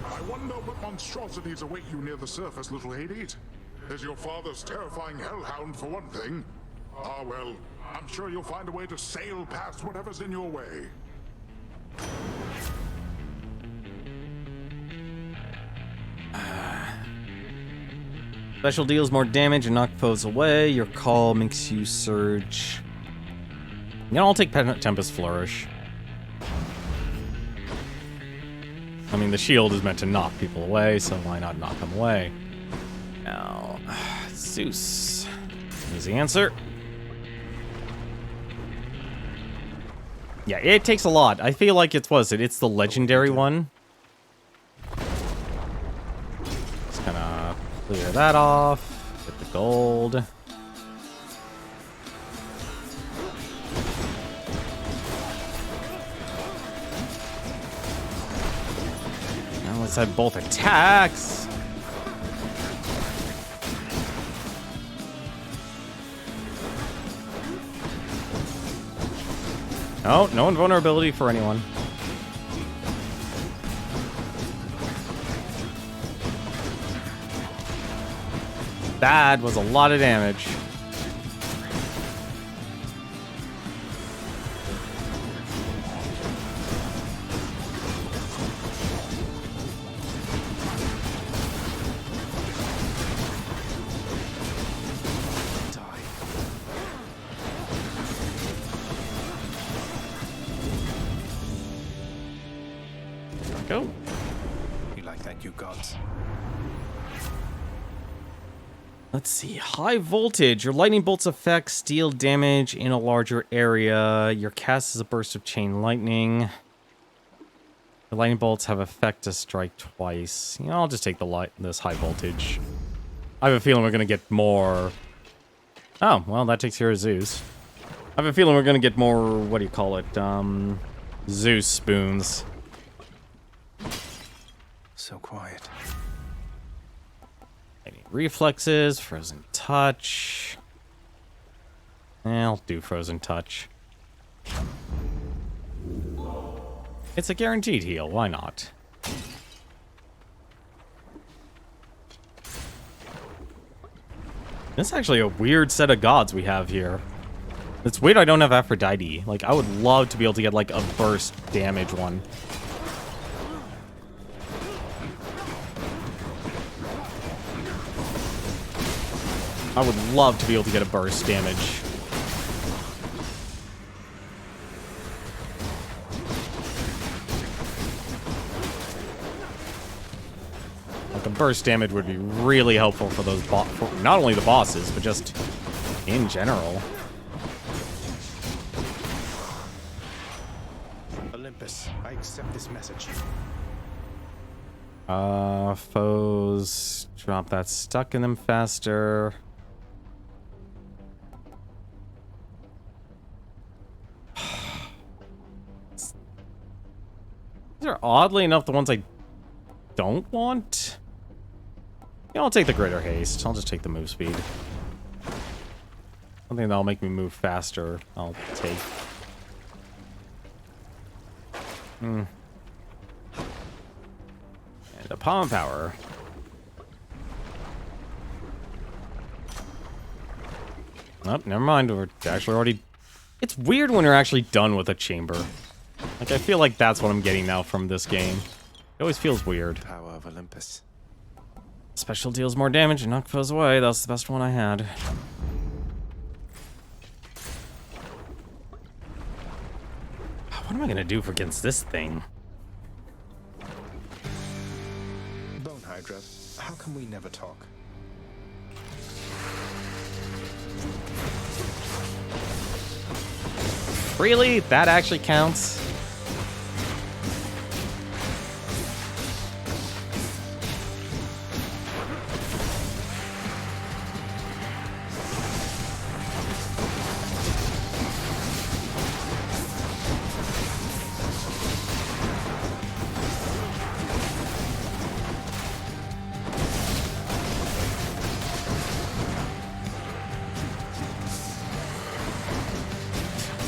I wonder what monstrosities await you near the surface, little Hades. There's your father's terrifying hellhound, for one thing. Ah, well, I'm sure you'll find a way to sail past whatever's in your way. Special deals more damage and knock foes away. Your call makes you surge. You know, I'll take Tempest Flourish. I mean, the shield is meant to knock people away, so why not knock them away? Now, Zeus. Easy answer. Yeah, it takes a lot. I feel like it's the legendary one. Just gonna clear that off. Get the gold. Now let's have both attacks. Oh, no invulnerability for anyone. That was a lot of damage. Go. You like that, you gods? Let's see. High voltage. Your lightning bolts affect deal damage in a larger area. Your cast is a burst of chain lightning. The lightning bolts have effect to strike twice. You know, I'll just take this high voltage. I have a feeling we're gonna get more. Oh, well, that takes care of Zeus. I have a feeling we're gonna get more. What do you call it? Zeus spoons. So quiet. Any reflexes, frozen touch. I'll do frozen touch. It's a guaranteed heal, why not? This is actually a weird set of gods we have here. It's weird I don't have Aphrodite. Like, I would love to be able to get, like, a burst damage one. I would love to be able to get a burst damage. Like a burst damage would be really helpful for those for not only the bosses, but just in general. Olympus, I accept this message. Foes drop that stuck in them faster. These are oddly enough the ones I don't want. Yeah, I'll take the greater haste. I'll just take the move speed. Something that'll make me move faster, I'll take. And a palm power. Oh, never mind. We're actually already... It's weird when we're actually done with a chamber. Like, I feel like that's what I'm getting now from this game. It always feels weird. Power of Olympus. Special deals more damage and knock foes away. That's the best one I had. What am I gonna do against this thing? Bone Hydra, how come we never talk? Really? That actually counts?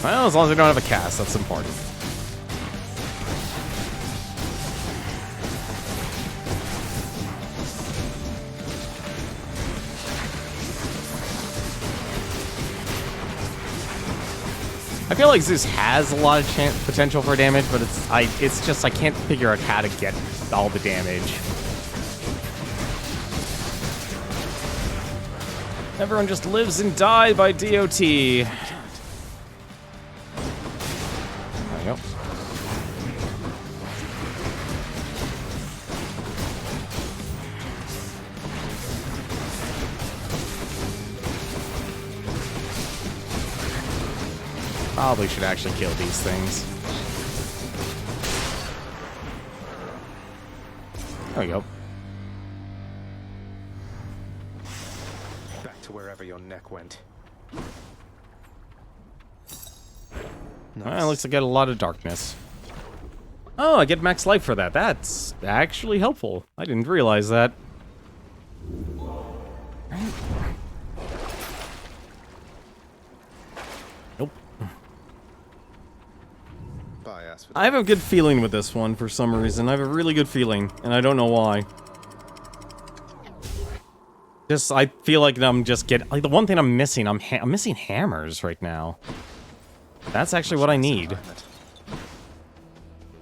Well, as long as I don't have a cast, that's important. I feel like Zeus has a lot of potential for damage, but it's just I can't figure out how to get all the damage. Everyone just lives and die by DOT. There we go. Probably should actually kill these things. There we go. Back to wherever your neck went. Well, looks like I got a lot of darkness. Oh, I get max life for that. That's actually helpful. I didn't realize that. Nope. I have a good feeling with this one for some reason. I have a really good feeling, and I don't know why. Just, I feel like I'm just getting... Like, the one thing I'm missing, I'm missing hammers right now. That's actually what I need.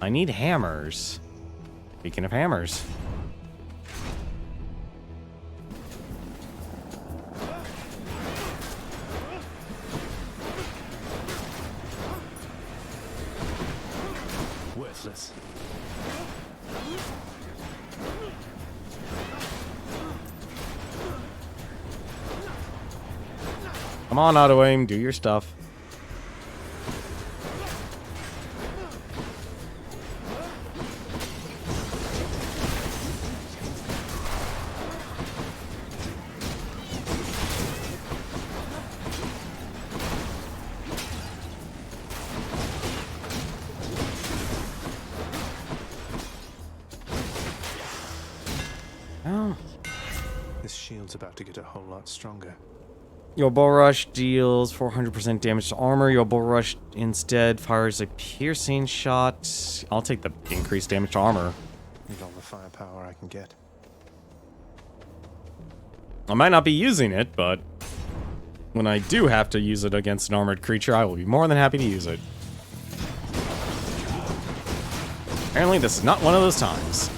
I need hammers. Speaking of hammers. Worthless. Come on, auto aim, do your stuff. This shield's about to get a whole lot stronger. Your bull rush deals 400% damage to armor. Your bull rush instead fires a piercing shot. I'll take the increased damage to armor. Need all the firepower I can get. I might not be using it, but when I do have to use it against an armored creature, I will be more than happy to use it. Apparently, this is not one of those times.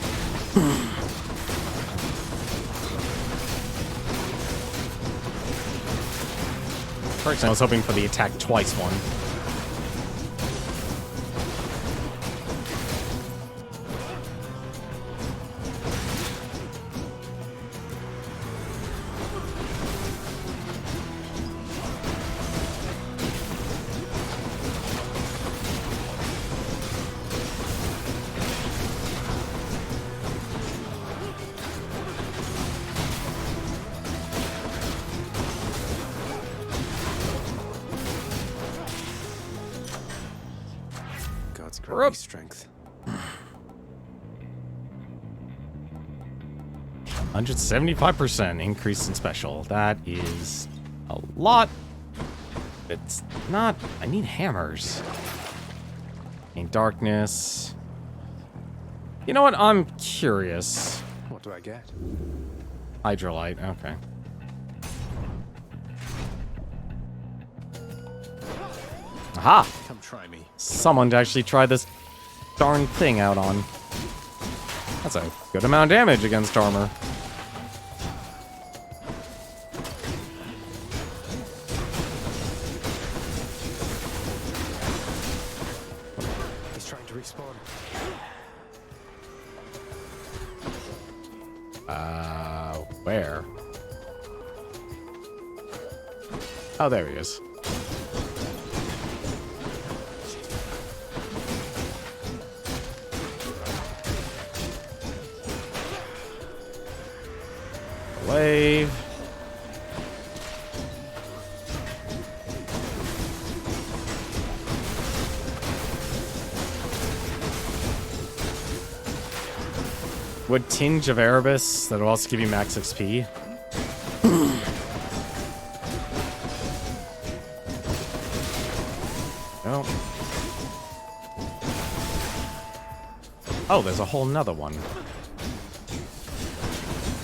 First, I was hoping for the attack twice one. Grab strength. 175% increase in special. That is a lot. It's not... I need hammers. In darkness. You know what? I'm curious. What do I get? Hydrolite. Okay. Aha! Come try me. Someone to actually try this darn thing out on. That's a good amount of damage against armor. He's trying to respawn. Where? Oh, there he is. Wave. Would Tinge of Erebus, that'll also give you max XP. No. Oh, there's a whole nother one.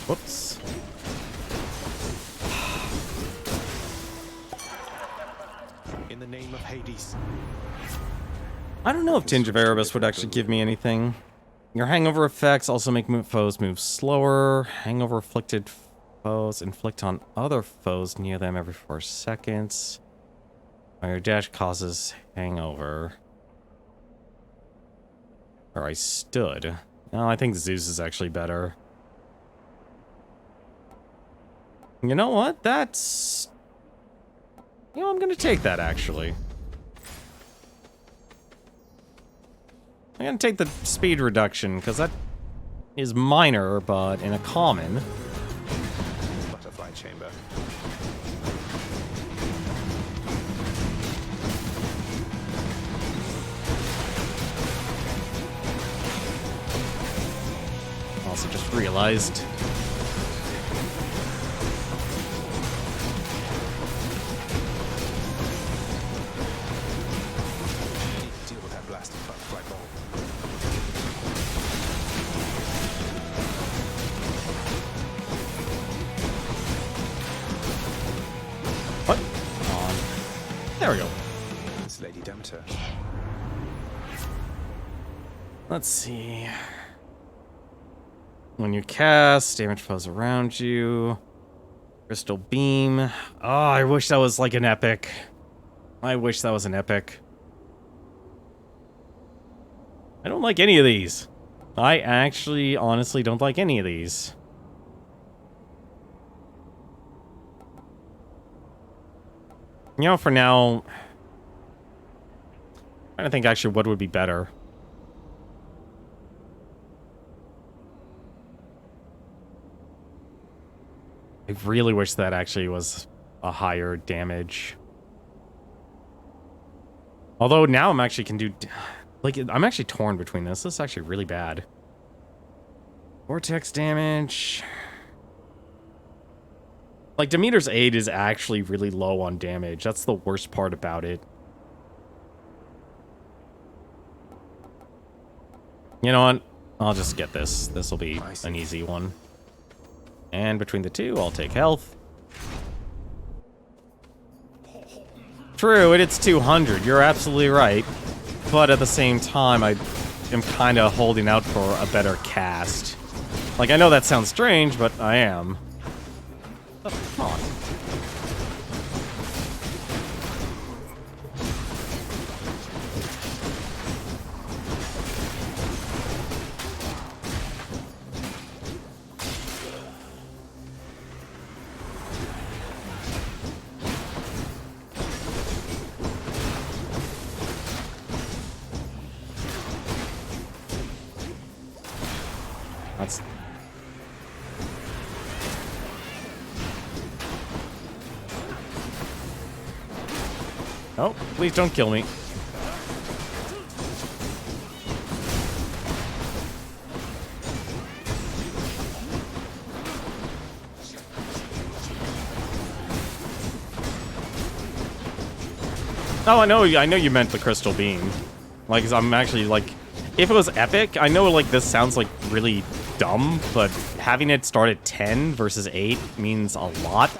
Whoops. In the name of Hades. I don't know if Tinge of Erebus would actually give me anything. Your hangover effects also make foes move slower. Hangover afflicted foes inflict on other foes near them every 4 seconds. While your dash causes hangover. Or I stood. No, I think Zeus is actually better. You know what? That's... You know, I'm gonna take that, actually. I'm gonna take the speed reduction, because that is minor, but in a common. Butterfly chamber. Also just realized. Deal with that blasted butterfly ball. What? There we go. It's Lady Demeter. Let's see. When you cast, damage foes around you. Crystal beam. Oh, I wish that was like an epic. I wish that was an epic. I don't like any of these. I actually, honestly don't like any of these. You know, for now, I'm trying to think actually what would be better. I really wish that actually was a higher damage. Although now I'm actually can do... Like, I'm actually torn between this. This is actually really bad. Vortex damage. Like, Demeter's Aid is actually really low on damage. That's the worst part about it. You know what? I'll just get this. This will be an easy one. And between the two, I'll take health. True, it's 200. You're absolutely right. But at the same time, I am kind of holding out for a better cast. Like, I know that sounds strange, but I am. Oh, come on. That's... Oh, please don't kill me. Oh, I know you meant the crystal beam. Like, I'm actually, like, if it was epic, I know, like, this sounds, like, really dumb, but having it start at 10 versus 8 means a lot.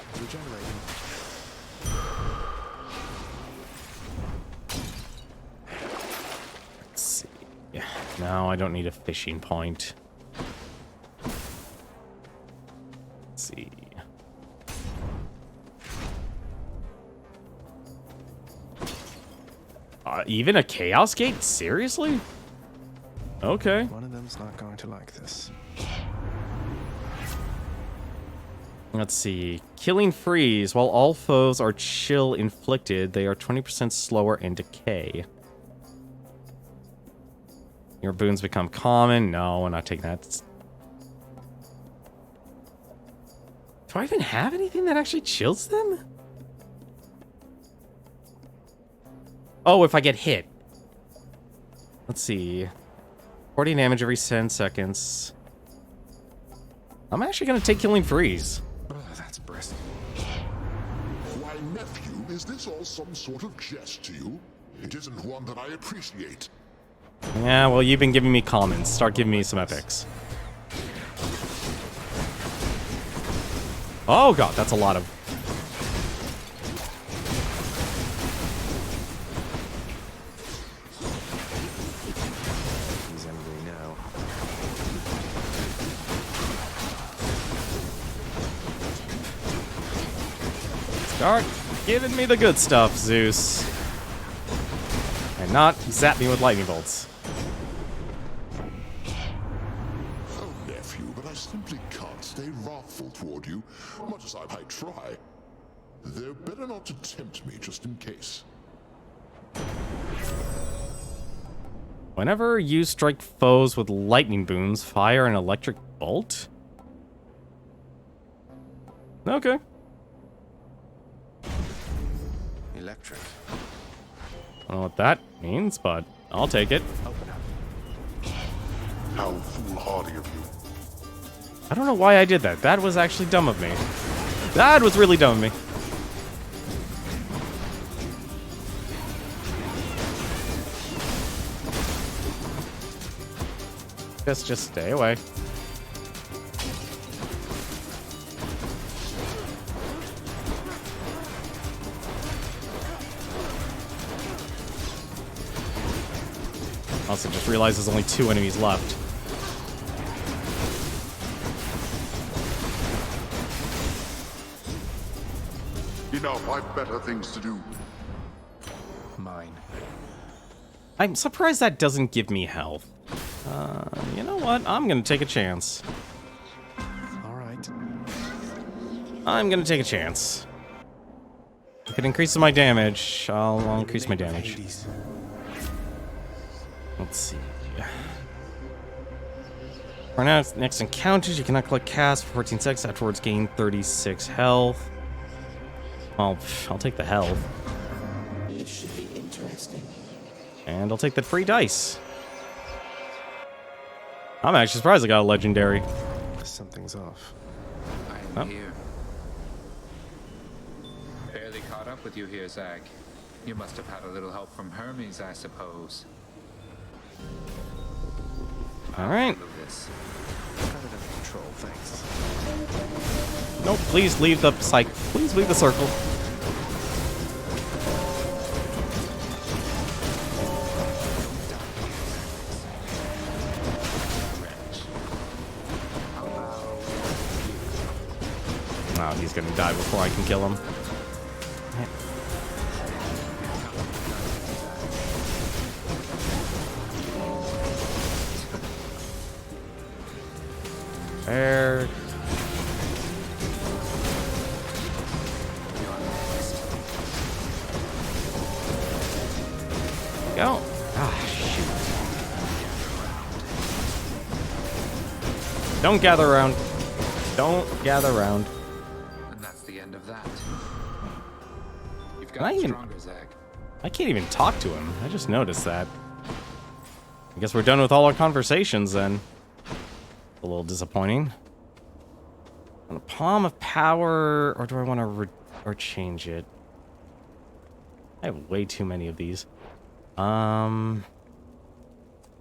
Let's see. No, I don't need a fishing point. Let's see. Even a Chaos Gate? Seriously? Okay. One of them's not going to like this. Let's see. Killing Freeze. While all foes are chill inflicted, they are 20% slower in decay. Your boons become common. No, we're not taking that. Do I even have anything that actually chills them? Oh, if I get hit. Let's see. 40 damage every 10 seconds. I'm actually going to take Killing Freeze. Oh, that's brisk. Why, nephew, is this all some sort of jest to you? It isn't one that I appreciate. Yeah, well, you've been giving me commons. Start giving me some epics. Oh, God, that's a lot of... He's angry now. Start giving me the good stuff, Zeus. And not zap me with lightning bolts. Oh, nephew, but I simply can't stay wrathful toward you, much as I might try. They're better not to tempt me, just in case. Whenever you strike foes with lightning booms, fire an electric bolt? Okay. Electric. I don't know what that means, but I'll take it. Open up. How foolhardy of you. I don't know why I did that. That was actually dumb of me. That was really dumb of me. Just stay away. Also, just realized there's only 2 enemies left. Enough, I've better things to do. Mine. I'm surprised that doesn't give me health. You know what? I'm gonna take a chance. Alright. I'm gonna take a chance. If it increases my damage, I'll increase my damage. Let's see. For now, next encounters, you cannot collect cast for 14 seconds. Afterwards, gain 36 health. I'll take the health. This should be interesting. And I'll take that free dice. I'm actually surprised I got a legendary. Something's off. I'm here. Barely caught up with you here, Zag. You must have had a little help from Hermes, I suppose. Alright. Got it under control, thanks. Nope, please leave the please leave the circle. Oh, he's gonna die before I can kill him. There. Go. Ah, shoot. Don't gather around. Don't gather around. And that's the end of that. You've Can I gotten even- stronger, Zag. I can't even talk to him. I just noticed that. I guess we're done with all our conversations then. A little disappointing. On a palm of power, or do I want to or change it? I have way too many of these. No,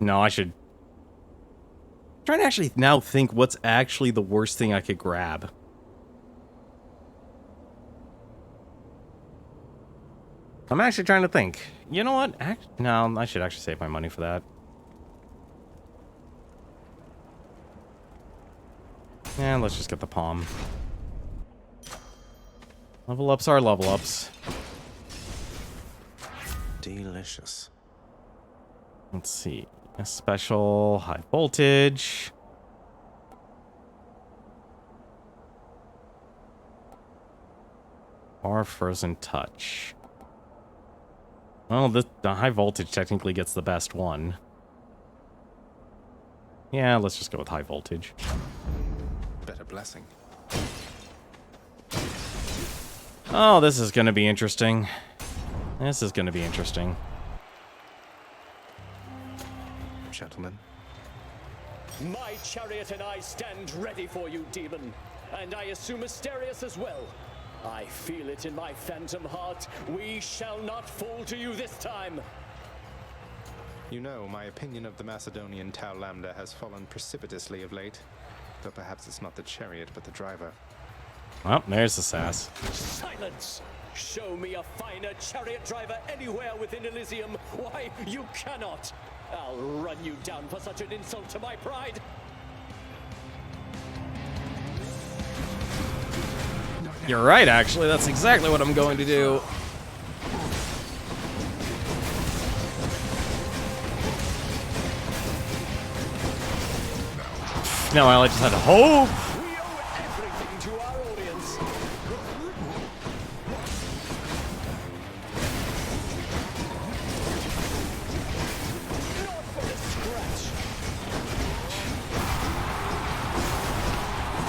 I should. I'm trying to actually now think what's actually the worst thing I could grab. I'm actually trying to think. You know what? No, I should actually save my money for that. And let's just get the palm. Level ups are level ups. Delicious. Let's see. A special high voltage. Or frozen touch. Well, the high voltage technically gets the best one. Yeah, let's just go with high voltage. Better blessing. Oh, this is going to be interesting. This is going to be interesting. Gentlemen. My chariot and I stand ready for you, demon. And I assume Asterius as well. I feel it in my phantom heart. We shall not fall to you this time. You know, my opinion of the Macedonian Tau Lambda has fallen precipitously of late. Though perhaps it's not the chariot, but the driver. Well, there's the sass. Silence! Show me a finer chariot driver anywhere within Elysium. Why, you cannot! I'll run you down for such an insult to my pride. You're right, actually. That's exactly what I'm going to do. No, I just had to hope. We owe everything to our audience. Not for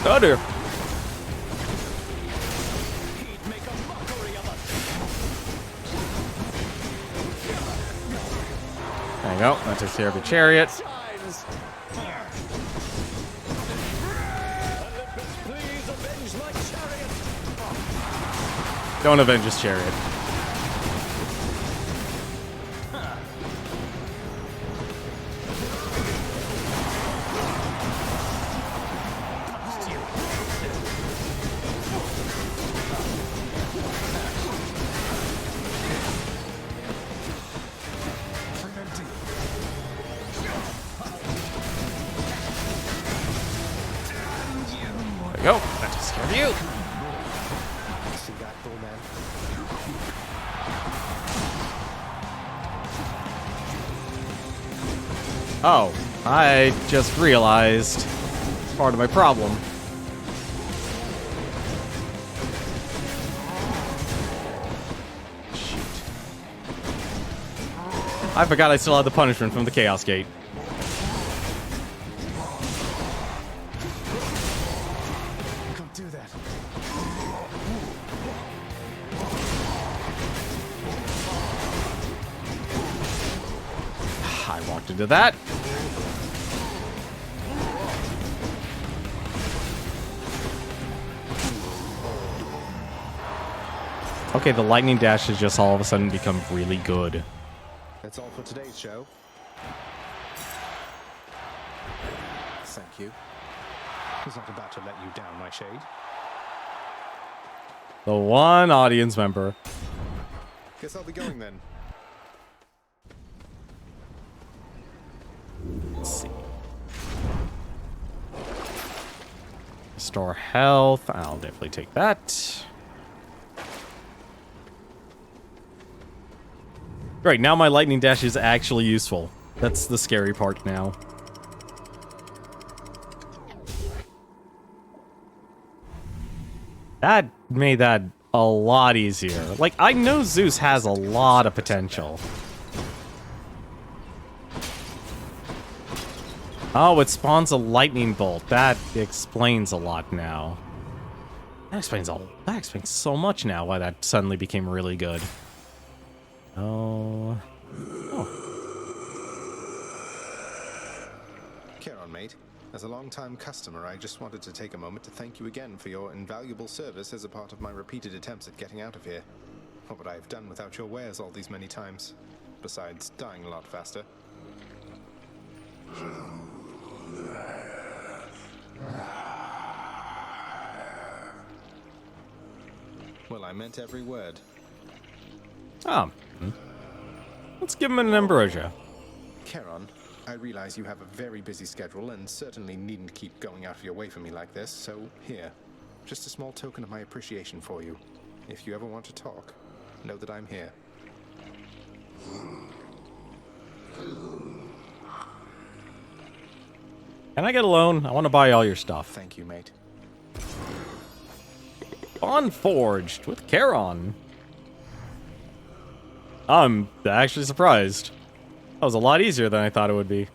Stutter. He'd make a mockery of us. There you go. That takes care of the chariot. Times. Olympus, please avenge my chariot. Don't avenge his chariot. There you go. That takes care of you. See that, Bullman? Oh, I just realized part of my problem. Shoot. I forgot I still had the punishment from the Chaos Gate. Can't do that. I walked into that. Okay, the lightning dash has just all of a sudden become really good. That's all for today's show. Thank you. I was not about to let you down, my shade. The one audience member. Guess I'll be going then. Let's see. Restore health. I'll definitely take that. Right, now my lightning dash is actually useful. That's the scary part now. That made that a lot easier. Like, I know Zeus has a lot of potential. Oh, it spawns a lightning bolt. That explains a lot now. That explains so much now why that suddenly became really good. Oh. Charon, mate. As a long-time customer, I just wanted to take a moment to thank you again for your invaluable service as a part of my repeated attempts at getting out of here. What would I have done without your wares all these many times? Besides dying a lot faster. Well, I meant every word. Oh. Let's give him an ambrosia. Charon, I realize you have a very busy schedule and certainly needn't keep going out of your way for me like this, so here. Just a small token of my appreciation for you. If you ever want to talk, know that I'm here. Can I get a loan? I want to buy all your stuff. Thank you, mate. Unforged with Charon. I'm actually surprised. That was a lot easier than I thought it would be.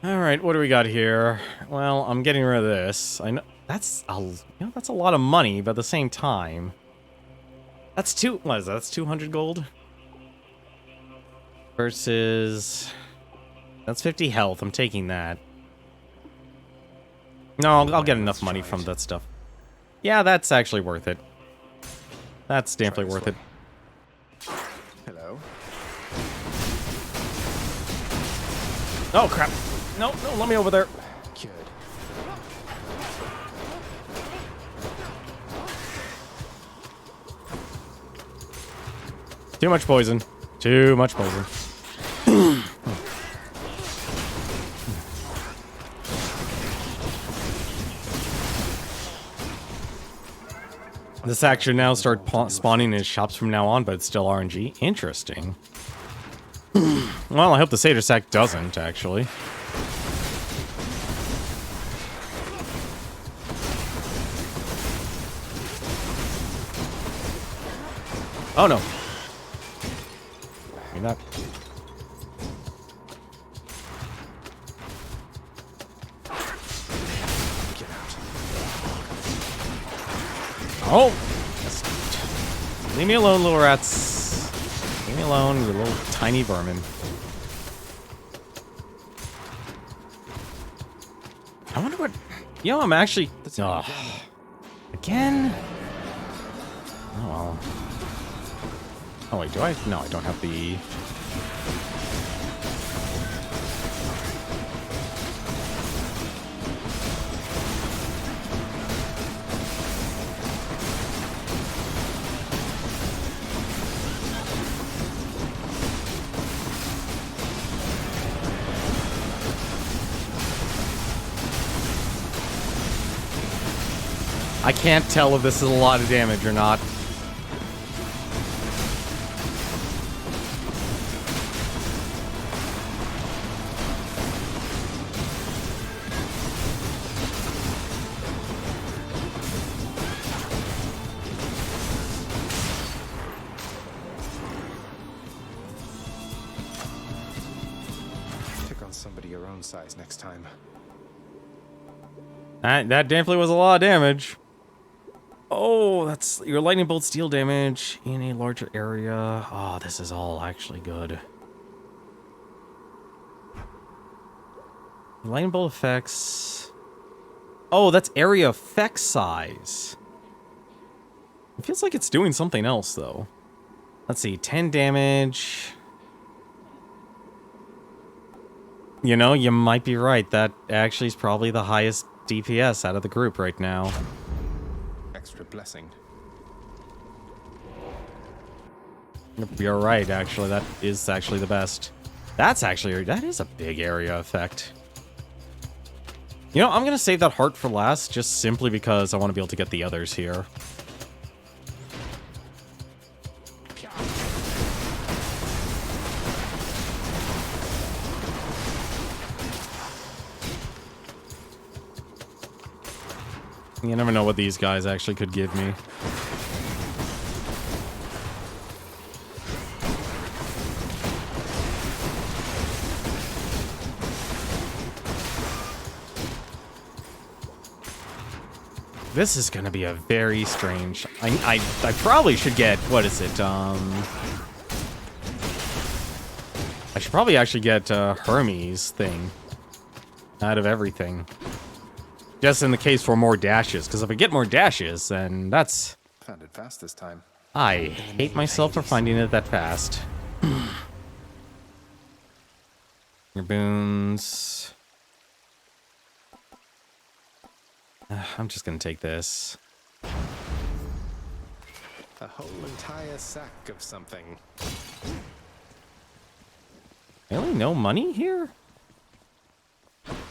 Alright, what do we got here? Well, I'm getting rid of this. I know that's that's a lot of money, but at the same time. What is that? That's 200 gold? Versus... That's 50 health. I'm taking that. No, I'll get enough money from that stuff. Yeah, that's actually worth it. That's definitely worth it. Hello. Oh, crap. No, let me over there. Cured. Too much poison. Too much poison. This action now start spawning in shops from now on, but it's still RNG. Interesting. Well, I hope the Satyr Sack doesn't, actually. Oh, no. Maybe not. Get out. Oh! Leave me alone, little rats. Leave me alone, you little tiny vermin. I wonder what... You know, I'm actually... Again? Oh, well. Oh, wait, do I? No, I don't have the... I can't tell if this is a lot of damage or not. Pick on somebody your own size next time. That definitely was a lot of damage. Oh, that's your lightning bolt steal damage in a larger area. Oh, this is all actually good. Lightning bolt effects. Oh, that's area effect size. It feels like it's doing something else, though. Let's see, 10 damage. You know, you might be right. That actually is probably the highest DPS out of the group right now. Extra blessing. You're right, actually. That is actually the best. That is a big area effect. You know, I'm going to save that heart for last, just simply because I want to be able to get the others here. You never know what these guys actually could give me. This is gonna be a very strange... I probably should get... What is it? I should probably actually get Hermes thing out of everything. Just in the case for more dashes, because if I get more dashes, then that's... Found it fast this time. I hate myself for finding it that fast. Your boons... I'm just gonna take this. A whole entire sack of something. Really? No money here?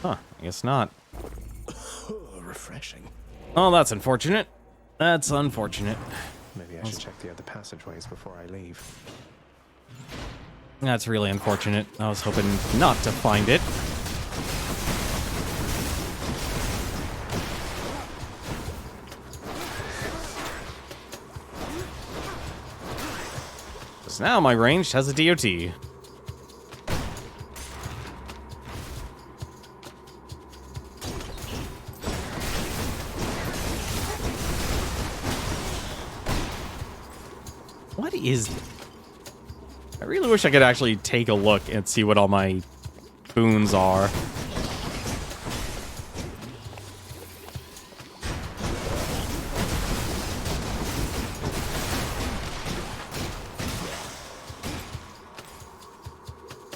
Huh, I guess not. Refreshing. Oh, that's unfortunate. That's unfortunate. Maybe I should check the other passageways before I leave. That's really unfortunate. I was hoping not to find it. Because now my ranged has a DOT. What is... I really wish I could actually take a look and see what all my boons are.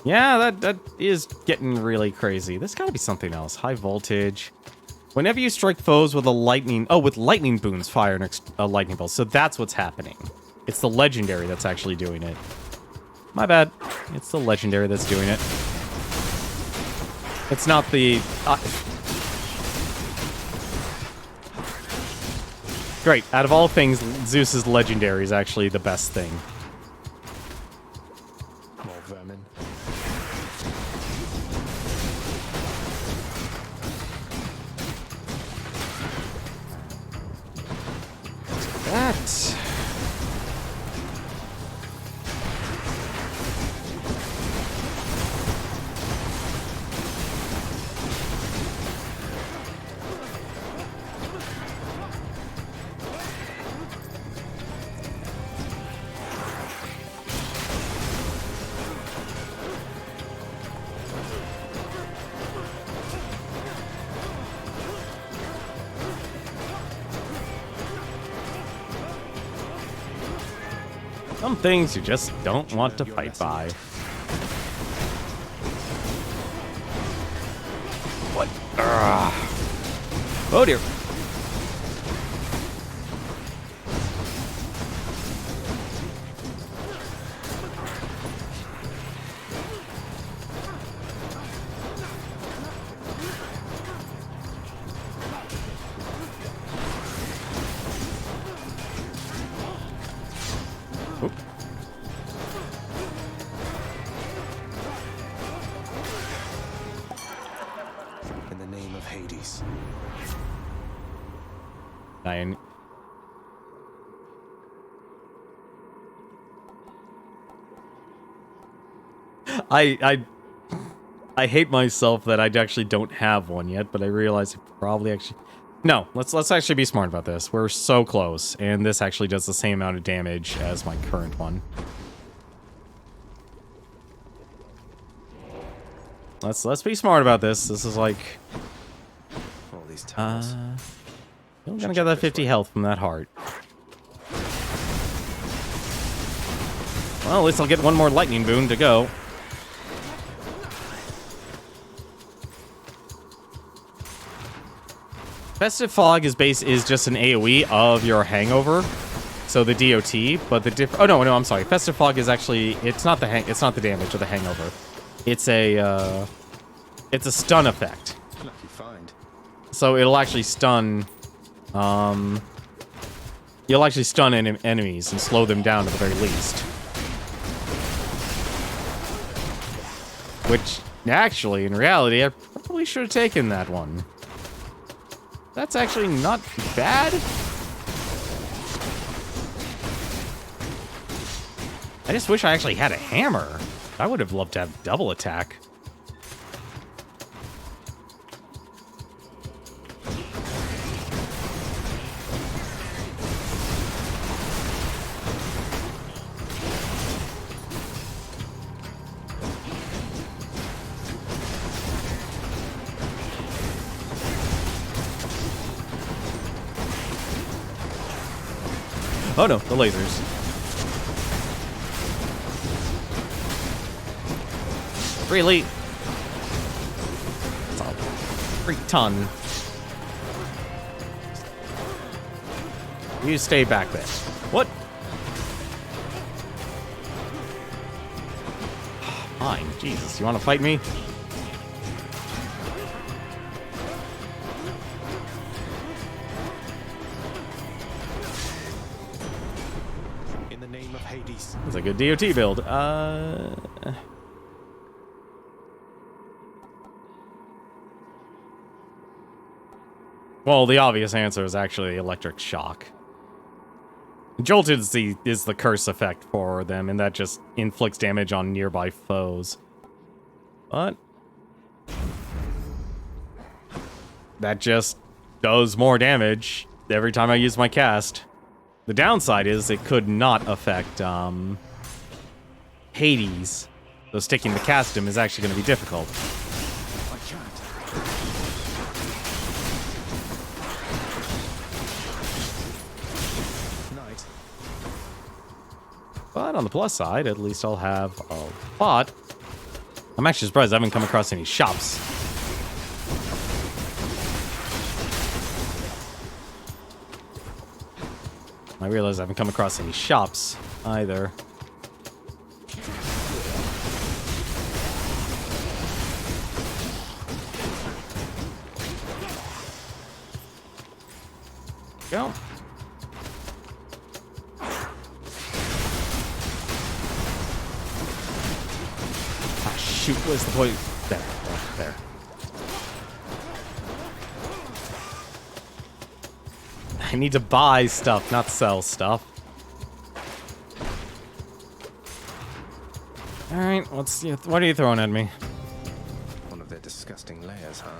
Yeah, that is getting really crazy. There's got to be something else. High voltage. Whenever you strike foes with a lightning... Oh, with lightning boons, fire a lightning bolt. So that's what's happening. It's the legendary that's actually doing it. My bad. It's the legendary that's doing it. It's not the... Great. Out of all things, Zeus's legendary is actually the best thing. More vermin. That... Some things you just don't want to fight by. What? Oh dear. In the name of Hades. Nine. I hate myself that I actually don't have one yet, but I realize I probably actually... No, let's actually be smart about this. We're so close, and this actually does the same amount of damage as my current one. Let's be smart about this. This is like... All these tunnels. I'm gonna get that 50 health from that heart. Well, at least I'll get one more lightning boon to go. Festive Fog is just an AoE of your hangover, so the DOT. But the oh no, I'm sorry. Festive Fog is actually it's not the damage of the hangover. It's a stun effect. Lucky find. So it'll actually stun. You'll actually stun enemies and slow them down at the very least. Which actually, in reality, I probably should have taken that one. That's actually not bad. I just wish I actually had a hammer. I would have loved to have double attack. Oh no, the lasers. Really? It's a freak ton. You stay back there. What? Fine, Jesus, you want to fight me? It's a good DOT build. Well, the obvious answer is actually electric shock. Jolted is the curse effect for them, and that just inflicts damage on nearby foes. But that just does more damage every time I use my cast. The downside is it could not affect Hades, so sticking the cast him is actually going to be difficult. I can't. Night. But on the plus side, at least I'll have a lot. I'm actually surprised I haven't come across any shops. I realize I haven't come across any shops either. Go. Ah, shoot, where's the point? There, there. I need to buy stuff, not sell stuff. Alright, let's see. What are you throwing at me? One of their disgusting layers, huh?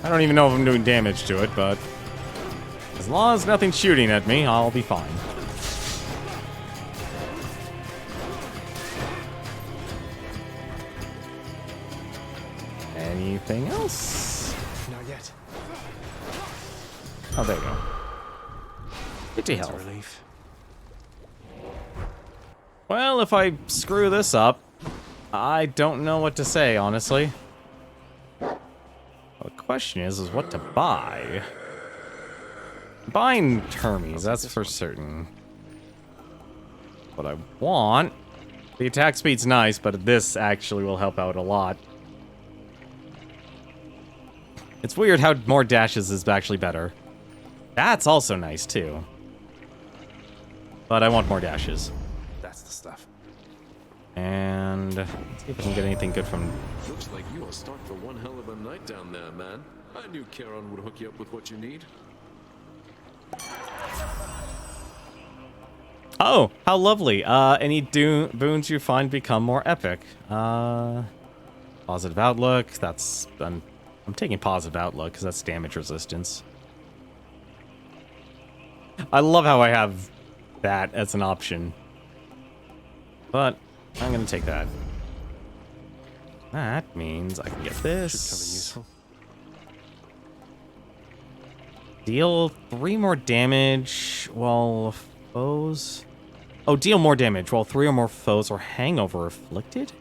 I don't even know if I'm doing damage to it, but as long as nothing's shooting at me, I'll be fine. Anything else? Not yet. Oh, there you go. 50 That's a health. relief. Well, if I screw this up, I don't know what to say, honestly. Well, the question is what to buy. Buying Hermes, that's for certain. What I want... The attack speed's nice, but this actually will help out a lot. It's weird how more dashes is actually better. That's also nice, too. But I want more dashes. That's the stuff. And let's see if I can get anything good from... Looks like you are stocked for one hell of a night down there, man. I knew Charon would hook you up with what you need. Oh, how lovely. Any boons you find become more epic. Positive outlook. That's... I'm taking positive outlook because that's damage resistance. I love how I have that as an option. But I'm going to take that. That means I can get this. Should come in useful. Deal 3 more damage while foes... Oh, deal more damage while 3 or more foes are hangover afflicted?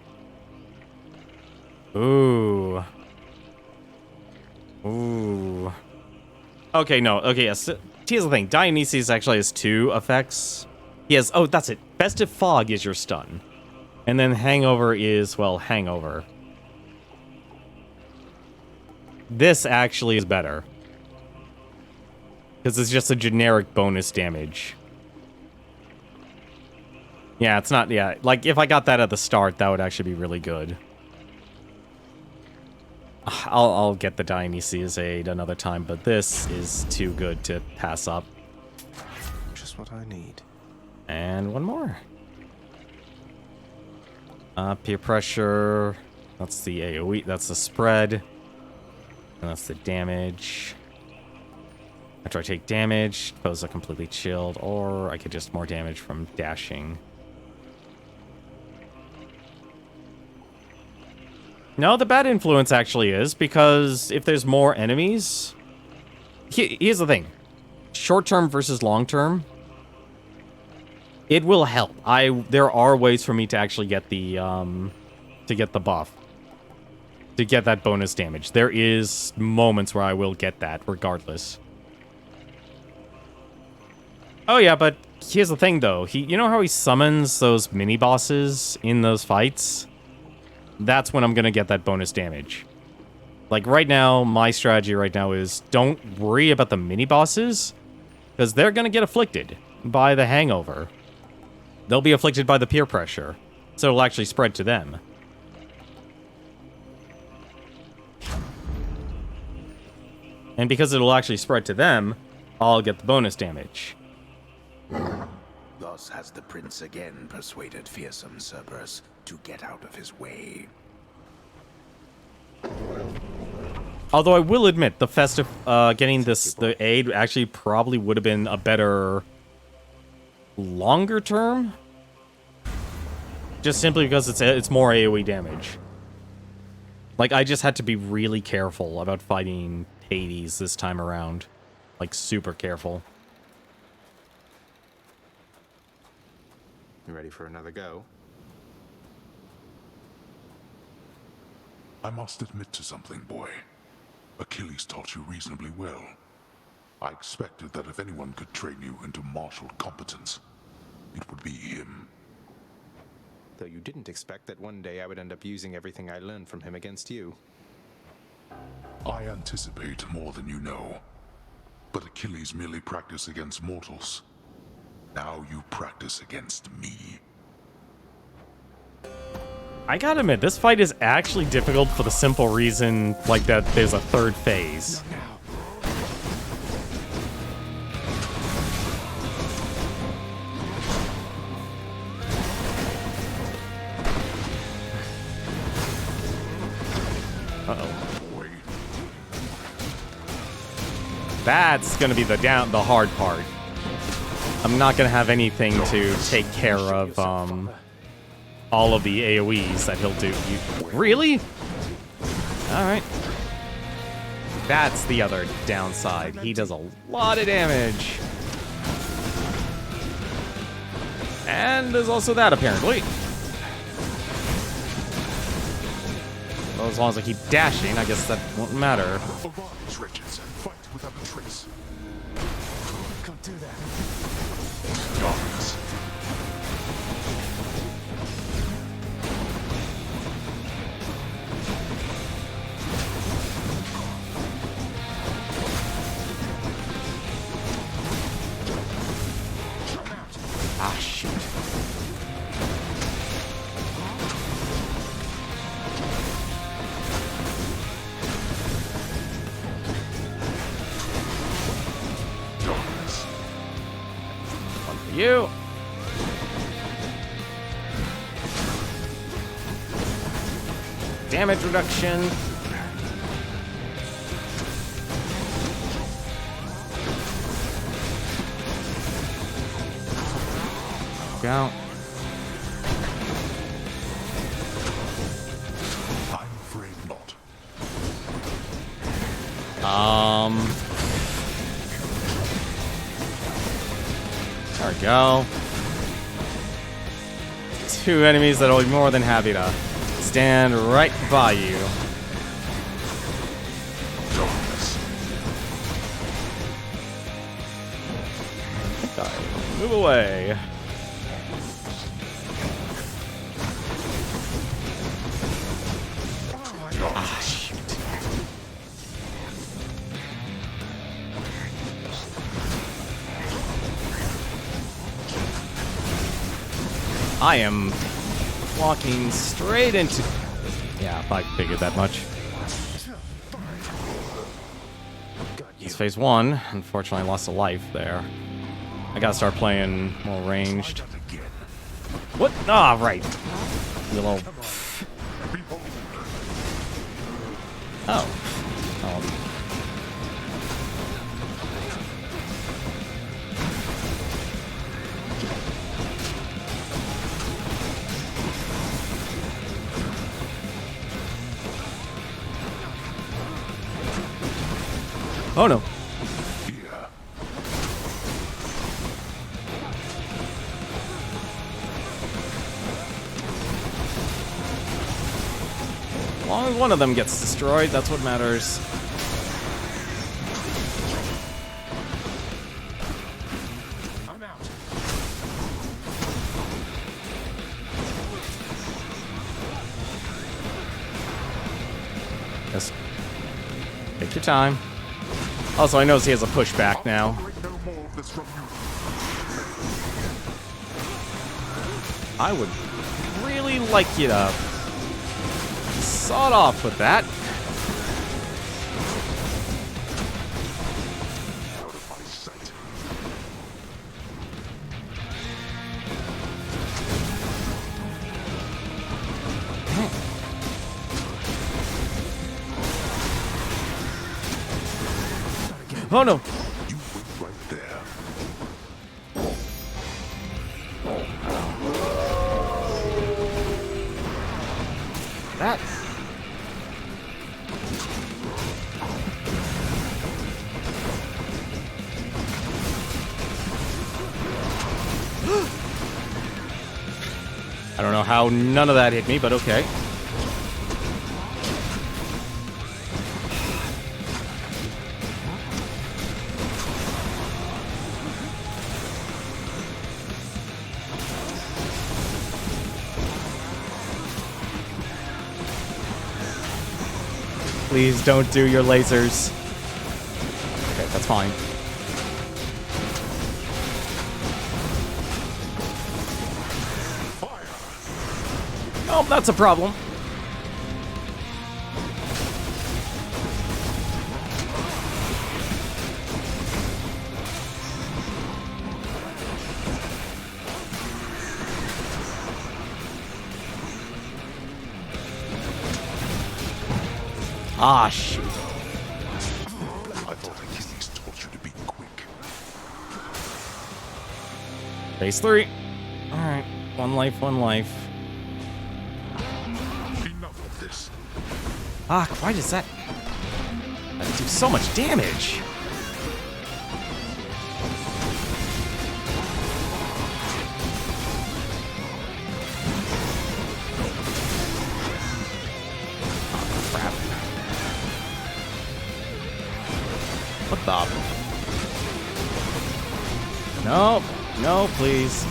Ooh. Ooh. Okay, no. Okay, yes. Here's the thing. Dionysus actually has 2 effects. He has... Oh, that's it. Festive Fog is your stun. And then Hangover is, well, Hangover. This actually is better. Because it's just a generic bonus damage. Yeah, it's not... Yeah, like, if I got that at the start, that would actually be really good. I'll get the Dionysus aid another time, but this is too good to pass up. Just what I need. And one more. Peer pressure. That's the AoE. That's the spread. And that's the damage. After I take damage, foes are completely chilled, or I could just more damage from dashing. No, the bad influence actually is, because if there's more enemies... Here's the thing. Short-term versus long-term, it will help. There are ways for me to actually get the buff. To get that bonus damage. There is moments where I will get that, regardless. Oh yeah, but here's the thing, though. You know how he summons those mini-bosses in those fights? That's when I'm going to get that bonus damage. Like, right now, my strategy right now is don't worry about the mini-bosses, because they're going to get afflicted by the hangover. They'll be afflicted by the peer pressure, so it'll actually spread to them. And because it'll actually spread to them, I'll get the bonus damage. Thus has the prince again persuaded fearsome Cerberus to get out of his way. Although I will admit, the festive, getting the aid actually probably would have been a better longer term. Just simply because it's more AoE damage. Like, I just had to be really careful about fighting Hades this time around. Like, super careful. You ready for another go? I must admit to something, boy. Achilles taught you reasonably well. I expected that if anyone could train you into martial competence, it would be him. Though you didn't expect that one day I would end up using everything I learned from him against you. I anticipate more than you know. But Achilles merely practiced against mortals. Now you practice against me. I gotta admit, this fight is actually difficult for the simple reason, like, that there's a third phase. Uh-oh. That's gonna be the hard part. I'm not gonna have anything to take care of all of the AoEs that he'll do. Really? Alright. That's the other downside. He does a lot of damage. And there's also that, apparently. Well, as long as I keep dashing, I guess that won't matter. Arise, wretches, and fight without a trace. Can't do that. Darkness. Ah, shoot. One for you. Damage reduction. Go. I'm afraid not. There we go. Two enemies that'll be more than happy to stand right by you. Move away. Ah, shoot. I am walking straight into... Yeah, I figured that much. It's phase one. Unfortunately, I lost a life there. I gotta start playing more ranged. What? Ah, right. You little... Oh. Oh no. As long as one of them gets destroyed, that's what matters. I'm out. Just take your time. Also, I notice he has a pushback now. I would really like you to sawed off with that. Oh no! You went right there. That. I don't know how none of that hit me, but okay. Please don't do your lasers. Okay, that's fine. Oh, that's a problem. Ah, shoot. I thought I used these torches. Phase 3. Alright. One life, one life. Enough of this. Ah, why does that do so much damage? Oh, crap. What the? No, no, please.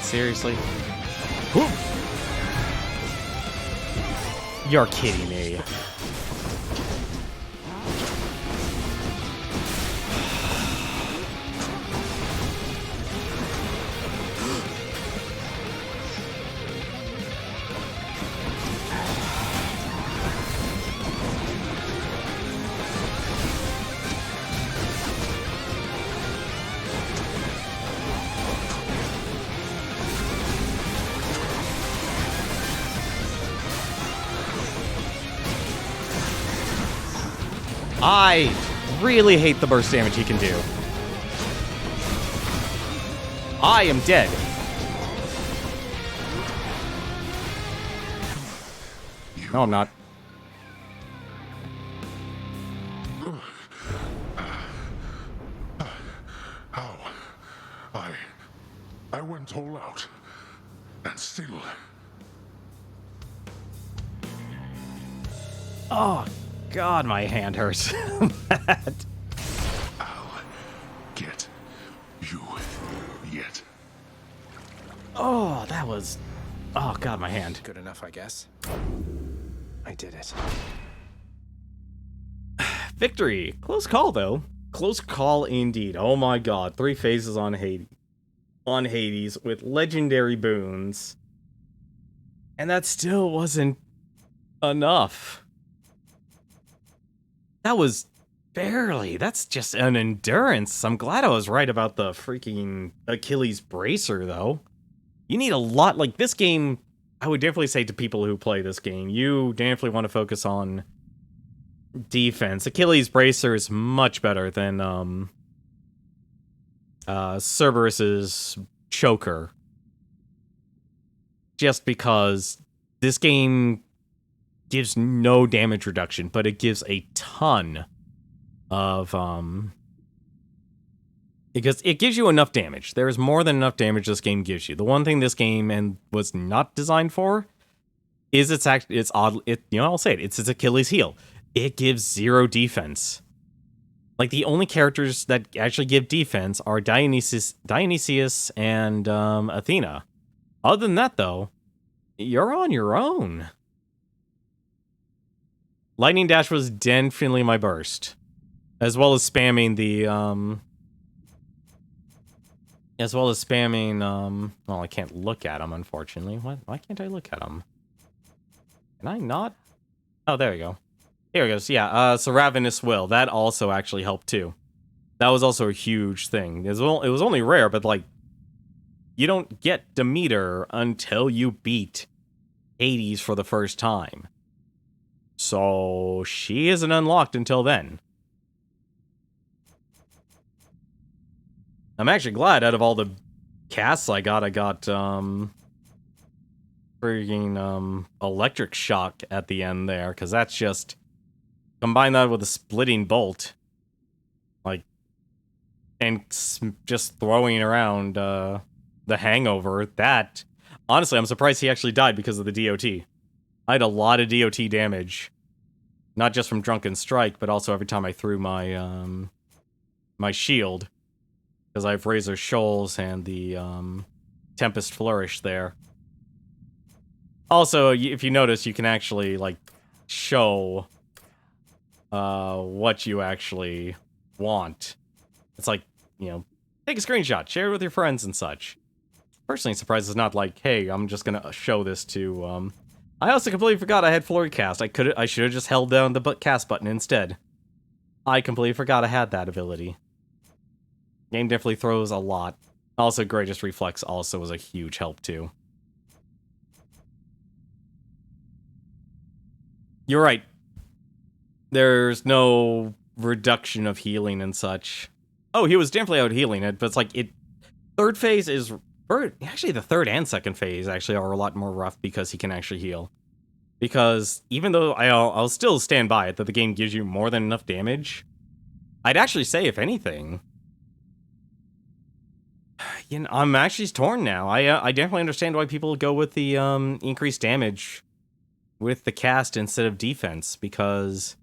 Seriously? Whoop. You're kidding me. I really hate the burst damage he can do. I am dead. No, I'm not. How? I went all out. And still... Oh, God, my hand hurts. I'll get you yet. Oh, that was... Oh, God, my hand. Good enough, I guess. I did it. Victory! Close call, though. Close call indeed. Oh my god. 3 phases on Hades with legendary boons. And that still wasn't enough. That was barely. That's just an endurance. I'm glad I was right about the freaking Achilles bracer, though. You need a lot. Like, this game, I would definitely say to people who play this game, you definitely want to focus on defense. Achilles bracer is much better than Cerberus's choker. Just because this game gives no damage reduction, but it gives a ton of because it gives you enough damage. There is more than enough damage this game gives you. The one thing this game was not designed for is it's odd. I'll say it. It's its Achilles heel. It gives 0 defense. Like, the only characters that actually give defense are Dionysius and Athena. Other than that, though, you're on your own. Lightning Dash was definitely my burst. As well as spamming the, well, I can't look at them, unfortunately. Why can't I look at them? Can I not? Oh, there we go. Here it goes. Yeah, so Ravenous Will. That also actually helped, too. That was also a huge thing. It was only rare, but, like, you don't get Demeter until you beat Hades for the first time. So, she isn't unlocked until then. I'm actually glad out of all the casts I got, freaking, Electric Shock at the end there, because that's just... Combine that with a Splitting Bolt. Like, and just throwing around, the Hangover. That, honestly, I'm surprised he actually died because of the DOT. I had a lot of DOT damage. Not just from Drunken Strike, but also every time I threw my, my shield. Because I have Razor Shoals and the, Tempest Flourish there. Also, if you notice, you can actually, like, show what you actually want. It's like, take a screenshot, share it with your friends and such. Personally surprised it's not like, hey, I'm just gonna show this to, I also completely forgot I had Flurry Cast. I should have just held down the cast button instead. I completely forgot I had that ability. Game definitely throws a lot. Also, Greatest Reflex also was a huge help, too. You're right. There's no reduction of healing and such. Oh, he was definitely out healing it, but it's like third phase is, or actually the third and second phase actually are a lot more rough because he can actually heal. Because even though I'll still stand by it that the game gives you more than enough damage, I'd actually say if anything, you know, I'm actually torn now. I definitely understand why people go with the increased damage with the cast instead of defense, because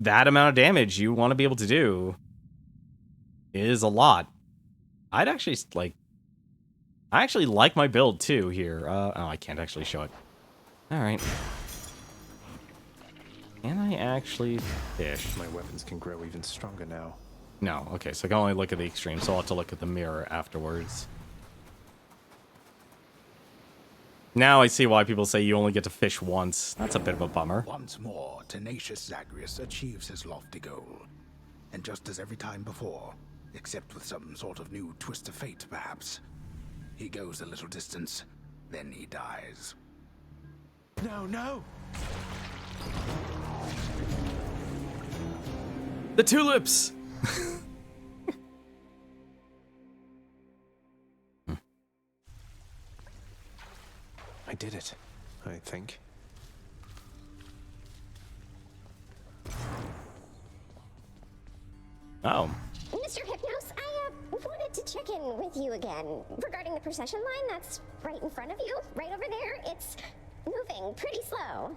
that amount of damage you want to be able to do is a lot. I'd actually I actually like my build too here. Oh, I can't actually show it. All right. Can I actually fish? My weapons can grow even stronger now. No, okay, so I can only look at the extreme, so I'll have to look at the mirror afterwards. Now I see why people say you only get to fish once. That's a bit of a bummer. Once more, tenacious Zagreus achieves his lofty goal. And just as every time before, except with some sort of new twist of fate, perhaps, he goes a little distance, then he dies. No, no! The tulips! I did it, I think. Oh. Mr. Hypnos, I wanted to check in with you again regarding the procession line that's right in front of you, right over there. It's moving pretty slow.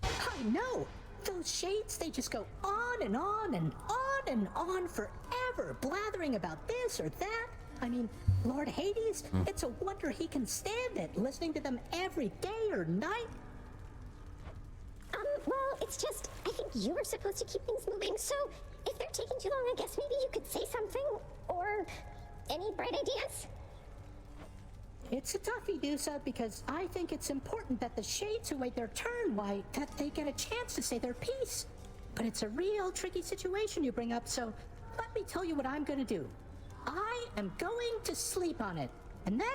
I know. Those shades, they just go on and on and on and on forever, blathering about this or that. I mean, Lord Hades, it's a wonder he can stand it, listening to them every day or night. Well, it's just, I think you were supposed to keep things moving, so if they're taking too long, I guess maybe you could say something, or any bright ideas? It's a toughie, Dusa, because I think it's important that the shades who wait their turn, why, that they get a chance to say their piece. But it's a real tricky situation you bring up, so let me tell you what I'm gonna do. I am going to sleep on it, and then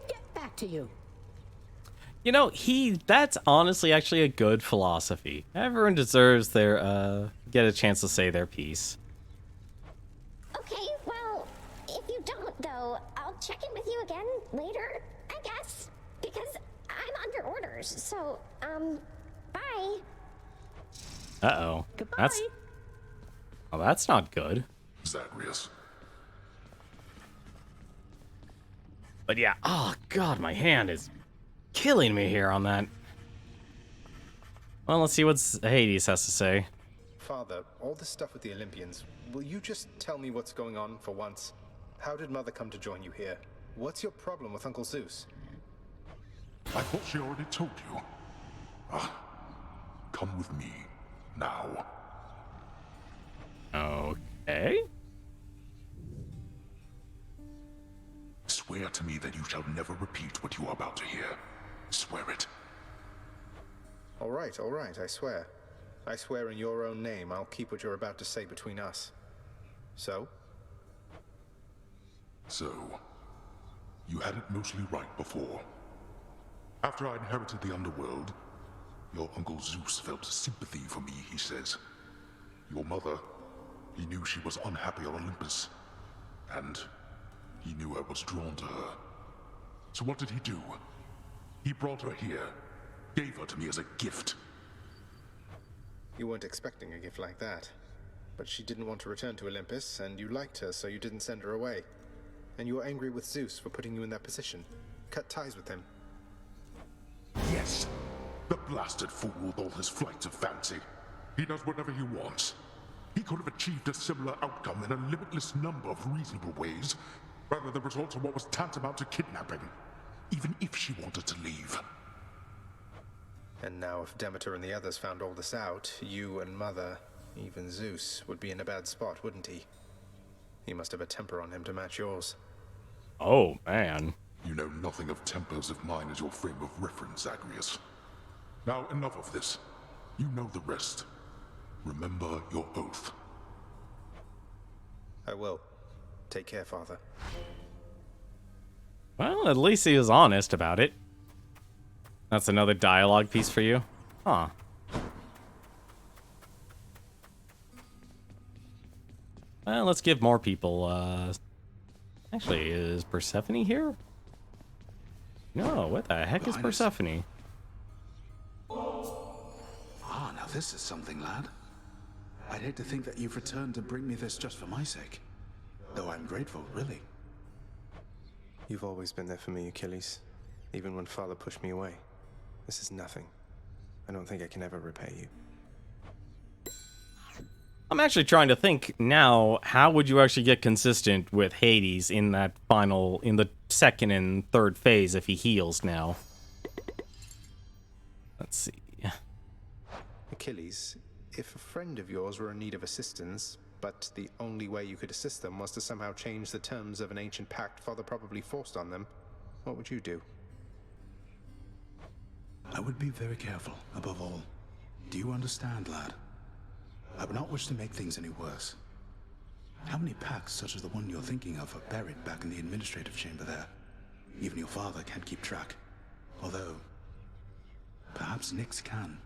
get back to you. You know, that's honestly actually a good philosophy. Everyone deserves their, get a chance to say their piece. Okay, well, if you don't, though, I'll check in with you again later, I guess. Because I'm under orders, so, bye. Uh-oh. Goodbye. That's not good. Zagreus. But yeah, oh god, my hand is killing me here on that. Well, let's see what Hades has to say. Father, all this stuff with the Olympians, will you just tell me what's going on for once? How did Mother come to join you here? What's your problem with Uncle Zeus? I thought she already told you. Come with me, now. Okay. Swear to me that you shall never repeat what you are about to hear. Swear it. All right, I swear. I swear in your own name I'll keep what you're about to say between us. So? So, you had it mostly right before. After I inherited the underworld, your Uncle Zeus felt sympathy for me, he says. Your mother, he knew she was unhappy on Olympus, and he knew I was drawn to her. So what did he do? He brought her here, gave her to me as a gift. You weren't expecting a gift like that. But she didn't want to return to Olympus, and you liked her, so you didn't send her away. And you were angry with Zeus for putting you in that position. Cut ties with him. Yes. The blasted fool with all his flights of fancy. He does whatever he wants. He could have achieved a similar outcome in a limitless number of reasonable ways, rather than resort to what was tantamount to kidnapping, even if she wanted to leave. And now if Demeter and the others found all this out, you and Mother, even Zeus, would be in a bad spot, wouldn't he? He must have a temper on him to match yours. Oh, man. You know nothing of tempers if mine is your frame of reference, Zagreus. Now, enough of this. You know the rest. Remember your oath. I will. Take care, Father. Well, at least he was honest about it. That's another dialogue piece for you? Huh. Well, let's give more people, Actually, is Persephone here? No, what the heck is Persephone? Ah, now this is something, lad. I'd hate to think that you've returned to bring me this just for my sake. Though I'm grateful, really. You've always been there for me, Achilles. Even when Father pushed me away. This is nothing. I don't think I can ever repay you. I'm actually trying to think now, how would you actually get consistent with Hades in that final, in the second and third phase if he heals now? Let's see. Achilles, if a friend of yours were in need of assistance, but the only way you could assist them was to somehow change the terms of an ancient pact Father probably forced on them, what would you do? I would be very careful, above all. Do you understand, lad? I would not wish to make things any worse. How many pacts such as the one you're thinking of are buried back in the administrative chamber there? Even your father can't keep track. Although, perhaps Nyx can.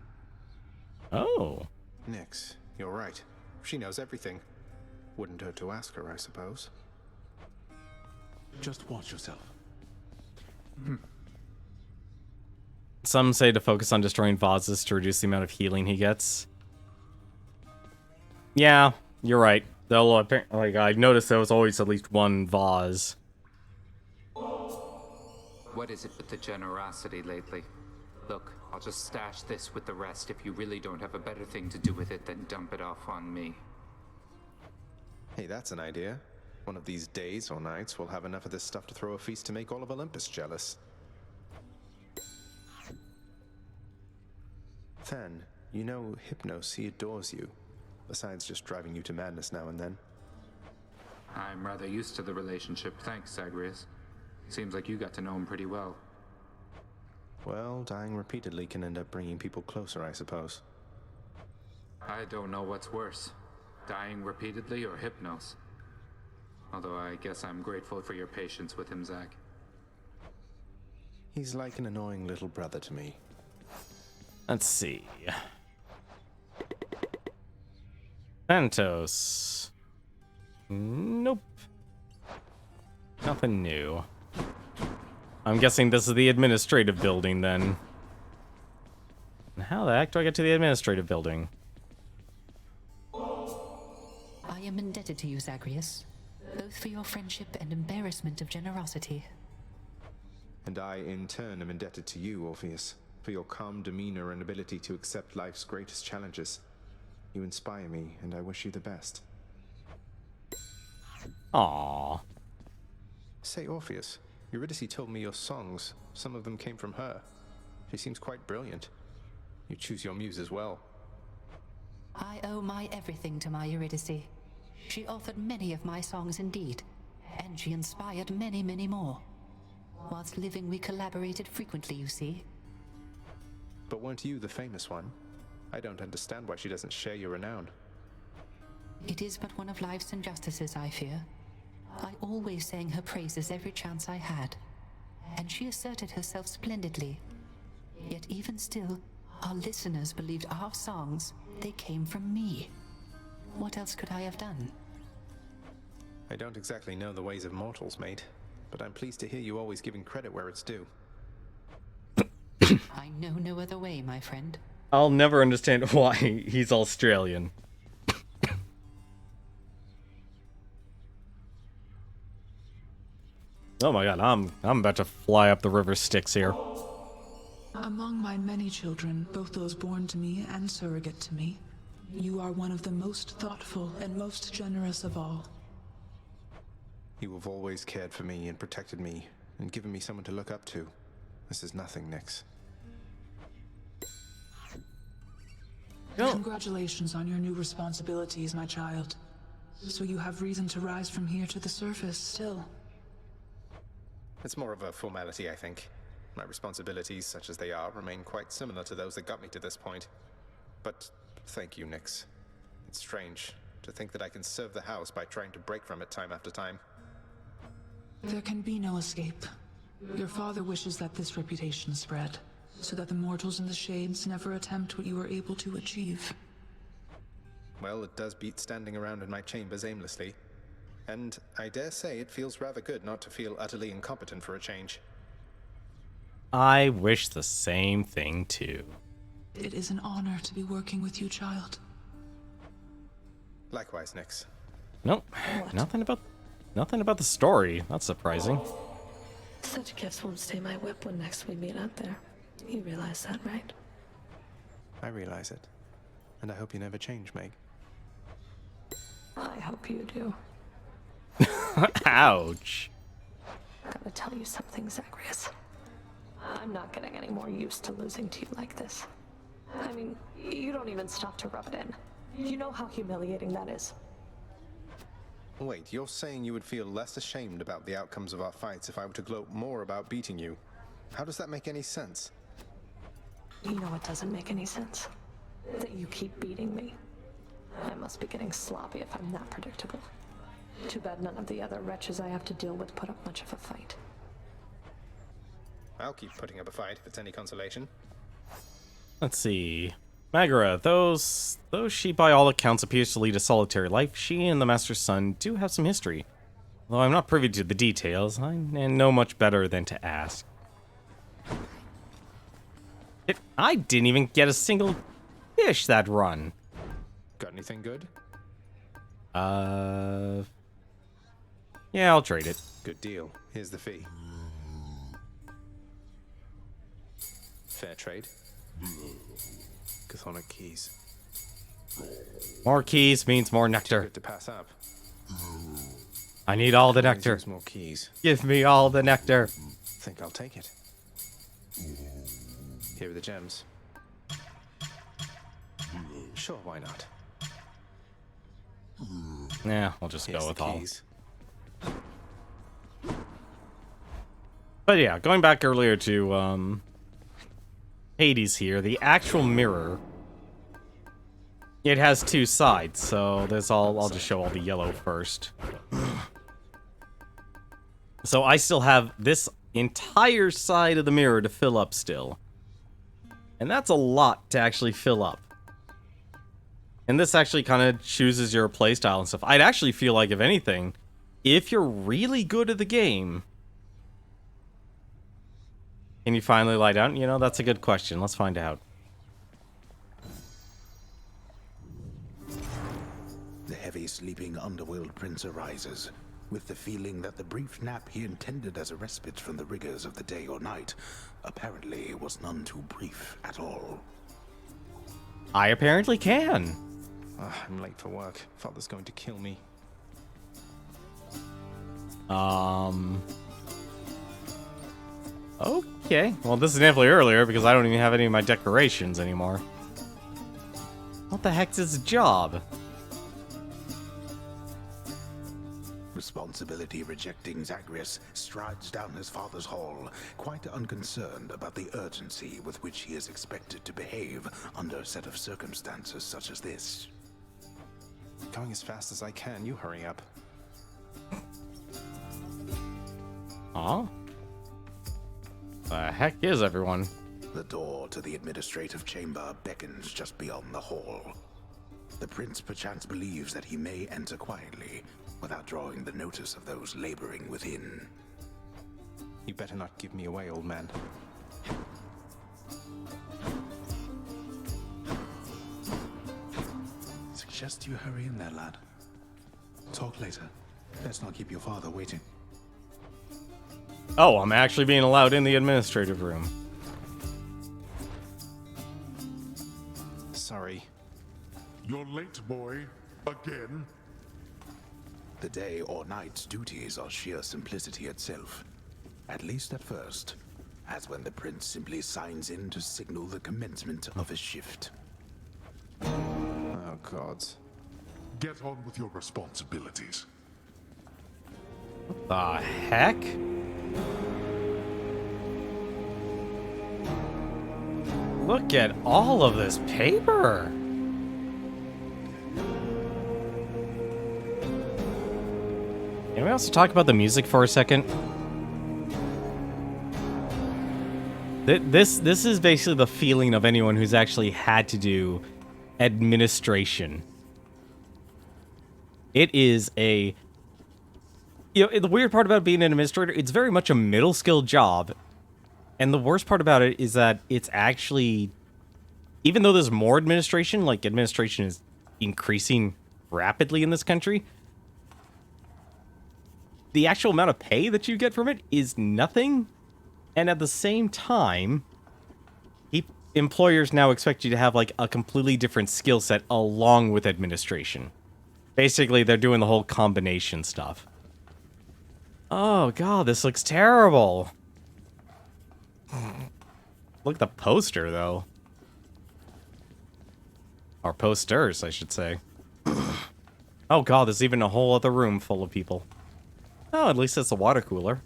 Oh. Nyx, you're right. She knows everything. Wouldn't hurt to ask her, I suppose. Just watch yourself. Some say to focus on destroying vases to reduce the amount of healing he gets. Yeah, you're right. Though, like, I noticed there was always at least one vase. What is it with the generosity lately? Look, I'll just stash this with the rest if you really don't have a better thing to do with it than dump it off on me. Hey, that's an idea. One of these days or nights, we'll have enough of this stuff to throw a feast to make all of Olympus jealous. Than, you know Hypnos, he adores you. Besides just driving you to madness now and then. I'm rather used to the relationship, thanks, Zagreus. Seems like you got to know him pretty well. Well, dying repeatedly can end up bringing people closer, I suppose. I don't know what's worse, dying repeatedly or Hypnos. Although I guess I'm grateful for your patience with him, Zag. He's like an annoying little brother to me. Let's see. Santos. Nope. Nothing new. I'm guessing this is the administrative building then. How the heck do I get to the administrative building? I am indebted to you, Zagreus, both for your friendship and embarrassment of generosity. And I, in turn, am indebted to you, Orpheus, for your calm demeanor and ability to accept life's greatest challenges. You inspire me, and I wish you the best. Aww. Say, Orpheus, Eurydice told me your songs, some of them came from her. She seems quite brilliant. You choose your muses well. I owe my everything to my Eurydice. She authored many of my songs indeed, and she inspired many, many more. Whilst living, we collaborated frequently, you see. But weren't you the famous one? I don't understand why she doesn't share your renown. It is but one of life's injustices, I fear. I always sang her praises every chance I had, and she asserted herself splendidly. Yet even still, our listeners believed our songs, they came from me. What else could I have done? I don't exactly know the ways of mortals, mate, but I'm pleased to hear you always giving credit where it's due. I know no other way, my friend. I'll never understand why he's Australian. Oh my god, I'm about to fly up the river Styx here. Among my many children, both those born to me and surrogate to me, you are one of the most thoughtful and most generous of all. You have always cared for me and protected me, and given me someone to look up to. This is nothing, Nyx. Congratulations on your new responsibilities, my child. So you have reason to rise from here to the surface still. It's more of a formality, I think. My responsibilities, such as they are, remain quite similar to those that got me to this point. But thank you, Nyx. It's strange to think that I can serve the house by trying to break from it time after time. There can be no escape. Your father wishes that this reputation spread, so that the mortals in the shades never attempt what you were able to achieve. Well, it does beat standing around in my chambers aimlessly. And I dare say it feels rather good not to feel utterly incompetent for a change. I wish the same thing too. It is an honor to be working with you, child. Likewise, Nix. Nope. Nothing about the story. That's surprising. Such gifts won't stay my whip when next we meet out there. You realize that, right? I realize it. And I hope you never change, Meg. I hope you do. Ouch. Gotta tell you something, Zagreus. I'm not getting any more used to losing to you like this. I mean, you don't even stop to rub it in. You know how humiliating that is. Wait, you're saying you would feel less ashamed about the outcomes of our fights if I were to gloat more about beating you? How does that make any sense? You know it doesn't make any sense. That you keep beating me. I must be getting sloppy if I'm that predictable. Too bad none of the other wretches I have to deal with put up much of a fight. I'll keep putting up a fight if it's any consolation. Let's see. Magara, those she by all accounts appears to lead a solitary life. She and the Master's son do have some history. Though I'm not privy to the details, I know much better than to ask. I didn't even get a single fish that run. Got anything good? Yeah, I'll trade it. Good deal. Here's the fee. Fair trade. Chthonic keys. More keys means more nectar. Good to pass up. I need all the nectar. Use more keys. Give me all the nectar. Think I'll take it. Here are the gems. Sure, why not? Yeah, I'll just Here's go with the all. keys. But yeah, going back earlier to Hades here, the actual mirror, it has two sides, so there's I'll just show all the yellow first. So I still have this entire side of the mirror to fill up still. And that's a lot to actually fill up. And this actually kind of chooses your playstyle and stuff. I'd actually feel like, if anything, if you're really good at the game, can you finally lie down? You know, that's a good question. Let's find out. The heavy sleeping underworld prince arises, with the feeling that the brief nap he intended as a respite from the rigors of the day or night apparently was none too brief at all. I apparently can. I'm late for work. Father's going to kill me. Okay. Well, this is definitely earlier because I don't even have any of my decorations anymore. What the heck's his job? Responsibility rejecting Zagreus strides down his father's hall, quite unconcerned about the urgency with which he is expected to behave under a set of circumstances such as this. Going as fast as I can, you hurry up. Huh? The heck is everyone? The door to the administrative chamber beckons just beyond the hall. The prince perchance believes that he may enter quietly, without drawing the notice of those laboring within. You better not give me away, old man. Suggest you hurry in there, lad. Talk later. Let's not keep your father waiting. Oh, I'm actually being allowed in the administrative room. Sorry. You're late, boy. Again? The day or night's duties are sheer simplicity itself. At least at first, as when the prince simply signs in to signal the commencement of his shift. Oh, gods. Get on with your responsibilities. What the heck? Look at all of this paper. Can we also talk about the music for a second? This is basically the feeling of anyone who's actually had to do administration. It is a... You know, the weird part about being an administrator, it's very much a middle skill job. And the worst part about it is that it's actually... Even though there's more administration, like administration is increasing rapidly in this country, the actual amount of pay that you get from it is nothing. And at the same time, employers now expect you to have like a completely different skill set along with administration. Basically, they're doing the whole combination stuff. Oh god, this looks terrible. Look at the poster, though. Or posters, I should say. Oh god, there's even a whole other room full of people. Oh, at least it's a water cooler.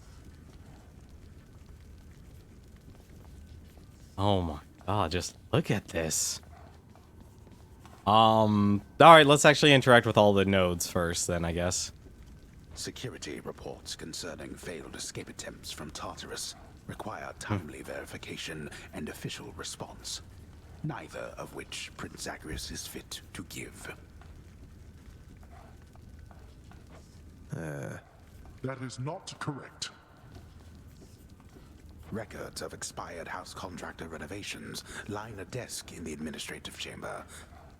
Oh my god, just look at this. Alright, let's actually interact with all the nodes first then, I guess. Security reports concerning failed escape attempts from Tartarus require timely verification and official response, neither of which Prince Zagreus is fit to give. That is not correct. Records of expired house contractor renovations line a desk in the administrative chamber,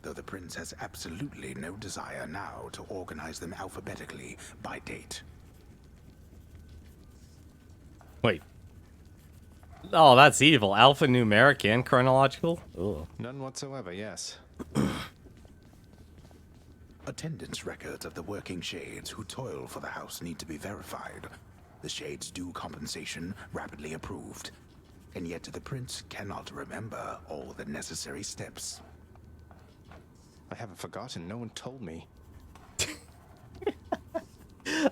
though the prince has absolutely no desire now to organize them alphabetically by date. Wait. Oh, that's evil. Alphanumeric and chronological? Ugh. None whatsoever, yes. Attendance records of the working shades who toil for the house need to be verified. The shades' due compensation rapidly approved, and yet the prince cannot remember all the necessary steps. I haven't forgotten. No one told me.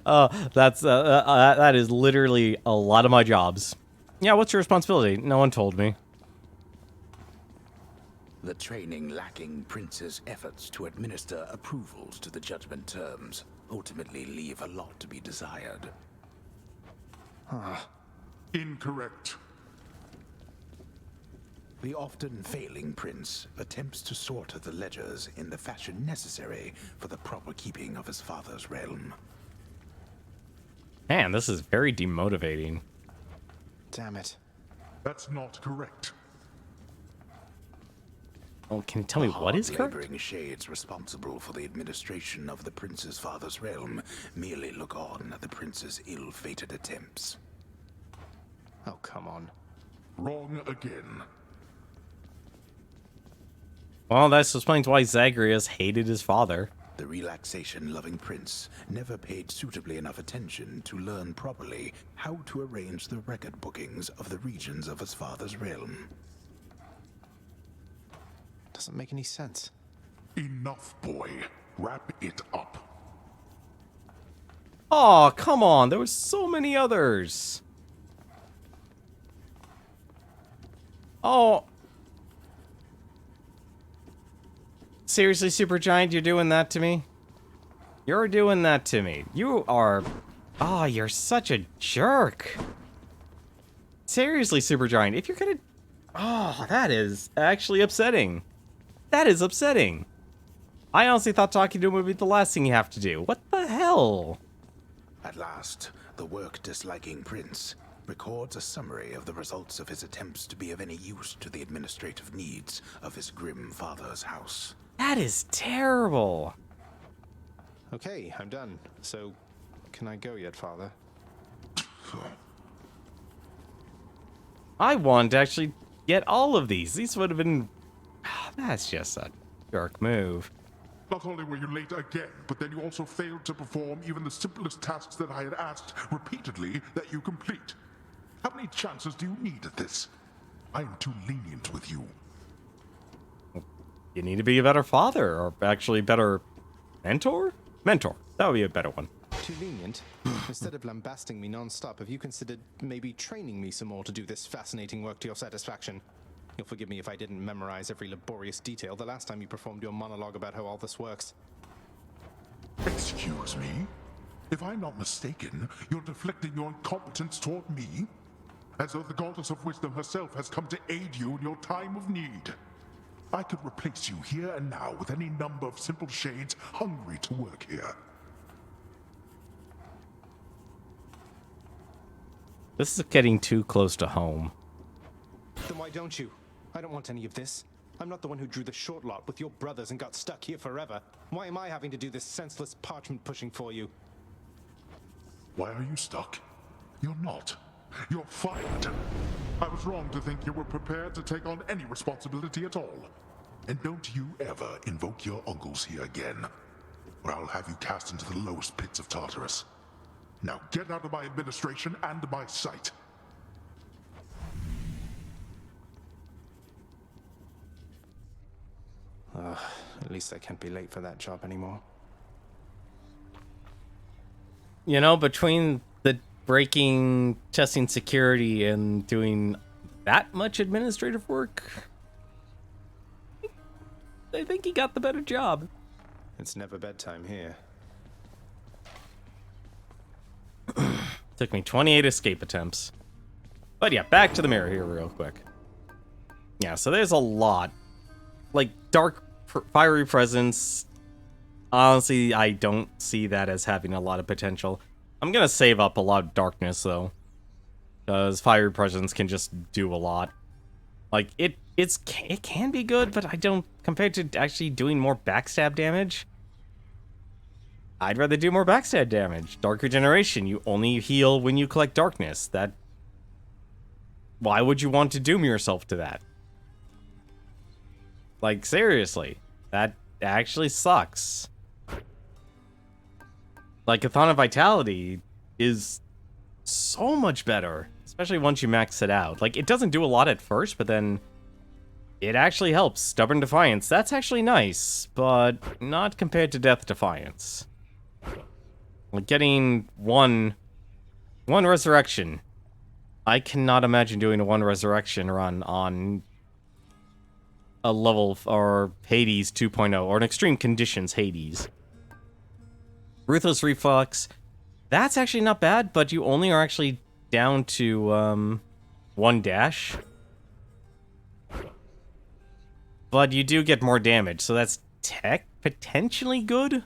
That is literally a lot of my jobs. Yeah, what's your responsibility? No one told me. The training lacking prince's efforts to administer approvals to the judgment terms ultimately leave a lot to be desired. Incorrect. The often failing prince attempts to sort the ledgers in the fashion necessary for the proper keeping of his father's realm. Man, this is very demotivating. Damn it. That's not correct. Oh, can you tell me what is correct? Laboring shades responsible for the administration of the prince's father's realm merely look on at the prince's ill-fated attempts. Oh, come on. Wrong again. Well, that explains why Zagreus hated his father. The relaxation-loving prince never paid suitably enough attention to learn properly how to arrange the record bookings of the regions of his father's realm. Doesn't make any sense. Enough, boy. Wrap it up. Oh, come on. There were so many others. Oh. Seriously, Supergiant, you're doing that to me? You're doing that to me. You are... Oh, you're such a jerk. Seriously, Supergiant, if you're gonna... Oh, that is actually upsetting. That is upsetting. I honestly thought talking to him would be the last thing you have to do. What the hell? At last, the work-disliking prince records a summary of the results of his attempts to be of any use to the administrative needs of his grim father's house. That is terrible. Okay, I'm done. So, can I go yet, Father? I wanted to actually get all of these. These would have been... That's just a jerk move. Not only were you late again, but then you also failed to perform even the simplest tasks that I had asked repeatedly that you complete. How many chances do you need at this? I am too lenient with you. You need to be a better father, or actually better mentor? Mentor. That would be a better one. Too lenient? Instead of lambasting me non-stop, have you considered maybe training me some more to do this fascinating work to your satisfaction? You'll forgive me if I didn't memorize every laborious detail the last time you performed your monologue about how all this works. Excuse me? If I'm not mistaken, you're deflecting your incompetence toward me? as though the goddess of wisdom herself has come to aid you in your time of need. I could replace you here and now with any number of simple shades hungry to work here. This is getting too close to home. Then why don't you? I don't want any of this. I'm not the one who drew the short lot with your brothers and got stuck here forever. Why am I having to do this senseless parchment pushing for you? Why are you stuck? You're not. You're fired. I was wrong to think you were prepared to take on any responsibility at all. And don't you ever invoke your uncles here again, or I'll have you cast into the lowest pits of Tartarus. Now get out of my administration and my sight. At least I can't be late for that job anymore. You know, between the breaking, testing security, and doing that much administrative work, I think he got the better job. It's never bedtime here. Took me 28 escape attempts. But yeah, back to the mirror here real quick. Yeah, so there's a lot. Like, dark, fiery presence. Honestly, I don't see that as having a lot of potential. I'm gonna save up a lot of darkness, though. Because fiery presence can just do a lot. Like, it can be good, but I don't... Compared to actually doing more backstab damage, I'd rather do more backstab damage. Dark Regeneration, you only heal when you collect darkness. That... Why would you want to doom yourself to that? Like, seriously. That actually sucks. Like, Athana Vitality is so much better. Especially once you max it out. Like, it doesn't do a lot at first, but then... It actually helps. Stubborn Defiance, that's actually nice. But not compared to Death Defiance. Like, getting one Resurrection. I cannot imagine doing a 1 Resurrection run on... a level, or Hades 2.0, or an Extreme Conditions Hades. Ruthless Reflux, that's actually not bad, but you only are actually down to 1 dash. But you do get more damage, so that's potentially good.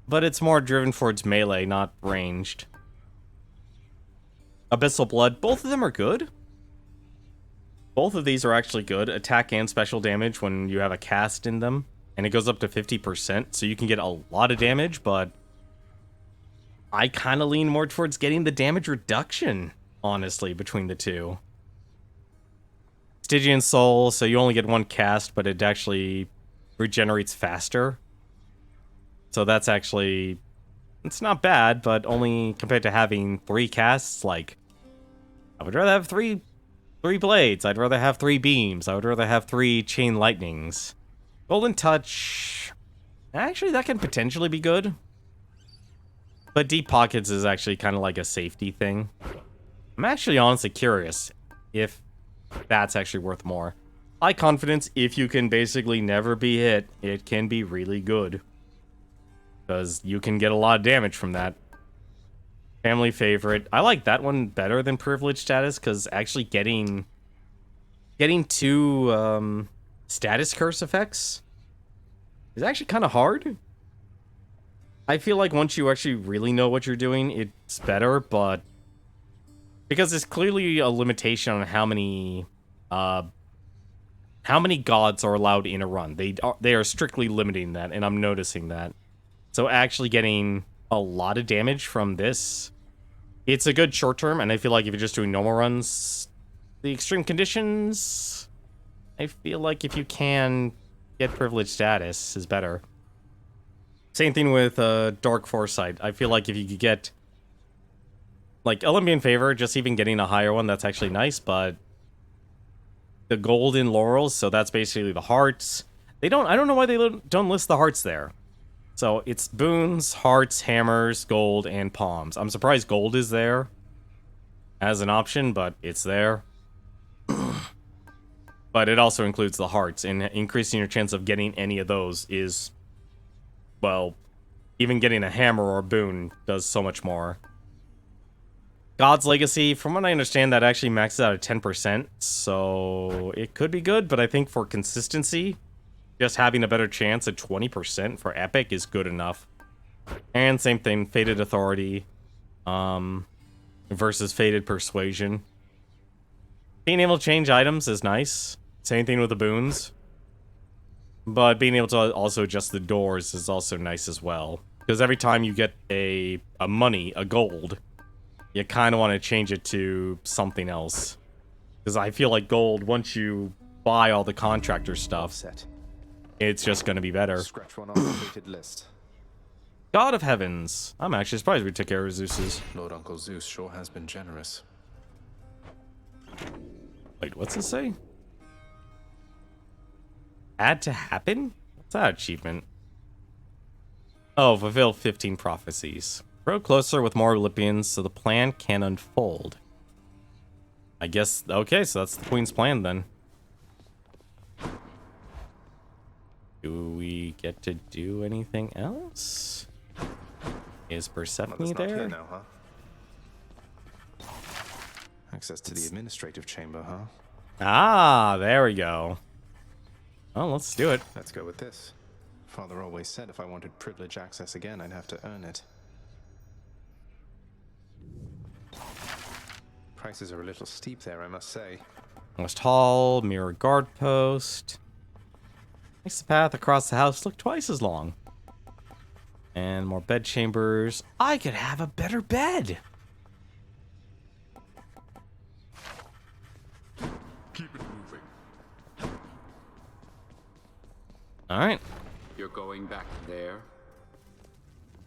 But it's more driven towards melee, not ranged. Abyssal Blood, both of them are good. Both of these are actually good. Attack and special damage when you have a cast in them. And it goes up to 50%, so you can get a lot of damage, but... I kind of lean more towards getting the damage reduction, honestly, between the two. Stygian Soul, so you only get 1 cast, but it actually regenerates faster. So that's actually... It's not bad, but only compared to having 3 casts, like... I would rather have 3 blades. I'd rather have 3 beams. I would rather have 3 chain lightnings. Golden Touch... Actually, that can potentially be good. But Deep Pockets is actually kind of like a safety thing. I'm actually honestly curious if that's actually worth more. High Confidence, if you can basically never be hit, it can be really good. Because you can get a lot of damage from that. Family Favorite. I like that one better than Privilege Status, because actually getting 2 status curse effects is actually kind of hard. I feel like once you actually really know what you're doing, it's better, but... Because there's clearly a limitation on how many gods are allowed in a run. They are strictly limiting that, and I'm noticing that. So actually getting a lot of damage from this, it's a good short term, and I feel like if you're just doing normal runs, the Extreme Conditions, I feel like if you can get Privileged Status is better. Same thing with Dark Foresight. I feel like if you could get, like, Olympian Favor, just even getting a higher one, that's actually nice, but the Golden Laurels, so that's basically the hearts. I don't know why they don't list the hearts there. So it's boons, hearts, hammers, gold, and palms. I'm surprised gold is there as an option, but it's there. But it also includes the hearts, and increasing your chance of getting any of those is, well, even getting a hammer or a boon does so much more. God's Legacy, from what I understand, that actually maxes out at 10%, so it could be good, but I think for consistency, just having a better chance at 20% for Epic is good enough. And same thing, Fated Authority versus Fated Persuasion. Being able to change items is nice. Same thing with the boons. But being able to also adjust the doors is also nice as well. Because every time you get a gold, you kind of want to change it to something else. Because I feel like gold, once you buy all the contractor stuff, it's just going to be better. Scratch one off the fated list. God of Heavens. I'm actually surprised we took care of Zeus's. Lord Uncle Zeus sure has been generous. Wait, what's it say? Add to happen? What's that achievement? Oh, fulfill 15 prophecies. Grow closer with more Olympians so the plan can unfold. I guess, okay, so that's the Queen's plan then. Do we get to do anything else? Is Persephone there? Now, huh? Access to the administrative chamber, huh? Ah, there we go. Oh, let's do it. Let's go with this. Father always said if I wanted privilege access again, I'd have to earn it. Prices are a little steep there, I must say. West Hall, mirror guard post. Makes the path across the house look twice as long. And more bed chambers. I could have a better bed. Keep it moving. All right. You're going back there?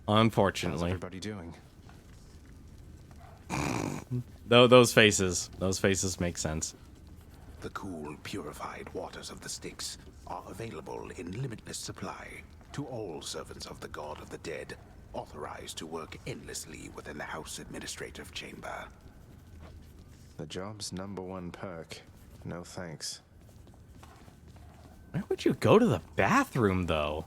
Unfortunately. How's everybody doing? Though those faces make sense. The cool, purified waters of the Styx are available in limitless supply to all servants of the God of the Dead, authorized to work endlessly within the House Administrative Chamber. The job's #1 perk. No thanks. Where would you go to the bathroom, though?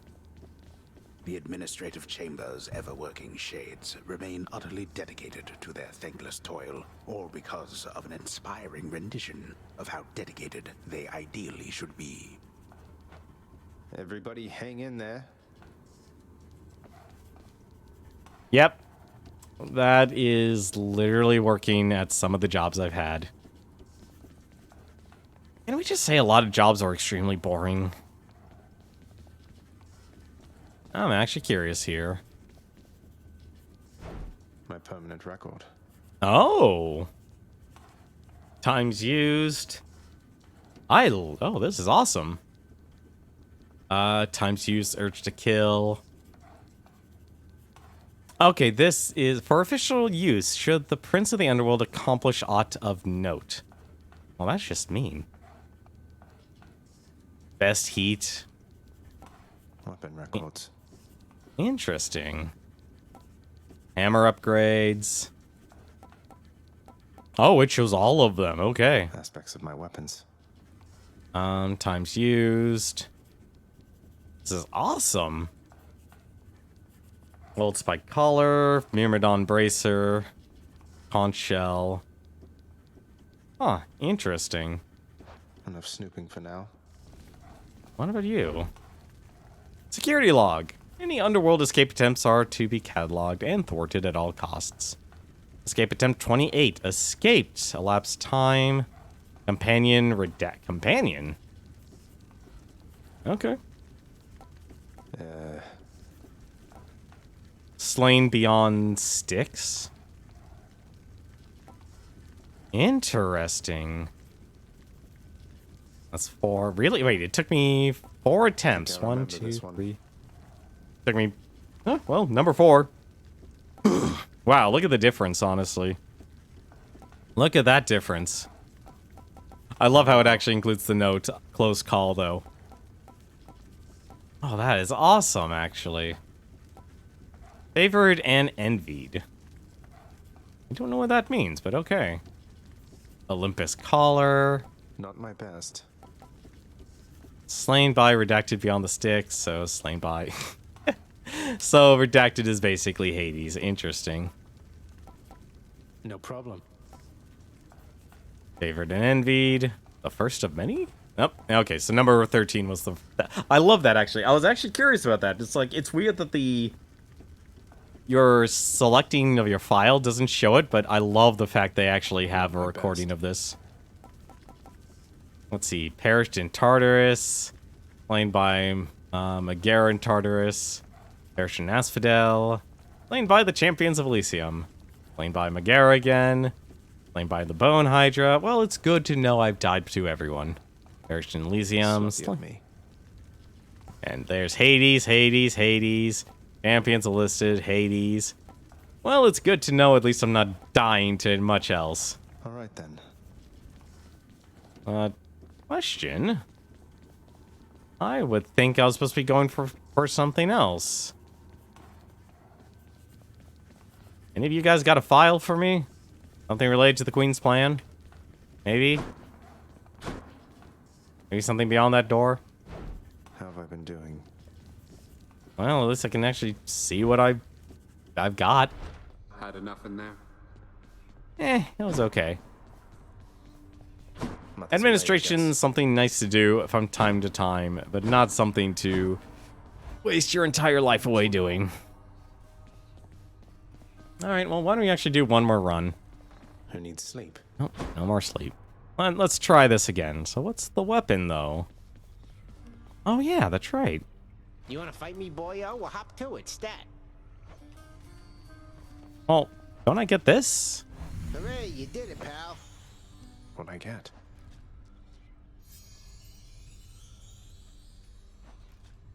The Administrative Chamber's ever-working shades remain utterly dedicated to their thankless toil, all because of an inspiring rendition of how dedicated they ideally should be. Everybody hang in there. Yep. That is literally working at some of the jobs I've had. Can we just say a lot of jobs are extremely boring? I'm actually curious here. My permanent record. Oh. Times used. Oh, this is awesome. Times used, urge to kill. Okay, this is for official use. Should the Prince of the Underworld accomplish aught of note? Well, that's just mean. Best heat. Weapon records. Interesting. Hammer upgrades. Oh, it shows all of them. Okay. Aspects of my weapons. Times used. This is awesome. Old spike collar, Myrmidon bracer, conch shell. Huh, interesting. Enough snooping for now. What about you? Security log. Any underworld escape attempts are to be cataloged and thwarted at all costs. Escape attempt 28. Escaped. Elapsed time. Companion. Redact. Companion? Okay. Slain beyond Styx? Interesting. That's 4. Really? Wait, it took me 4 attempts. 1, 2, 3. Took me... Oh, well, number 4. Wow, look at the difference, honestly. Look at that difference. I love how it actually includes the note. Close call, though. Oh, that is awesome, actually. Favored and envied. I don't know what that means, but okay. Olympus collar. Not my best. Slain by, redacted beyond the Styx, so slain by. So redacted is basically Hades. Interesting. No problem. Favored and envied. The first of many? Nope. Okay, so number 13 was the... I love that, actually. I was actually curious about that. It's like, it's weird that your selecting of your file doesn't show it, but I love the fact they actually have a recording of this. Let's see. Perished in Tartarus. Slain by Megara in Tartarus. Perished in Asphodel. Slain by the Champions of Elysium. Slain by Megara again. Slain by the Bone Hydra. Well, it's good to know I've died to everyone. Perished in Elysium. And there's Hades, Hades, Hades. Champions are listed, Hades. Well, it's good to know at least I'm not dying to much else. Alright then. Question? I would think I was supposed to be going for something else. Any of you guys got a file for me? Something related to the Queen's plan? Maybe? Maybe something beyond that door? How have I been doing? Well, at least I can actually see what I've got. Had enough in there? It was okay. Administration's something nice to do from time to time, but not something to waste your entire life away doing. Alright, well, why don't we actually do one more run? Who needs sleep? Oh, no more sleep. Let's try this again. So what's the weapon, though? Oh, yeah, that's right. You wanna fight me, boyo? Well, hop to it, stat. Well, don't I get this? Hooray, you did it, pal. What'd I get?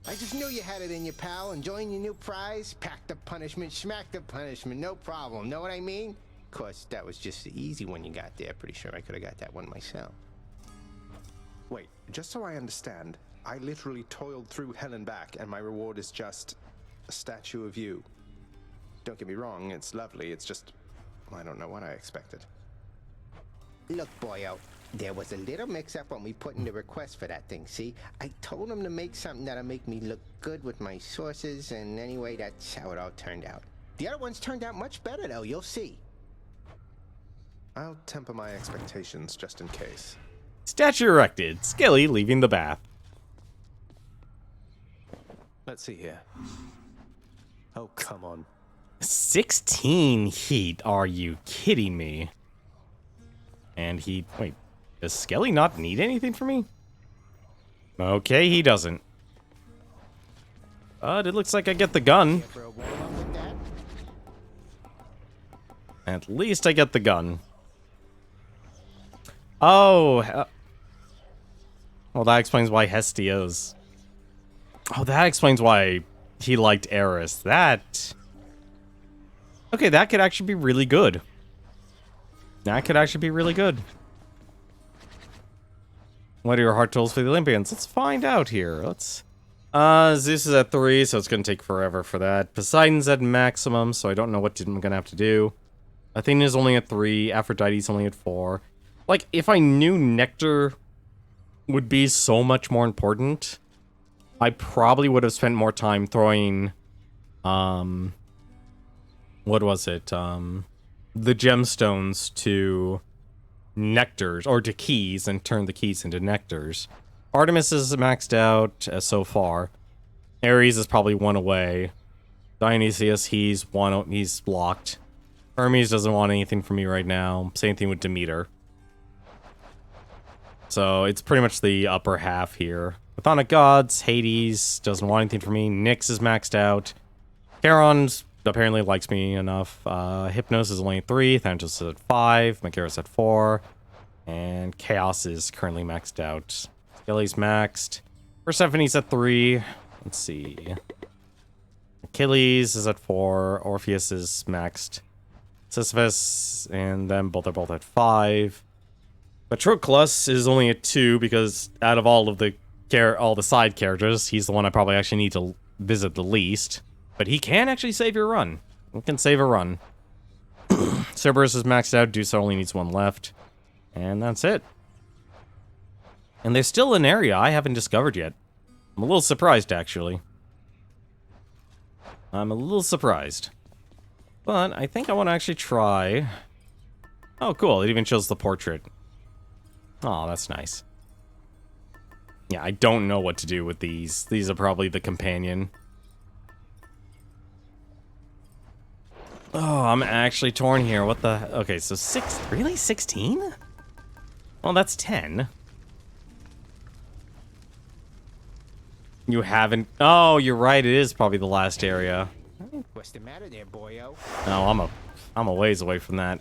I just knew you had it in you, pal. Enjoying your new prize? Pack the punishment, smack the punishment, no problem. Know what I mean? Of course, that was just the easy one you got there. Pretty sure I could have got that one myself. Wait, just so I understand, I literally toiled through hell and back, and my reward is just a statue of you. Don't get me wrong, it's lovely, it's just... I don't know what I expected. Look, boyo, there was a little mix-up when we put in the request for that thing, see? I told him to make something that'll make me look good with my sources, and anyway, that's how it all turned out. The other ones turned out much better, though, you'll see. I'll temper my expectations just in case. Statue erected. Skelly leaving the bath. Let's see here. Oh, come on. 16 heat. Are you kidding me? And wait, does Skelly not need anything from me? Okay, he doesn't. But it looks like I get the gun. At least I get the gun. Oh. Well, that explains why Hestia's... Oh, that explains why he liked Eris. Okay, that could actually be really good. That could actually be really good. What are your heart totals for the Olympians? Let's find out here. Zeus is at 3, so it's going to take forever for that. Poseidon's at maximum, so I don't know what I'm going to have to do. Athena's only at 3. Aphrodite's only at 4. Like, if I knew Nectar would be so much more important, I probably would have spent more time throwing, what was it? The gemstones to nectars, or to keys, and turn the keys into nectars. Artemis is maxed out so far. Ares is probably 1 away. Dionysius, he's blocked. Hermes doesn't want anything from me right now. Same thing with Demeter. So it's pretty much the upper half here. Chthonic Gods, Hades doesn't want anything from me. Nyx is maxed out. Charon's apparently likes me enough. Hypnos is only at 3. Thanatos is at 5. Macaris at 4. And Chaos is currently maxed out. Skelly's maxed. Persephone's at 3. Let's see. Achilles is at 4. Orpheus is maxed. Sisyphus and them both are at 5. Patroclus is only at 2 because out of all the side characters, he's the one I probably actually need to visit the least. But he can actually save your run. He can save a run. Cerberus is maxed out. Deuce only needs 1 left. And that's it. And there's still an area I haven't discovered yet. I'm a little surprised, actually. I'm a little surprised. But I think I want to actually try Oh, cool. It even shows the portrait. Oh, that's nice. Yeah, I don't know what to do with these. These are probably the companion. Oh, I'm actually torn here. What the... Okay, so really? 16? Well, that's 10. You haven't... Oh, you're right. It is probably the last area. What's the matter there, boyo? No, I'm a ways away from that.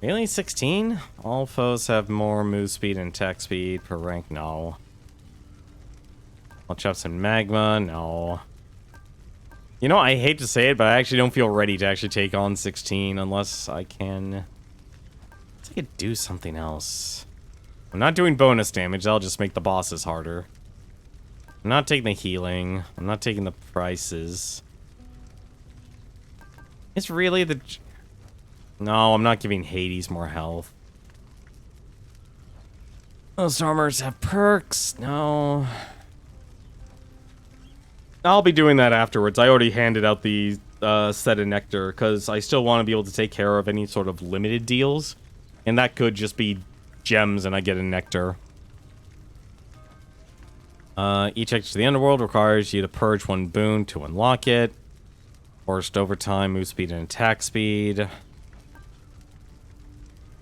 Really? 16? All foes have more move speed and attack speed per rank? No. All chops and magma? No. You know, I hate to say it, but I actually don't feel ready to actually take on 16 unless I can... Unless I could do something else. I'm not doing bonus damage. That'll just make the bosses harder. I'm not taking the healing. I'm not taking the prices. It's really the... No, I'm not giving Hades more health. Those armors have perks. No. I'll be doing that afterwards. I already handed out the set of nectar because I still want to be able to take care of any sort of limited deals. And that could just be gems and I get a nectar. Each exit to the underworld requires you to purge one boon to unlock it. Forced overtime, move speed, and attack speed.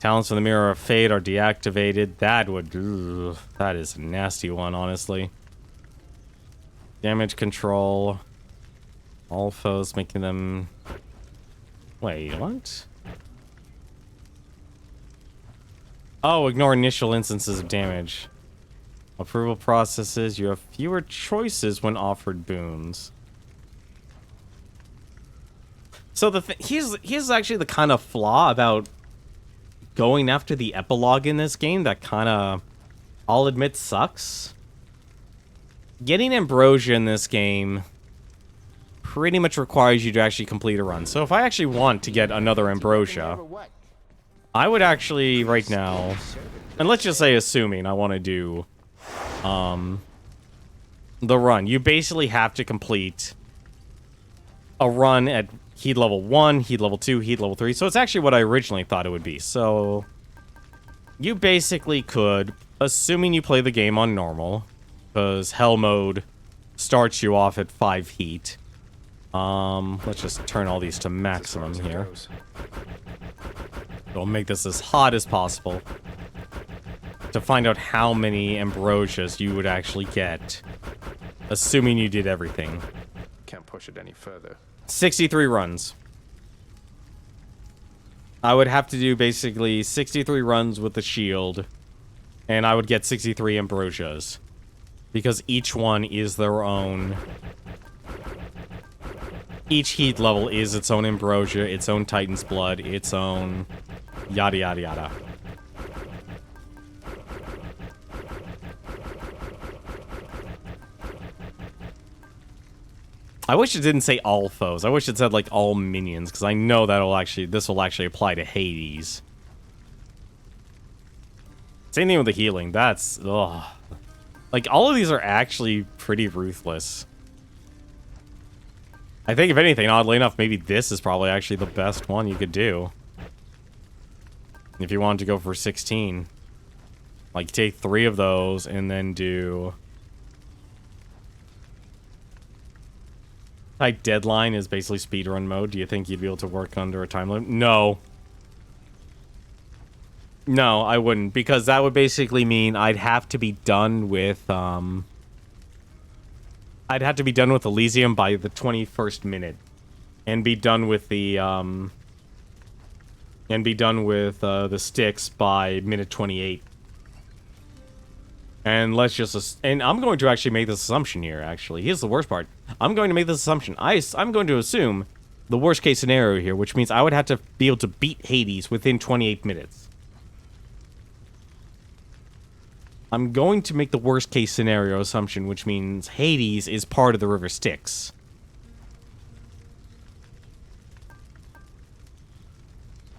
Talents from the Mirror of Fate are deactivated. That would... Ugh, that is a nasty one, honestly. Damage control. All foes, making them... Wait, what? Oh, ignore initial instances of damage. Approval processes. You have fewer choices when offered boons. So here's actually the kind of flaw about going after the epilogue in this game that kind of, I'll admit, sucks. Getting Ambrosia in this game pretty much requires you to actually complete a run. So if I actually want to get another Ambrosia, I would actually, right now, and let's just say assuming I want to do the run, you basically have to complete a run at heat level 1, heat level 2, heat level 3. So it's actually what I originally thought it would be. So you basically could, assuming you play the game on normal, because hell mode starts you off at 5 heat. Let's just turn all these to maximum here. We'll make this as hot as possible to find out how many Ambrosias you would actually get, assuming you did everything. Can't push it any further. 63 runs. I would have to do basically 63 runs with the shield, and I would get 63 Ambrosias. Because each one is their own... Each heat level is its own Ambrosia, its own Titan's Blood, its own... yada yada yada. I wish it didn't say all foes. I wish it said, like, all minions, because I know this will actually apply to Hades. Same thing with the healing. That's... Ugh. Like, all of these are actually pretty ruthless. I think, if anything, oddly enough, maybe this is probably actually the best one you could do. If you wanted to go for 16. Like, take 3 of those, and then do... Type deadline is basically speedrun mode. Do you think you'd be able to work under a time limit? No. No, I wouldn't, because that would basically mean I'd have to be done with, I'd have to be done with Elysium by the 21st minute. And be done with the, the sticks by minute 28. And let's just... And I'm going to actually make this assumption here, actually. Here's the worst part. I'm going to make this assumption. I'm going to assume the worst case scenario here, which means I would have to be able to beat Hades within 28 minutes. I'm going to make the worst case scenario assumption, which means Hades is part of the River Styx.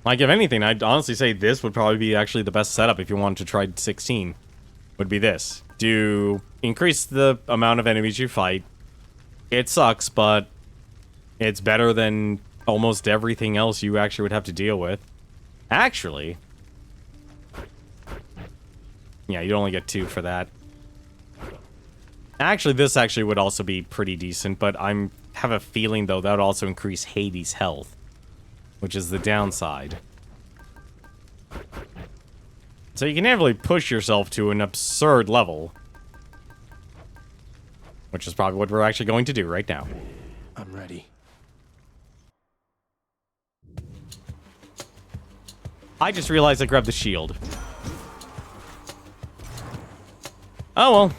Like, if anything, I'd honestly say this would probably be actually the best setup if you wanted to try 16. Would be this. Do increase the amount of enemies you fight. It sucks, but it's better than almost everything else you actually would have to deal with. Actually... Yeah, you'd only get 2 for that. Actually, this actually would also be pretty decent, but have a feeling, though, that would also increase Hades' health, which is the downside. So you can never really push yourself to an absurd level. Which is probably what we're actually going to do right now. I'm ready. I just realized I grabbed the shield. Oh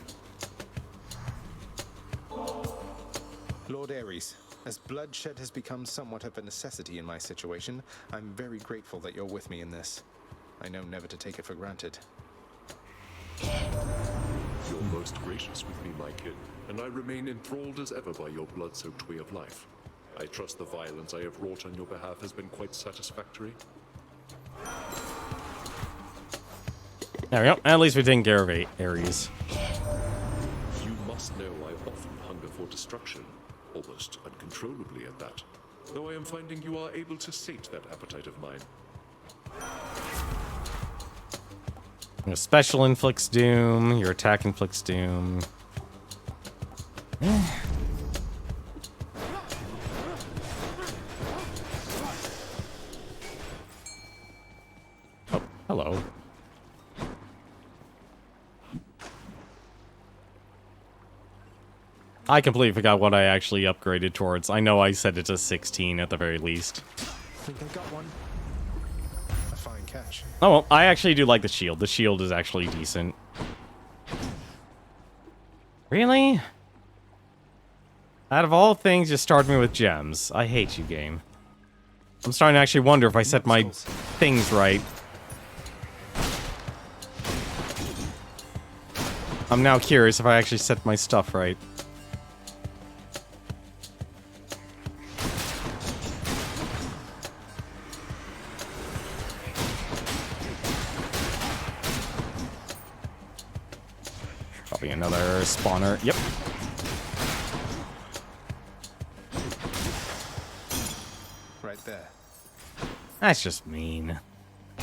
well. Lord Ares, as bloodshed has become somewhat of a necessity in my situation, I'm very grateful that you're with me in this. I know never to take it for granted. You're most gracious with me, my kin, and I remain enthralled as ever by your blood-soaked way of life. I trust the violence I have wrought on your behalf has been quite satisfactory. There we go. At least we taken care of Ares. You must know I often hunger for destruction, almost uncontrollably at that. Though I am finding you are able to sate that appetite of mine. Your special inflicts doom, your attack inflicts doom. Oh, hello. I completely forgot what I actually upgraded towards. I know I set it to 16 at the very least. I think I got one. A fine catch. Oh well, I actually do like the shield. The shield is actually decent. Really? Out of all things, you started me with gems. I hate you, game. I'm starting to actually wonder if I set my things right. I'm now curious if I actually set my stuff right. Probably another spawner. Yep. Right there. That's just mean.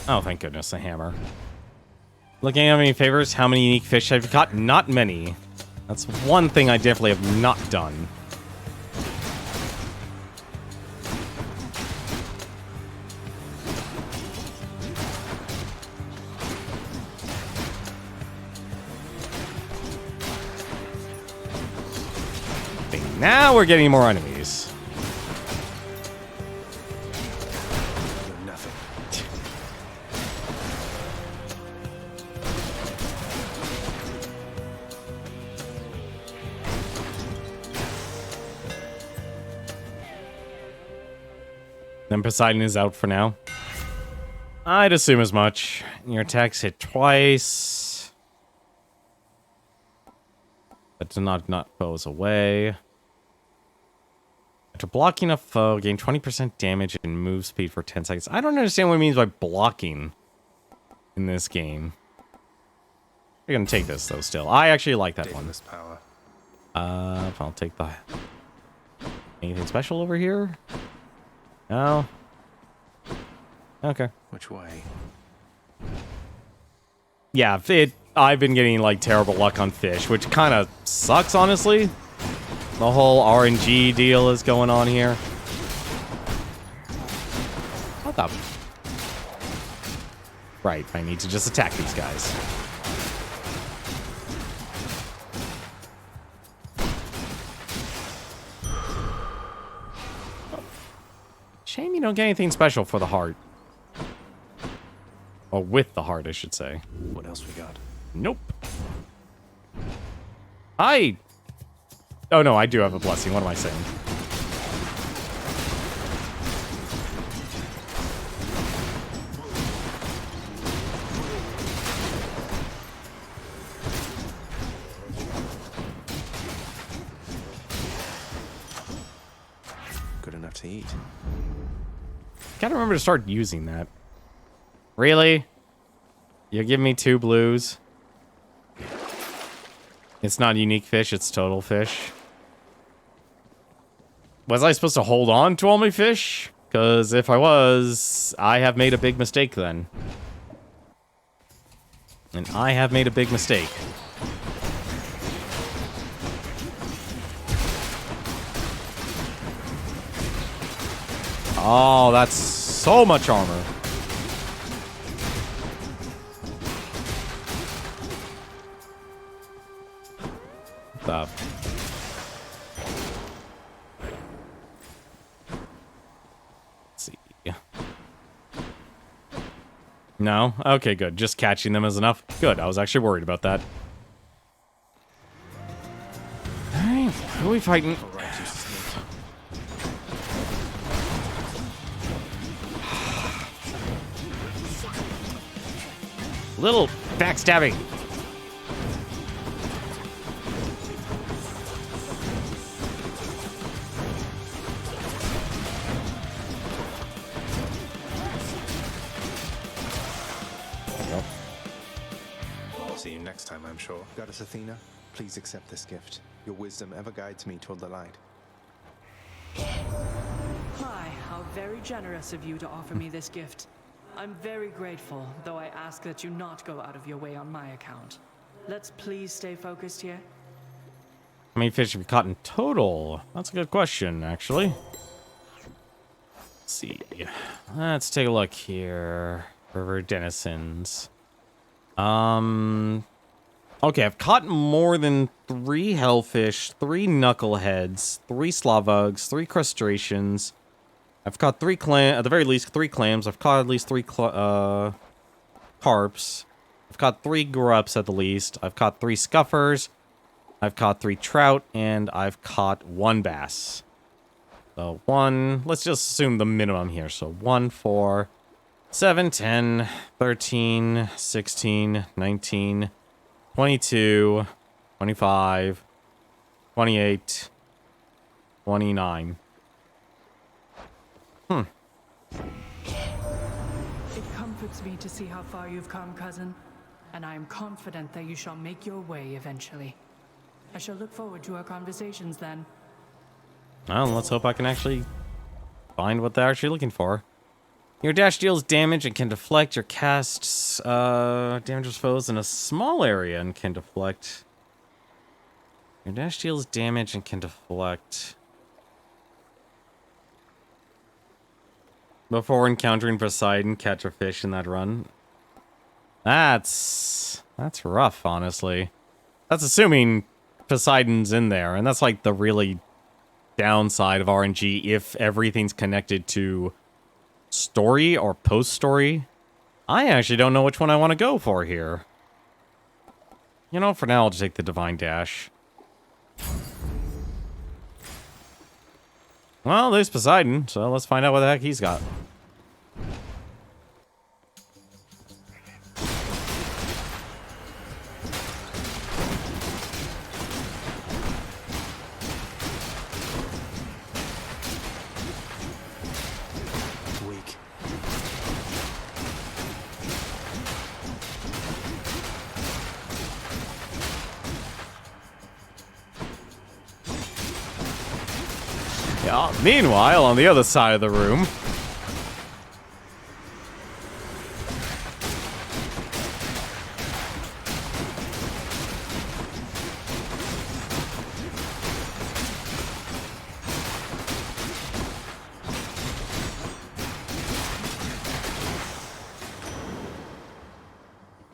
Oh, thank goodness, a hammer. Looking at how many favors, how many unique fish I've caught? Not many. That's one thing I definitely have not done. Okay, now we're getting more enemies. Nothing. Then Poseidon is out for now. I'd assume as much. Your attacks hit twice. But do not knock foes away. After blocking a foe, gain 20% damage and move speed for 10 seconds. I don't understand what it means by blocking in this game. You're gonna take this though still. I actually like that one. Power. I'll take the... Anything special over here? No. Okay. Which way? Yeah, I've been getting like terrible luck on fish, which kind of sucks, honestly. The whole RNG deal is going on here. What the? Right, I need to just attack these guys. Shame you don't get anything special for the heart. Or with the heart, I should say. What else we got? Nope. Oh no, I do have a blessing. What am I saying? Good enough to eat. Gotta remember to start using that. Really? You give me 2 blues? It's not unique fish, it's total fish. Was I supposed to hold on to all my fish? Because if I was, I have made a big mistake then. And I have made a big mistake. Oh, that's so much armor. Stop. Let's see. No? Okay, good. Just catching them is enough. Good. I was actually worried about that. Alright, who are we fighting? Little backstabbing. See you next time, I'm sure. Goddess Athena, please accept this gift. Your wisdom ever guides me toward the light. My, how very generous of you to offer me this gift. I'm very grateful, though I ask that you not go out of your way on my account. Let's please stay focused here. How many fish have you caught in total? That's a good question, actually. Let's see. Let's take a look here. River denizens. Okay, I've caught more than 3 hellfish, 3 knuckleheads, 3 slavugs, 3 crustaceans. I've caught 3 at the very least 3 clams. I've caught at least 3 carps. I've caught 3 grups at the least. I've caught 3 scuffers. I've caught 3 trout, and I've caught 1 bass. So 1, let's just assume the minimum here. So 1, 4, 7, 10, 13, 16, 19, 22, 25, 28, 29. It comforts me to see how far you've come, cousin, and I am confident that you shall make your way eventually. I shall look forward to our conversations then. Well, let's hope I can actually find what they're actually looking for. Your dash deals damage and can deflect. Your casts damages foes in a small area and can deflect. Your dash deals damage and can deflect. Before encountering Poseidon, catch a fish in that run. That's rough, honestly. That's assuming Poseidon's in there, and that's like the really downside of RNG if everything's connected to story or post-story. I actually don't know which one I want to go for here. You know, for now, I'll just take the Divine Dash. Well, there's Poseidon, so let's find out what the heck he's got. Weak. Yeah, meanwhile, on the other side of the room...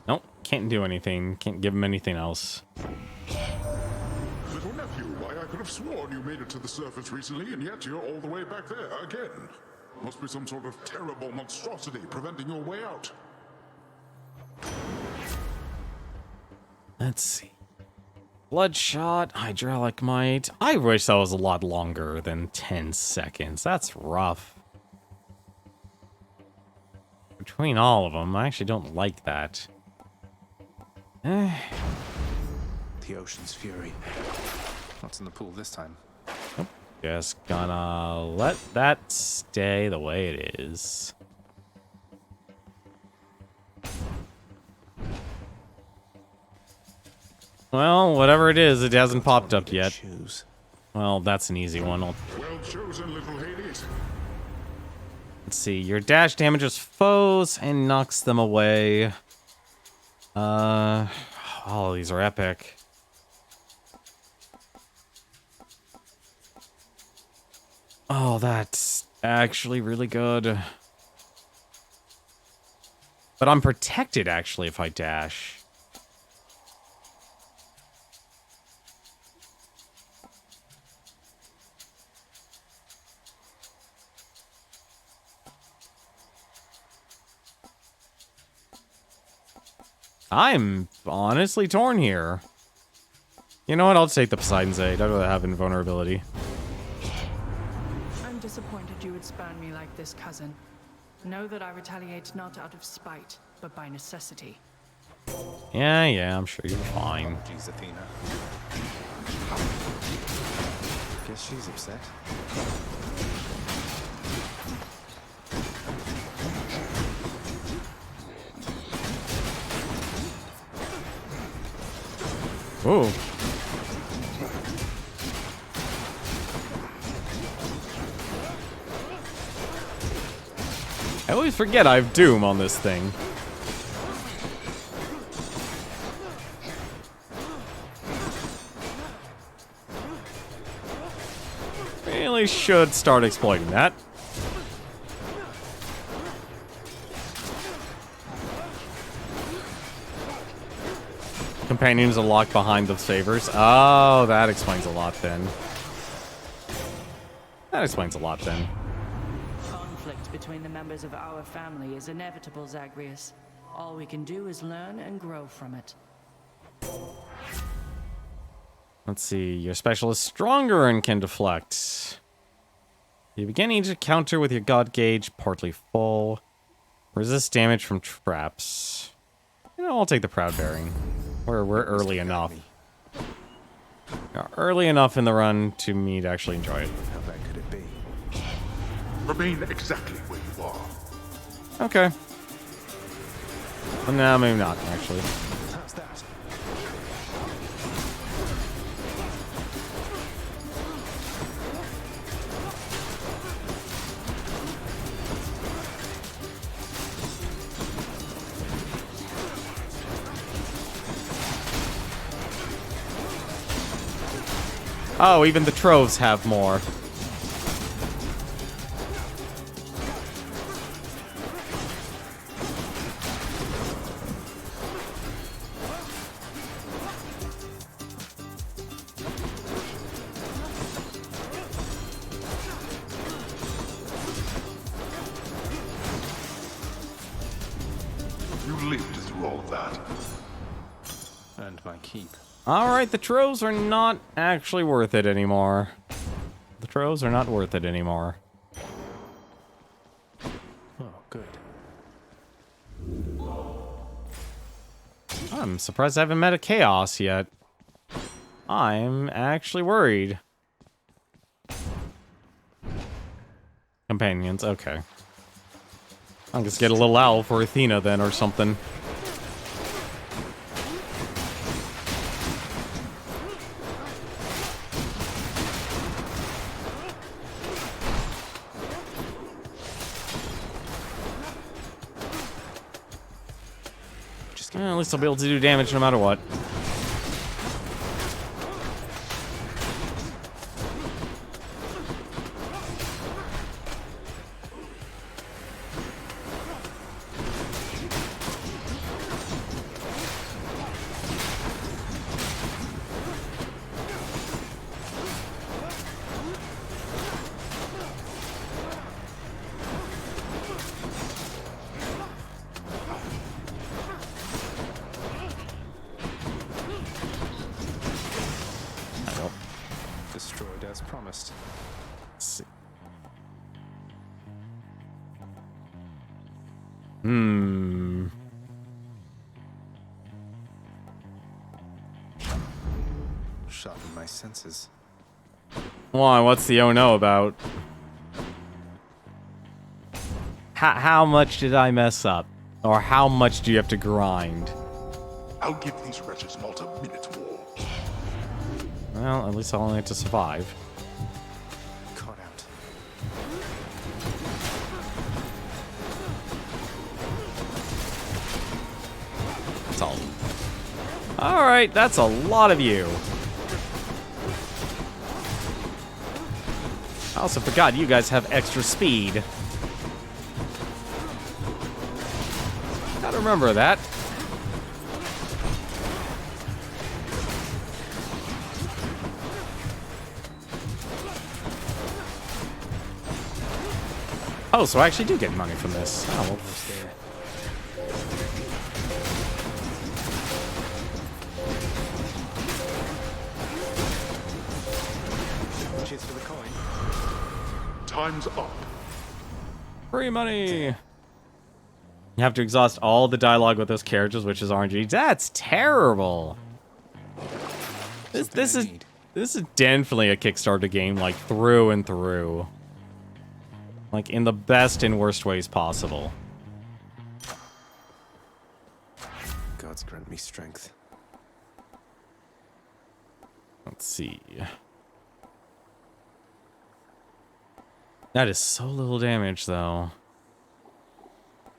Nope, can't do anything. Can't give him anything else. Little nephew, why I could have sworn you made it to the surface recently, and yet you're all the way back there again. Must be some sort of terrible monstrosity preventing your way out. Let's see. Bloodshot, hydraulic mite. I wish that was a lot longer than 10 seconds. That's rough. Between all of them, I actually don't like that. The ocean's fury. What's in the pool this time? Nope. Just gonna let that stay the way it is. Well, whatever it is, it hasn't popped up yet. Well, that's an easy one. Well chosen, little Hades. Let's see. Your dash damages foes and knocks them away. All these are epic. Oh, that's actually really good. But I'm protected, actually, if I dash. I'm honestly torn here. You know what? I'll take the Poseidon's Aid. I'd rather have invulnerability. I'm disappointed you would spurn me like this, cousin. Know that I retaliate not out of spite, but by necessity. Yeah, I'm sure you're fine. Apologies, Athena. Guess she's upset. Ooh. I always forget I have Doom on this thing. Really should start exploiting that. Companions are locked behind the sabers. Oh, that explains a lot then. That explains a lot then. Conflict between the members of our family is inevitable, Zagreus. All we can do is learn and grow from it. Let's see. Your special is stronger and can deflect. You begin each encounter with your god gauge partly full. Resist damage from traps. You know, I'll take the Proud Bearing. We're early enough. Early enough in the run to me to actually enjoy it. How bad could it be? Remain exactly where you are. Okay. Well, no, maybe not, actually. How's that? Oh, even the troves have more. You lived through all of that. And my keep. Alright, the troves are not actually worth it anymore. The troves are not worth it anymore. Oh, good. I'm surprised I haven't met a Chaos yet. I'm actually worried. Companions, okay. I'll just get a little owl for Athena then, or something. At least I'll be able to do damage no matter what. Destroyed as promised. Let's see. Sharpen my senses. Why? What's the oh no about? How much did I mess up? Or how much do you have to grind? I'll give these wretches not a minute more. Well, at least I'll only have to survive. Caught out. That's all. Alright, that's a lot of you. I also forgot you guys have extra speed. Gotta remember that. Oh, so I actually do get money from this. Oh, well. Cheers for the coin. Time's up. Free money. You have to exhaust all the dialogue with those characters, which is RNG. That's terrible. This is definitely a Kickstarter game, like through and through. Like in the best and worst ways possible. Gods grant me strength. Let's see. That is so little damage, though.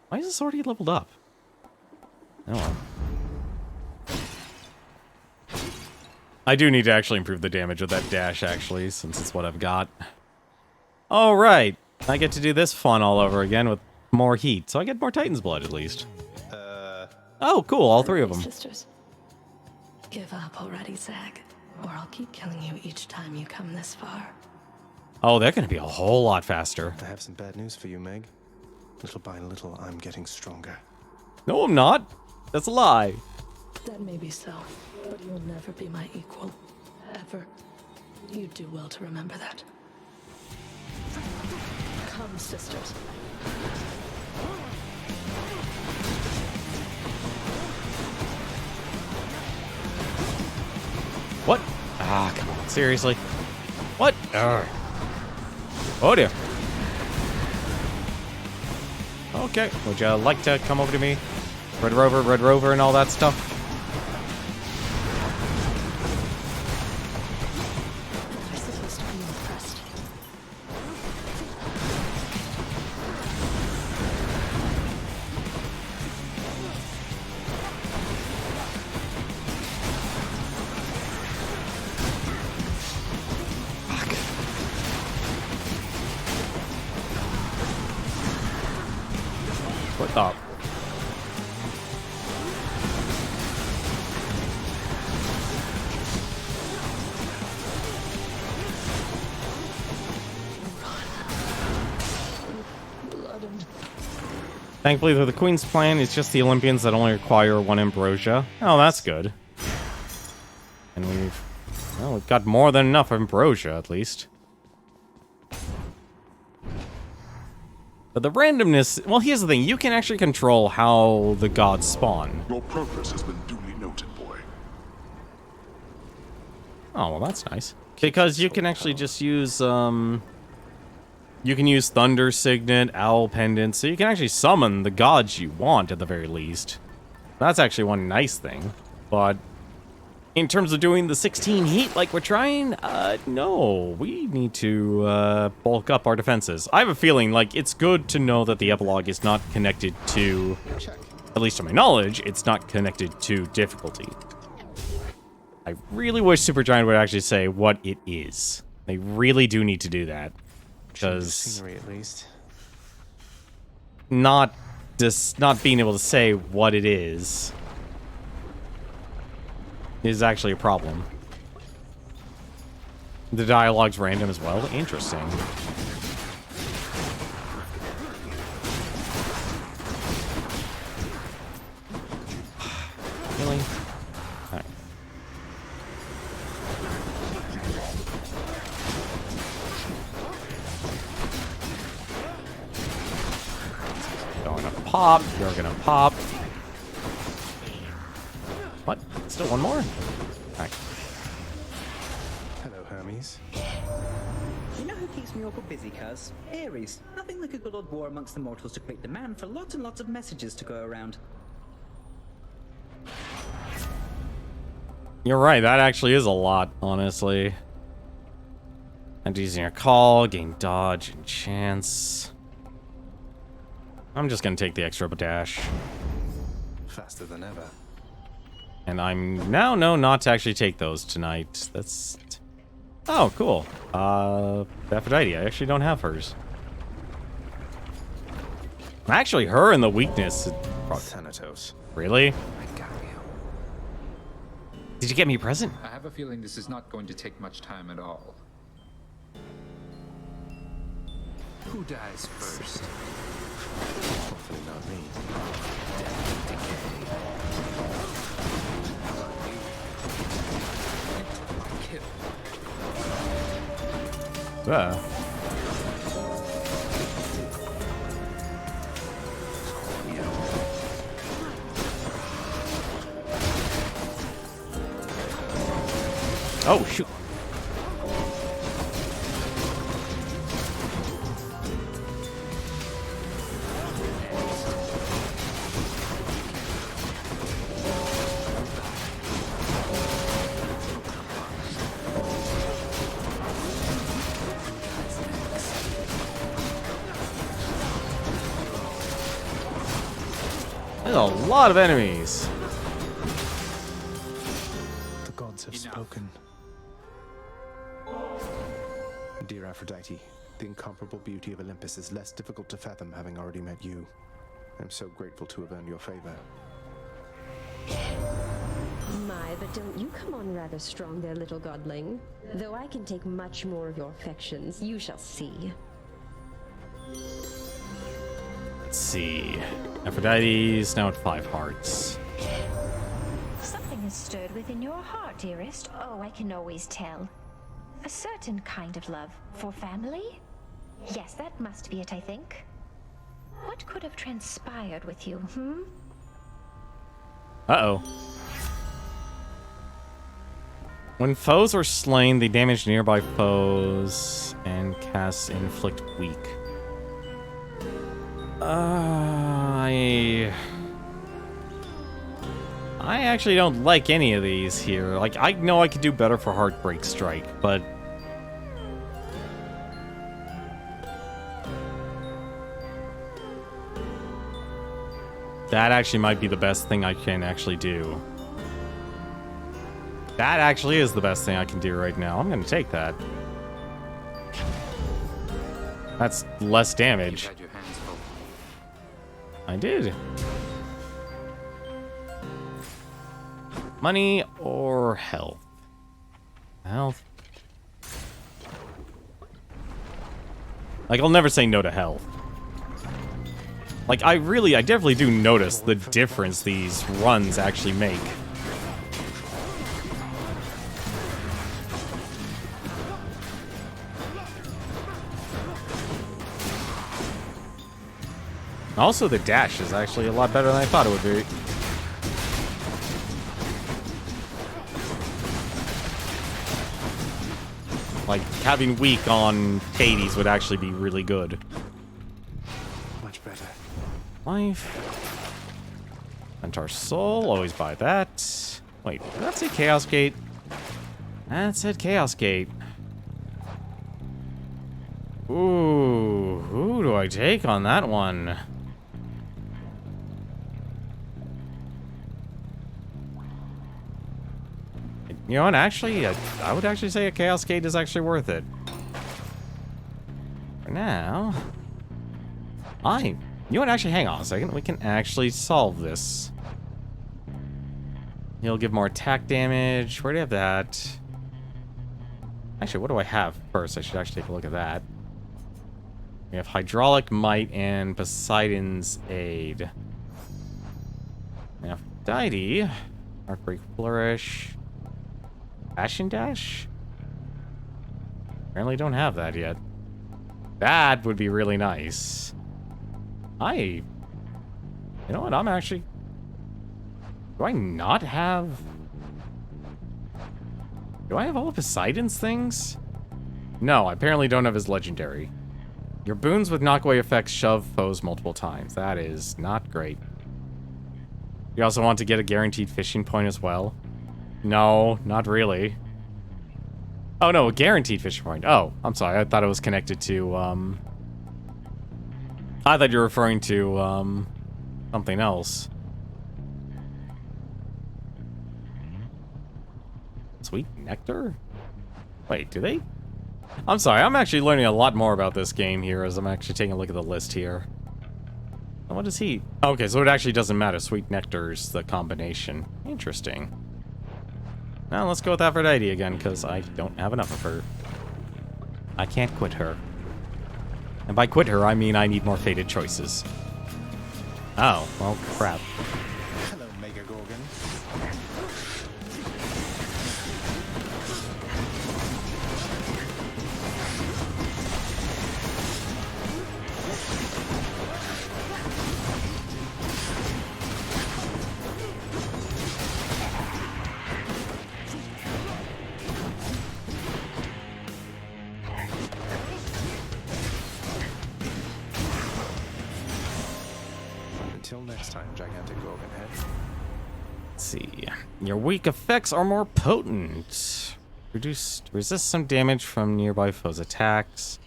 Why is this already leveled up? Oh well. I do need to actually improve the damage with that dash, actually, since it's what I've got. All right. I get to do this fun all over again with more heat, so I get more Titan's Blood, at least. Oh, cool. All three of them. Sisters, give up already, Zag, or I'll keep killing you each time you come this far. Oh, they're going to be a whole lot faster. I have some bad news for you, Meg. Little by little, I'm getting stronger. No, I'm not. That's a lie. That may be so, but you'll never be my equal. Ever. You do well to remember that. Come, sisters. What? Ah, come on. Seriously? What? Oh, dear. Okay. Would you like to come over to me? Red Rover, and all that stuff? You're supposed to be impressed. What the? Thankfully, the Queen's plan is just the Olympians that only require one ambrosia. Oh, that's good. And we've got more than enough ambrosia, at least. But the randomness... Well, here's the thing. You can actually control how the gods spawn. Your progress has been duly noted, boy. Oh, well, that's nice. Because you can actually just use, you can use Thunder Signet, Owl Pendant, so you can actually summon the gods you want, at the very least. That's actually one nice thing. But in terms of doing the 16 heat like we're trying, no. We need to bulk up our defenses. I have a feeling, like, it's good to know that the epilogue is not connected to, at least to my knowledge, it's not connected to difficulty. I really wish Supergiant would actually say what it is. They really do need to do that. Because scenery, at least. not being able to say what it is actually a problem. The dialogue's random as well. Interesting. Really? Alright. Gonna pop. You're gonna pop. What? Still one more? Alright. Hello, Hermes. You know who keeps me awful busy, cuz? Ares. Nothing like a good old war amongst the mortals to create demand for lots and lots of messages to go around. You're right, that actually is a lot, honestly. And using a call, gain dodge and chance. I'm just gonna take the extra dash. Faster than ever. And I'm now know not to actually take those tonight. That's... Oh, cool. Aphrodite, I actually don't have hers. Actually, her and the weakness... Thanatos. Really? Did you get me a present? I have a feeling this is not going to take much time at all. Who dies first? Hopefully not me. Oh, shoot. There's a lot of enemies. The gods have spoken. Dear Aphrodite, the incomparable beauty of Olympus is less difficult to fathom having already met you. I'm so grateful to have earned your favor. My, but don't you come on rather strong there, little godling. Though I can take much more of your affections, you shall see. Let's see. Aphrodite's now at 5 hearts. Something has stirred within your heart, dearest. Oh, I can always tell. A certain kind of love for family? Yes, that must be it, I think. What could have transpired with you, Uh-oh. When foes are slain, they damage nearby foes and cast inflict weak. I actually don't like any of these here. Like, I know I could do better for Heartbreak Strike, but... that actually might be the best thing I can actually do. That actually is the best thing I can do right now. I'm gonna take that. That's less damage. I did. Money or health? Health. Like, I'll never say no to health. Like, I definitely do notice the difference these runs actually make. Also, the dash is actually a lot better than I thought it would be. Like, having weak on Hades would actually be really good. Much better. Life. Centaur Soul, always buy that. Wait, did that say Chaos Gate? That said Chaos Gate. Ooh, who do I take on that one? You know what, actually, I would actually say a Chaos Gate is actually worth it. For now... you know what, actually, hang on a second. We can actually solve this. He'll give more attack damage. Where do you have that? Actually, what do I have first? I should actually take a look at that. We have Hydraulic Might and Poseidon's Aid. Aphrodite. Heartbreak Flourish. Fashion Dash? Apparently don't have that yet. That would be really nice. You know what, I'm actually... Do I not have... Do I have all of Poseidon's things? No, I apparently don't have his legendary. Your boons with knockaway effects shove foes multiple times. That is not great. You also want to get a guaranteed fishing point as well? No, not really. Oh no, a guaranteed fishing point. Oh, I'm sorry, I thought it was connected to, I thought you were referring to, something else. Sweet nectar? Wait, do they? I'm sorry, I'm actually learning a lot more about this game here as I'm actually taking a look at the list here. What is he? Okay, so it actually doesn't matter. Sweet nectar's the combination. Interesting. Now let's go with Aphrodite again, because I don't have enough of her. I can't quit her. And by quit her, I mean I need more fated choices. Oh, well, crap. Hello, Mega Gorgon. Until next time, gigantic Gorgon head. Let's see. Your weak effects are more potent. Resist some damage from nearby foes' attacks.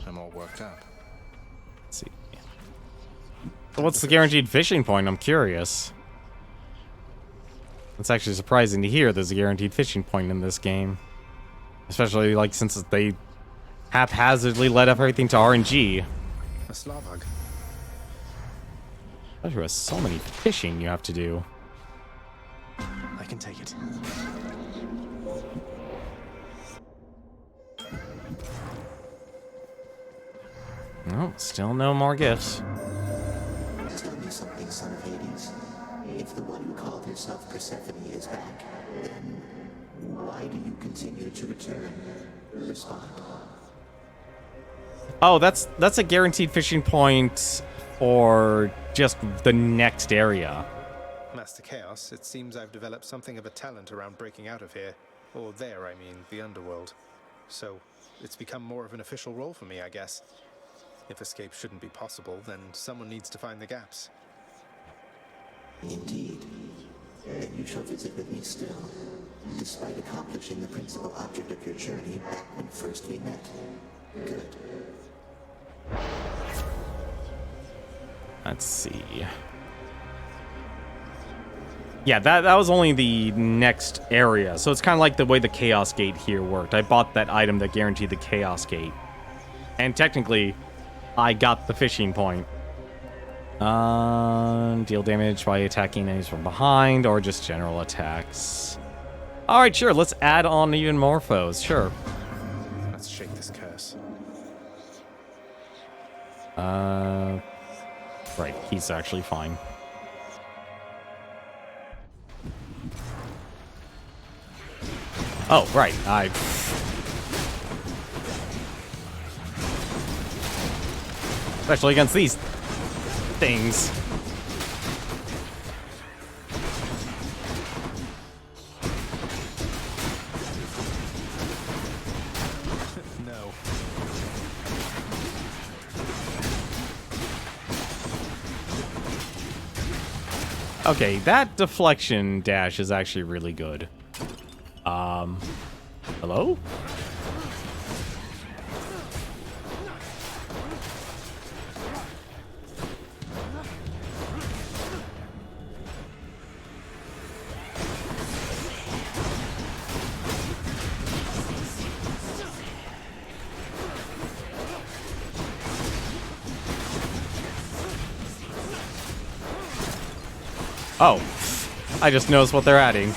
I'm all worked up. Let's see. So what's the guaranteed fishing point? I'm curious. It's actually surprising to hear there's a guaranteed fishing point in this game. Especially, like, since they haphazardly led everything to RNG. A Slavhug. There was so many fishing you have to do. I can take it. No, still no more gifts. Tell me something, son of Hades. If the one who called herself Persephone is back, then why do you continue to return? Respond. Oh, that's a guaranteed fishing point for just the next area. Master Chaos, it seems I've developed something of a talent around breaking out of here. Or there, I mean, the underworld. So, it's become more of an official role for me, I guess. If escape shouldn't be possible, then someone needs to find the gaps. Indeed. Then you shall visit with me still, despite accomplishing the principal object of your journey back when first we met. Good. Let's see. Yeah, that was only the next area. So it's kind of like the way the Chaos Gate here worked. I bought that item that guaranteed the Chaos Gate. And technically, I got the fishing point. Deal damage by attacking enemies from behind or just general attacks. Alright, sure. Let's add on even more foes. Sure. Let's shake this curse. Right. He's actually fine. Oh, right. Especially against these things. No. Okay, that deflection dash is actually really good. Hello? Oh, I just noticed what they're adding.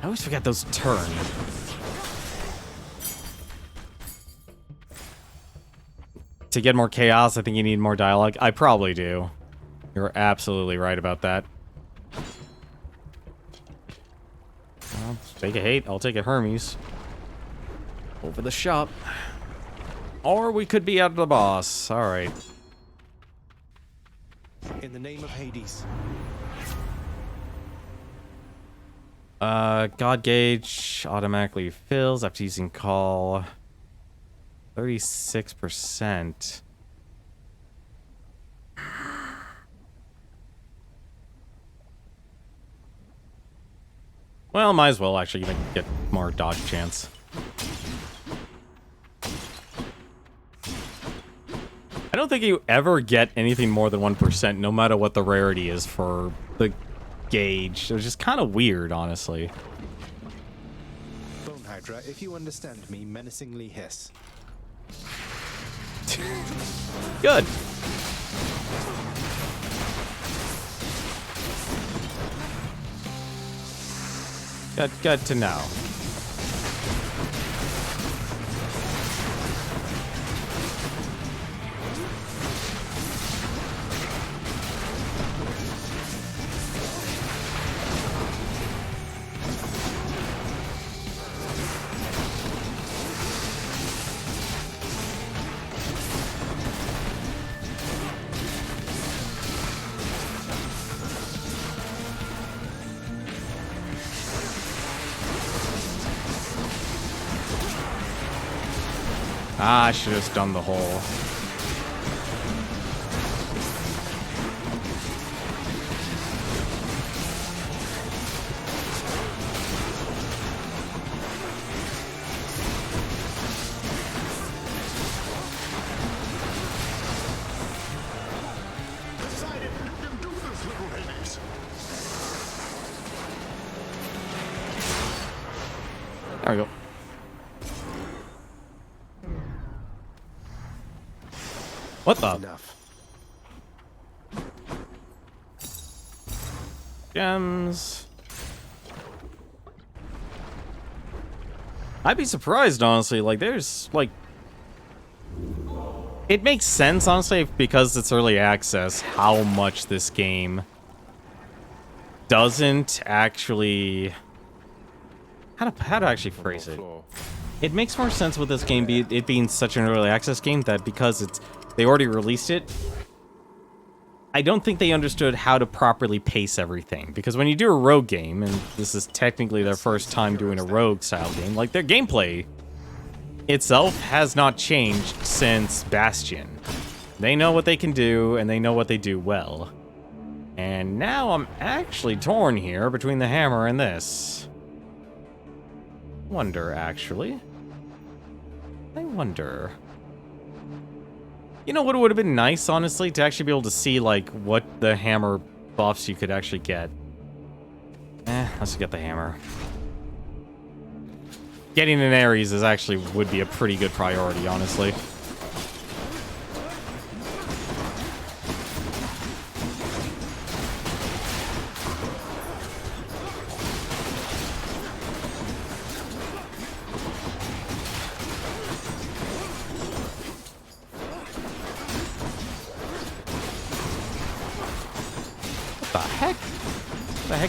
I always forget those turn. To get more chaos, I think you need more dialogue. I probably do. You're absolutely right about that. Well, take a hate. I'll take a Hermes. Over the shop. Or we could be out of the boss. Alright. In the name of Hades. God gauge automatically fills after using call. 36%. Well, might as well actually get more dodge chance. I don't think you ever get anything more than 1%, no matter what the rarity is for the gauge. It was just kind of weird, honestly. Bone Hydra, if you understand me, menacingly hiss. Good. Good to know. Ah, I should have just done the whole. Decided you can do this, little Hades. There we go. What the? Enough. Gems. I'd be surprised, honestly. Like, there's, like... It makes sense, honestly, because it's early access, how much this game doesn't actually... How to actually phrase it? It makes more sense with this game, it being such an early access game, that because they already released it, I don't think they understood how to properly pace everything. Because when you do a rogue game, and this is technically their first time doing a rogue style game, like their gameplay itself has not changed since Bastion. They know what they can do, and they know what they do well. And now I'm actually torn here between the hammer and this. I wonder. You know what would have been nice, honestly, to actually be able to see, like, what the hammer buffs you could actually get. Let's get the hammer. Getting an Ares would be a pretty good priority, honestly.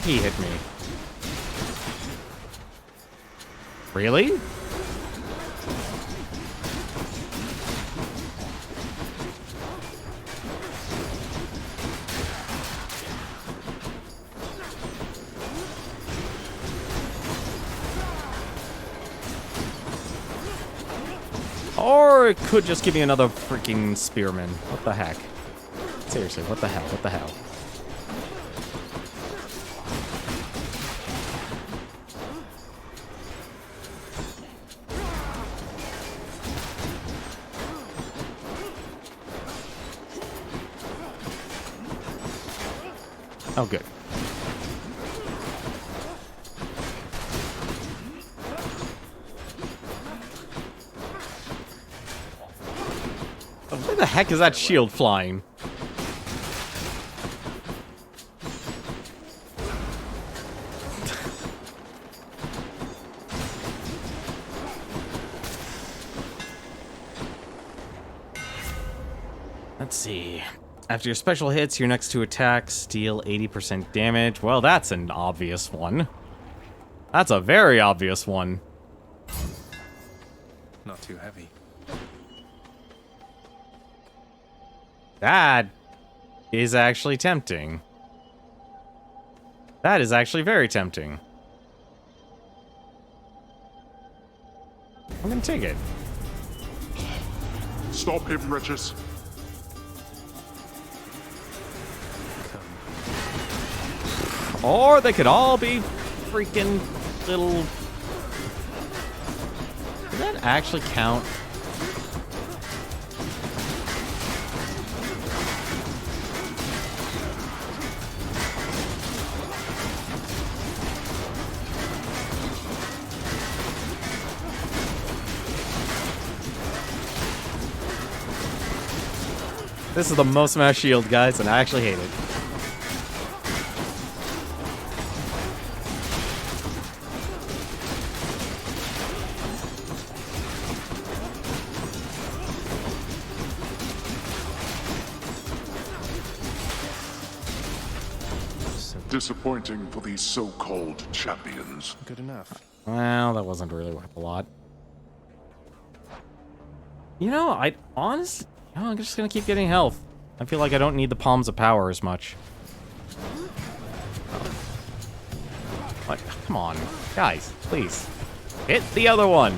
He hit me. Really? Or it could just give me another freaking spearman. What the heck? Seriously, what the hell? What the hell? Oh, good. Where the heck is that shield flying? Let's see. After your special hits, your next two attacks deal 80% damage. Well, that's an obvious one. That's a very obvious one. Not too heavy. That is actually tempting. That is actually very tempting. I'm gonna take it. Stop him, wretches. Or they could all be freaking little... Does that actually count? This is the most smash shield, guys, and I actually hate it. Disappointing for these so-called champions. Good enough. Well, that wasn't really worth a lot. You know, I'm just gonna keep getting health. I feel like I don't need the palms of power as much. Like, come on. Guys, please. Hit the other one!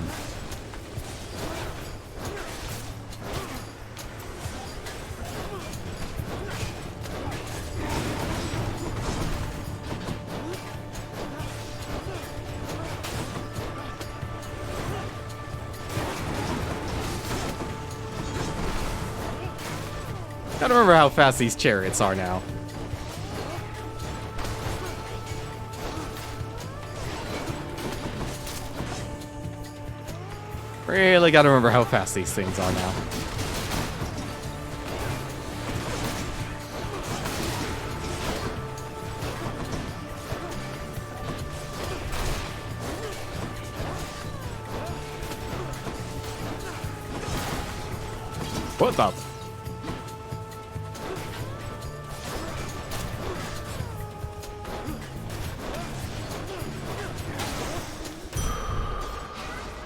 I don't remember how fast these chariots are now. Really gotta remember how fast these things are now. What the?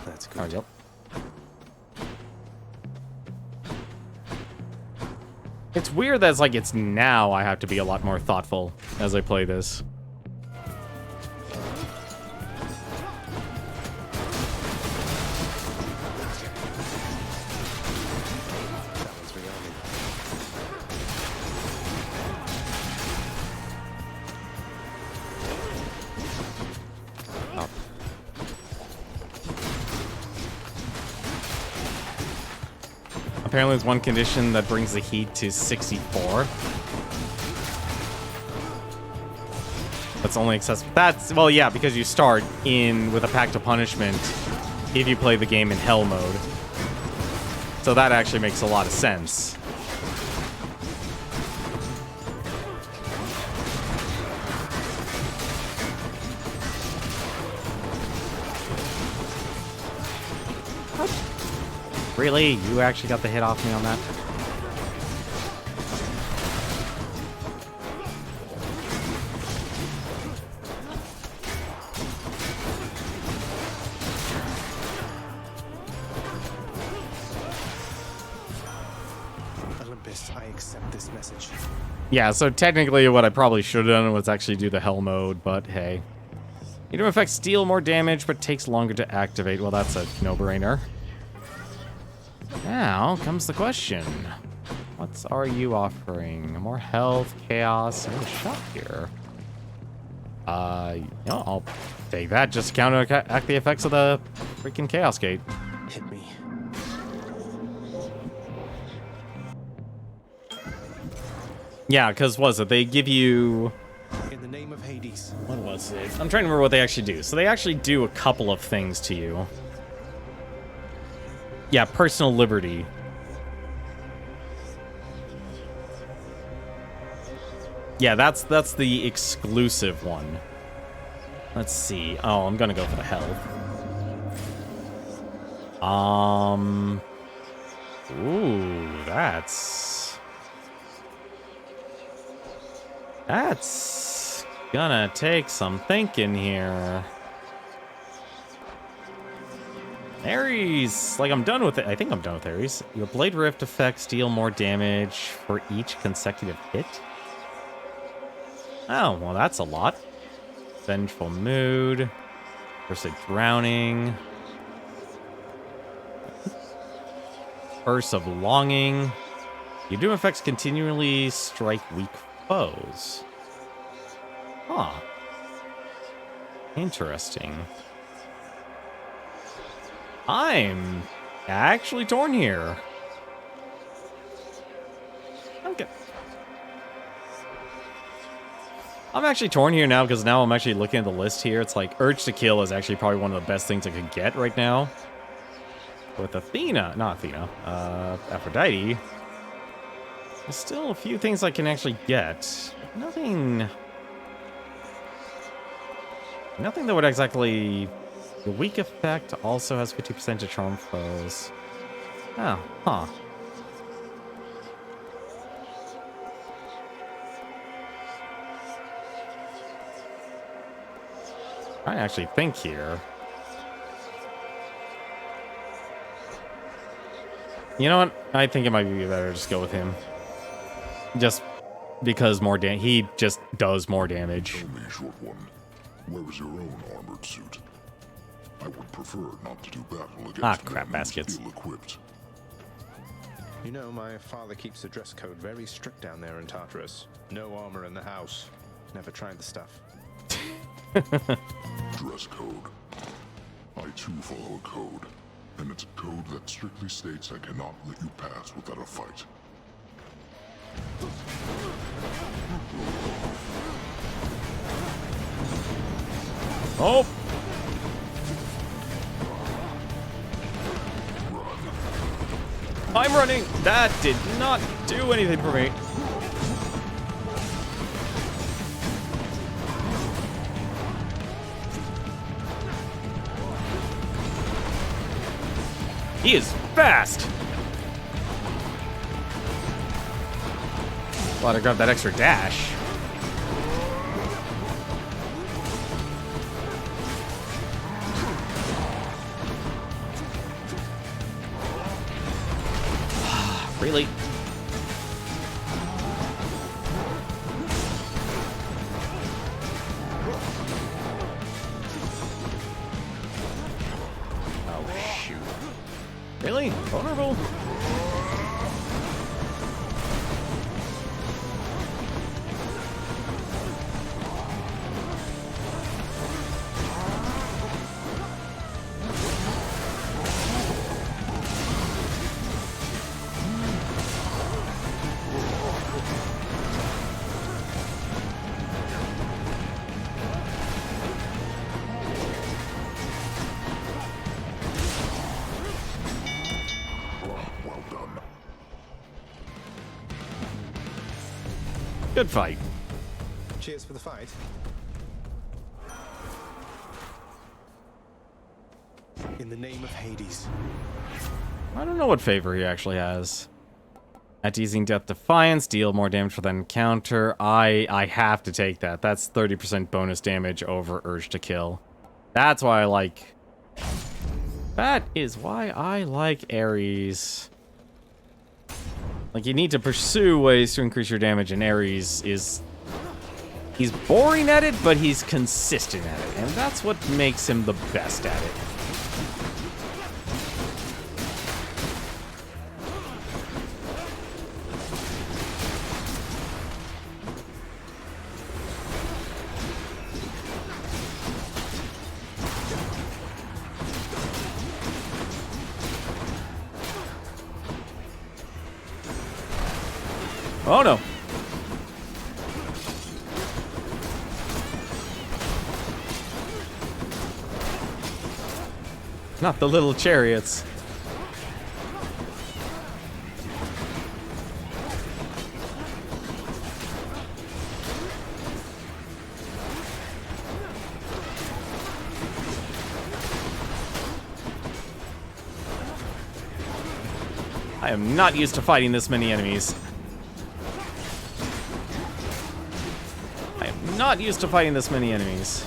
That's good. Yep. It's weird that it's now I have to be a lot more thoughtful as I play this. Apparently there's one condition that brings the heat to 64. That's only accessible. That's, well, yeah, because you start in with a Pact of Punishment if you play the game in Hell mode. So that actually makes a lot of sense. Really? You actually got the hit off me on that? Olympus, I accept this message. Yeah, so technically what I probably should have done was actually do the Hell mode, but hey. You do effects deal more damage, but takes longer to activate. Well, that's a no-brainer. Now comes the question. What are you offering? More health, chaos, and a shot here. I'll take that just to counteract the effects of the freaking Chaos Gate. Hit me. Yeah, because what is it? They give you... In the name of Hades. What was it? I'm trying to remember what they actually do. So they actually do a couple of things to you. Yeah, personal liberty. Yeah, that's the exclusive one. Let's see. Oh, I'm gonna go for the health. Ooh, that's gonna take some thinking here. Ares, like I'm done with it. I think I'm done with Ares. Your Blade Rift effects deal more damage for each consecutive hit. Oh, well that's a lot. Vengeful Mood. Cursed Drowning. Curse of Longing. Your doom effects continually strike weak foes. Huh. Interesting. I'm actually torn here. Okay. I'm actually torn here now because now I'm actually looking at the list here. It's like Urge to Kill is actually probably one of the best things I could get right now. With Aphrodite, there's still a few things I can actually get. Nothing that would exactly... The weak effect also has 50% to charm foes. Oh, huh. I actually think here. You know what? I think it might be better to just go with him. Just because more damage. He just does more damage. Tell me, short one, where is your own armored suit? I would prefer not to do battle against crap baskets. Ill-equipped. You know, my father keeps the dress code very strict down there in Tartarus. No armor in the house. Never tried the stuff. Dress code. I too follow a code, and it's a code that strictly states I cannot let you pass without a fight. Oh! I'm running! That did not do anything for me. He is fast! Glad I grabbed that extra dash. Really? Oh, shoot. Really? Vulnerable? Good fight. Cheers for the fight. In the name of Hades. I don't know what favor he actually has. At easing Death Defiance, deal more damage for that encounter. I have to take that. That's 30% bonus damage over Urge to Kill. That's why I like... That is why I like Ares. Like, you need to pursue ways to increase your damage, and Ares is... He's boring at it, but he's consistent at it. And that's what makes him the best at it. Oh no. Not the little chariots. I am not used to fighting this many enemies. Not used to fighting this many enemies.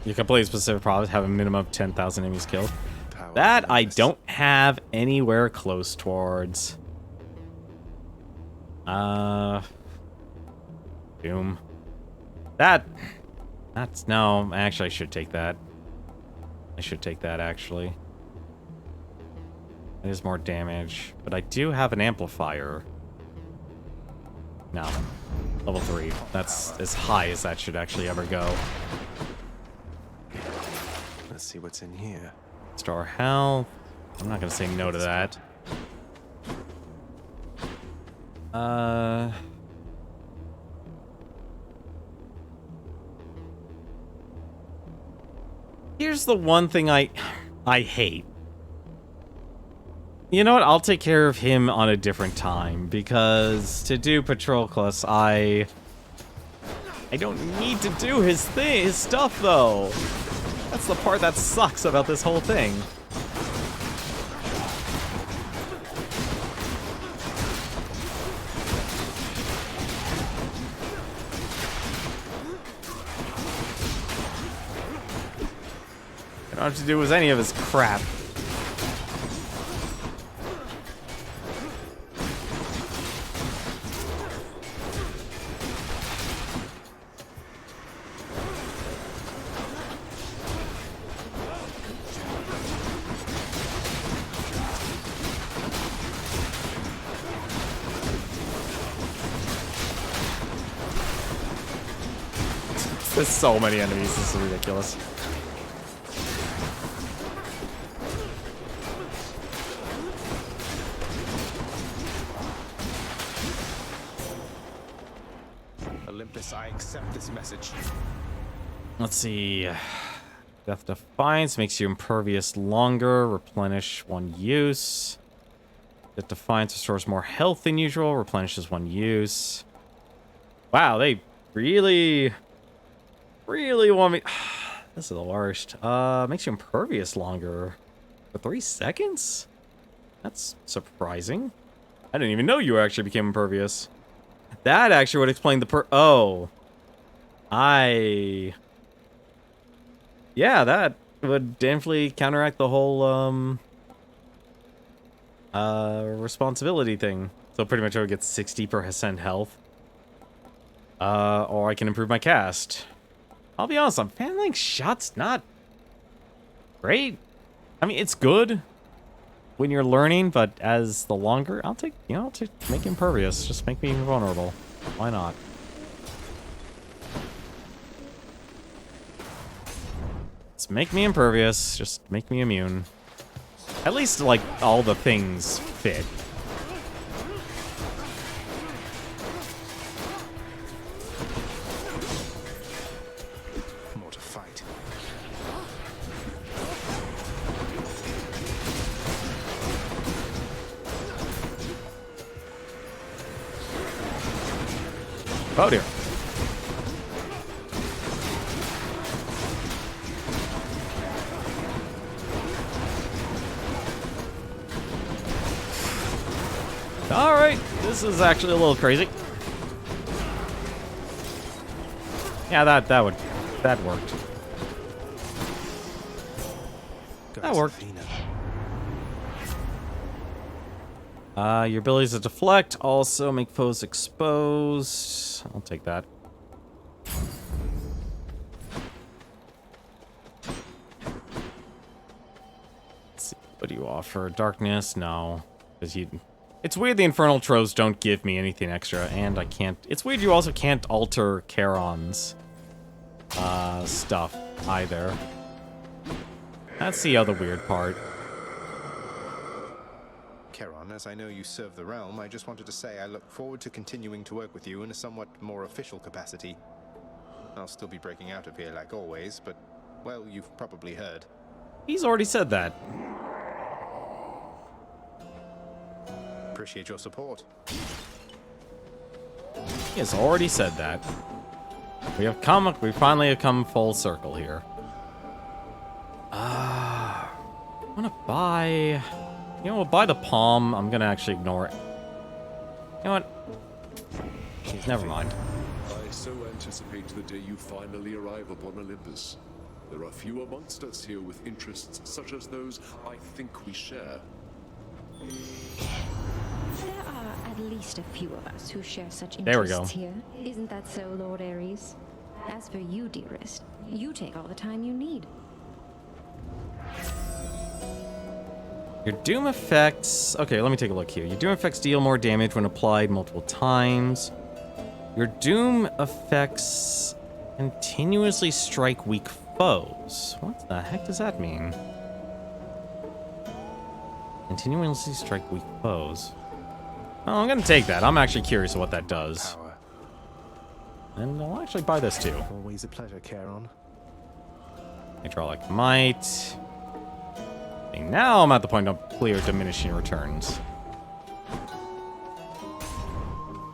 You complete specific problems, have a minimum of 10,000 enemies killed. That I don't have anywhere close towards. Doom. That's no, actually I should take that. I should take that actually. It is more damage, but I do have an amplifier. No. Level 3. That's as high as that should actually ever go. Let's see what's in here. Star health. I'm not gonna say no to that. Here's the one thing I hate. You know what? I'll take care of him on a different time, because to do Patroclus, I don't need to do his stuff though. That's the part that sucks about this whole thing. I don't have to do with any of his crap. There's so many enemies, this is ridiculous. Olympus, I accept this message. Let's see. Death Defiance makes you impervious longer. Replenish 1 use. Death Defiance restores more health than usual. Replenishes 1 use. Wow, they really want me. This is the worst. Makes you impervious longer for 3 seconds? That's surprising. I didn't even know you actually became impervious. That actually would explain the yeah, that would definitely counteract the whole responsibility thing. So pretty much I would get 60% health. Or I can improve my cast. I'll be honest, I'm fanling shots not great. I mean, it's good when you're learning, but as the longer, I'll take make impervious. Just make me invulnerable. Why not? Just make me impervious. Just make me immune. At least, like, all the things fit. More to fight. Oh dear. Alright, this is actually a little crazy. Yeah, that worked. That worked. Your abilities to deflect also make foes exposed. I'll take that. Let's see. What do you offer? Darkness? No. Because you... It's weird the Infernal Troves don't give me anything extra, and I can't... It's weird you also can't alter Charon's stuff either. That's the other weird part. Charon, as I know you serve the realm, I just wanted to say I look forward to continuing to work with you in a somewhat more official capacity. I'll still be breaking out of here like always, but, well, you've probably heard. He's already said that. Appreciate your support. He has already said that. We finally have come full circle here. I wanna buy... You know, we'll buy the palm. I'm gonna actually ignore it. You know what? Never mind. I so anticipate the day you finally arrive upon Olympus. There are few amongst us here with interests such as those I think we share. There are at least a few of us who share such There we go. interests here. Isn't that so, Lord Ares? As for you, dearest, you take all the time you need. Your doom effects... Okay, let me take a look here. Your doom effects deal more damage when applied multiple times. Your doom effects continuously strike weak foes. What the heck does that mean? Continuously strike weak foes. Oh, I'm gonna take that. I'm actually curious what that does. Power. And I'll actually buy this too. Always a pleasure, Charon. Hydraulic might. And now I'm at the point of clear diminishing returns.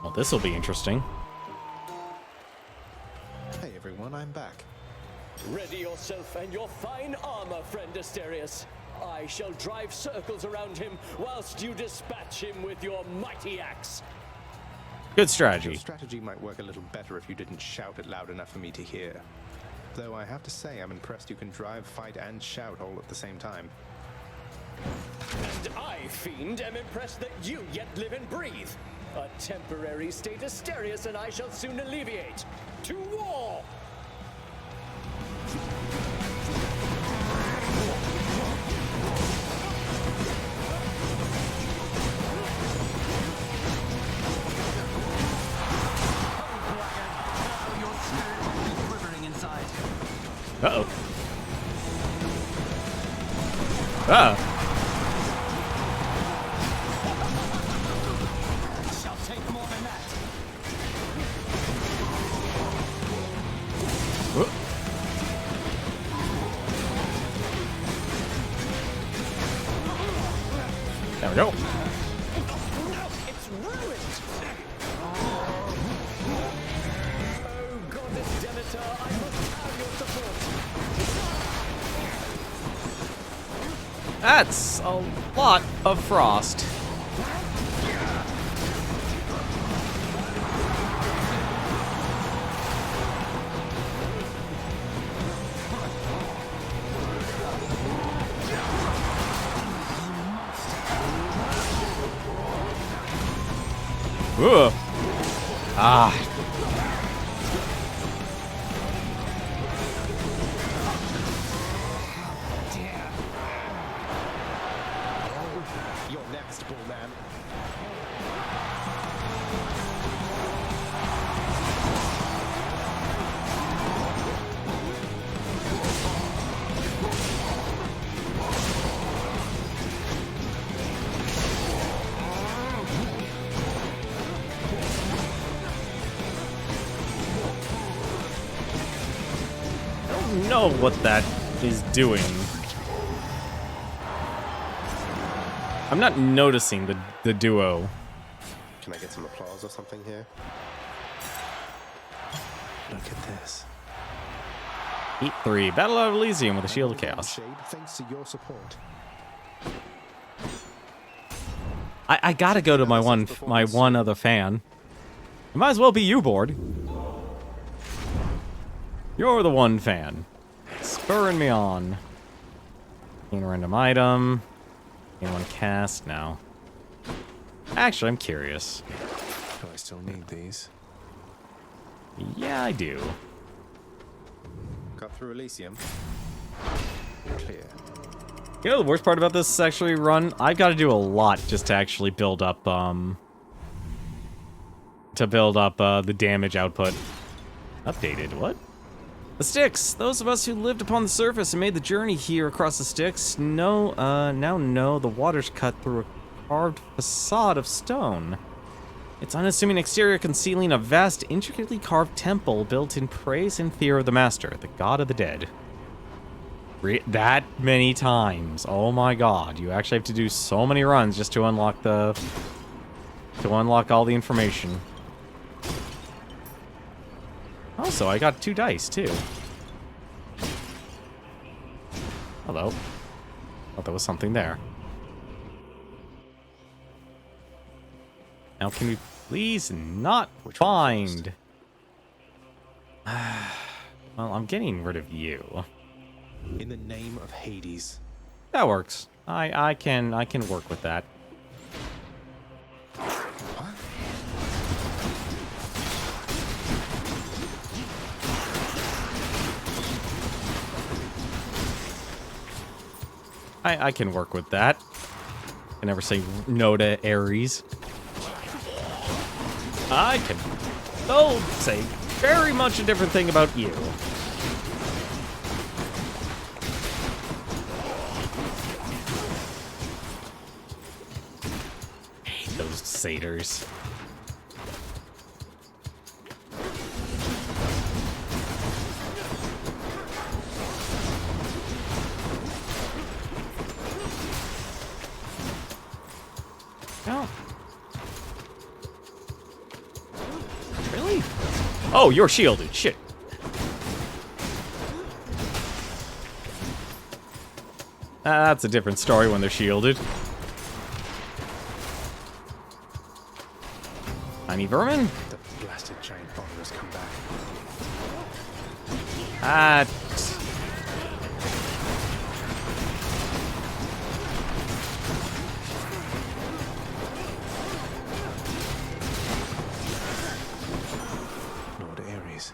Well, this will be interesting. Hey everyone, I'm back. Ready yourself and your fine armor, friend Asterius. I shall drive circles around him whilst you dispatch him with your mighty axe. Good strategy. Your strategy might work a little better if you didn't shout it loud enough for me to hear. Though I have to say, I'm impressed you can drive, fight, and shout all at the same time. And I, fiend, am impressed that you yet live and breathe. A temporary state Asterius and I shall soon alleviate. To war! Uh-oh. Ah. Shall take more than that. There we go. Now it's ruined! Oh, goddess Demeter, I must have your support. That's a lot of frost. Ugh. Ah. You're next, Bullman. I don't know what that is doing. I'm not noticing the duo. Can I get some applause or something here? Look at this. Heat 3, Battle of Elysium with a Shield of Chaos. Shade, thanks to your support. I gotta go to my one other fan. It might as well be you, Board. You're the one fan. Spurring me on. Gain a random item. Gain one cast now. Actually, I'm curious. Do I still need these? Yeah, I do. Got through Elysium. Clear. You know the worst part about this actually run? I've got to do a lot just to actually build up the damage output. Updated, what? The Styx! Those of us who lived upon the surface and made the journey here across the Styx now know the water's cut through a carved facade of stone. Its unassuming exterior concealing a vast, intricately carved temple built in praise and fear of the Master, the god of the dead. That many times. Oh my god. You actually have to do so many runs just to unlock all the information. Also, I got 2 dice, too. Hello. Thought there was something there. Now, can we please not find... Well, I'm getting rid of you. In the name of Hades. That works. I can work with that. I can work with that. I never say no to Ares. I can they'll say very much a different thing about you. I hate those satyrs. No. Really? Oh, you're shielded. Shit. That's a different story when they're shielded. Tiny vermin? The blasted giant bomber has come back. Lord Ares.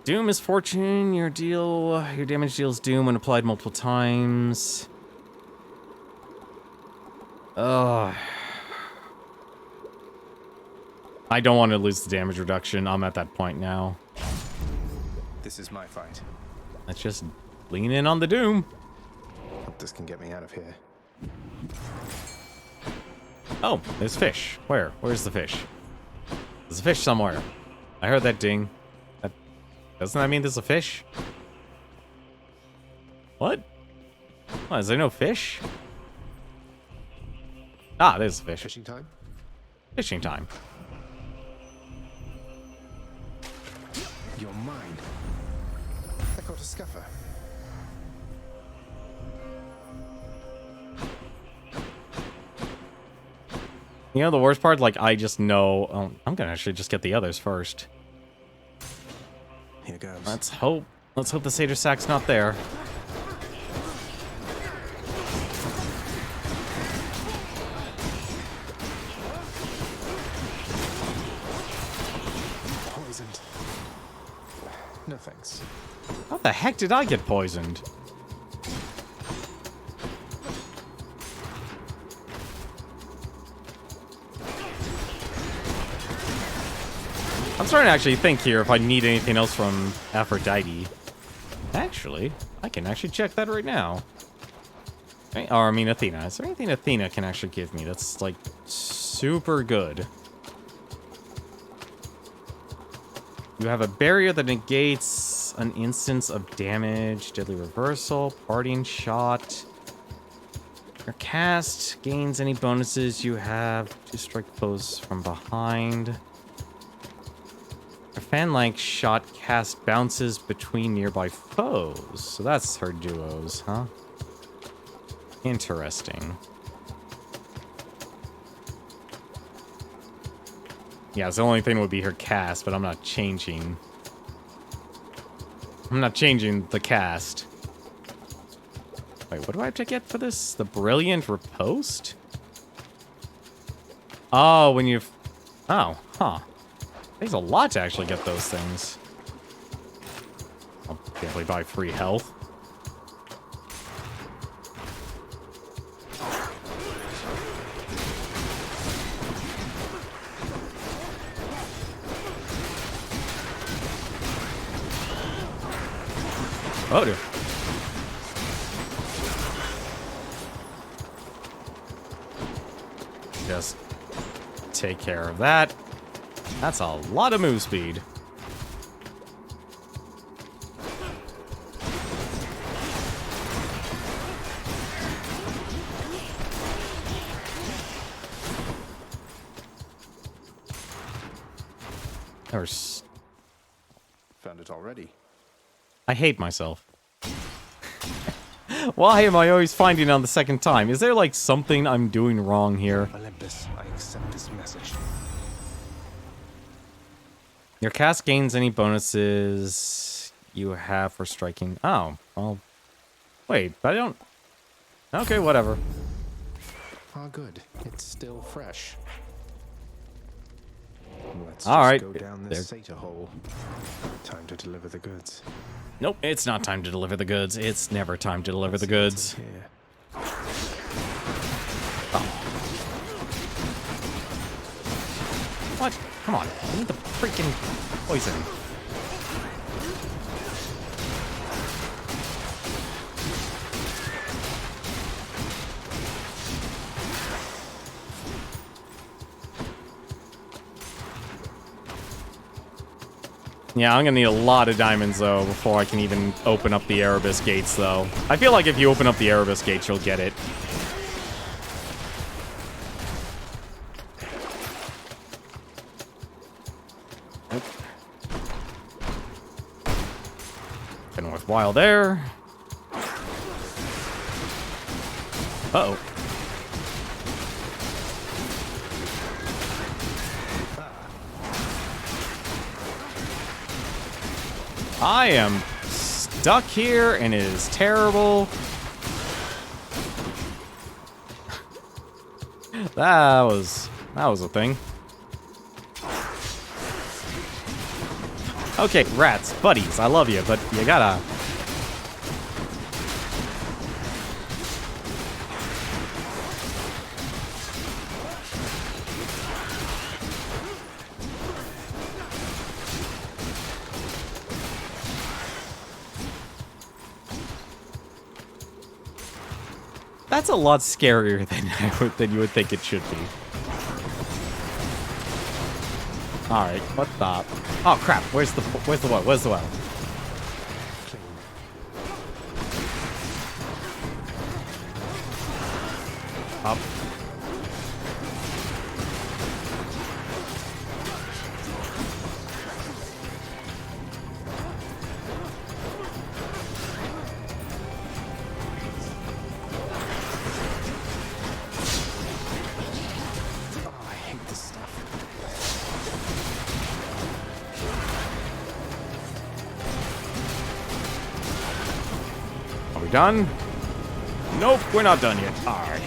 Doom is fortune. Your damage deals doom when applied multiple times. Ugh. I don't want to lose the damage reduction. I'm at that point now. This is my fight. Let's just lean in on the doom. Hope this can get me out of here. Oh, there's fish. Where? Where's the fish? There's a fish somewhere. I heard that ding. Doesn't that mean there's a fish? What? What, is there no fish? Ah, there's a fish. Fishing time? Fishing time. You're mine. I caught a scuffer. You know the worst part? Like, I just know... Oh, I'm gonna actually just get the others first. Here goes. Let's hope the satyr sack's not there. Poisoned. No thanks. How the heck did I get poisoned? I'm starting to actually think here if I need anything else from Aphrodite. Actually, I can actually check that right now. Or, I mean, Athena. Is there anything Athena can actually give me that's, like, super good? You have a barrier that negates an instance of damage, deadly reversal, parting shot. Your cast gains any bonuses you have to strike foes from behind. A fan-like shot cast bounces between nearby foes. So that's her duos, huh? Interesting. Yeah, so the only thing would be her cast, but I'm not changing. I'm not changing the cast. Wait, what do I have to get for this? The Brilliant Riposte? Oh, when you've... Oh, huh. Takes a lot to actually get those things. I'll definitely buy free health. Oh, dear. Just take care of that. That's a lot of move speed. There's... Found it already. I hate myself. Why am I always finding it on the second time? Is there like something I'm doing wrong here? Olympus, I accept this message. Your cast gains any bonuses you have for striking. Oh, well. Wait, but I don't... Okay, whatever. Ah, good. It's still fresh. Let's All right. go down this satyr hole. Time to deliver the goods. Nope, it's not time to deliver the goods. It's never time to deliver the goods. What? Come on. I need the freaking poison. Yeah, I'm gonna need a lot of diamonds, though, before I can even open up the Erebus gates, though. I feel like if you open up the Erebus gates, you'll get it. Nope. Been worthwhile there. Uh-oh. I am stuck here, and it is terrible. That was a thing. Okay, rats, buddies, I love you, but you gotta... That's a lot scarier than you would think it should be. All right, what the? Oh crap! Where's the well? Where's the well? Up. Done? Nope, we're not done yet. All right.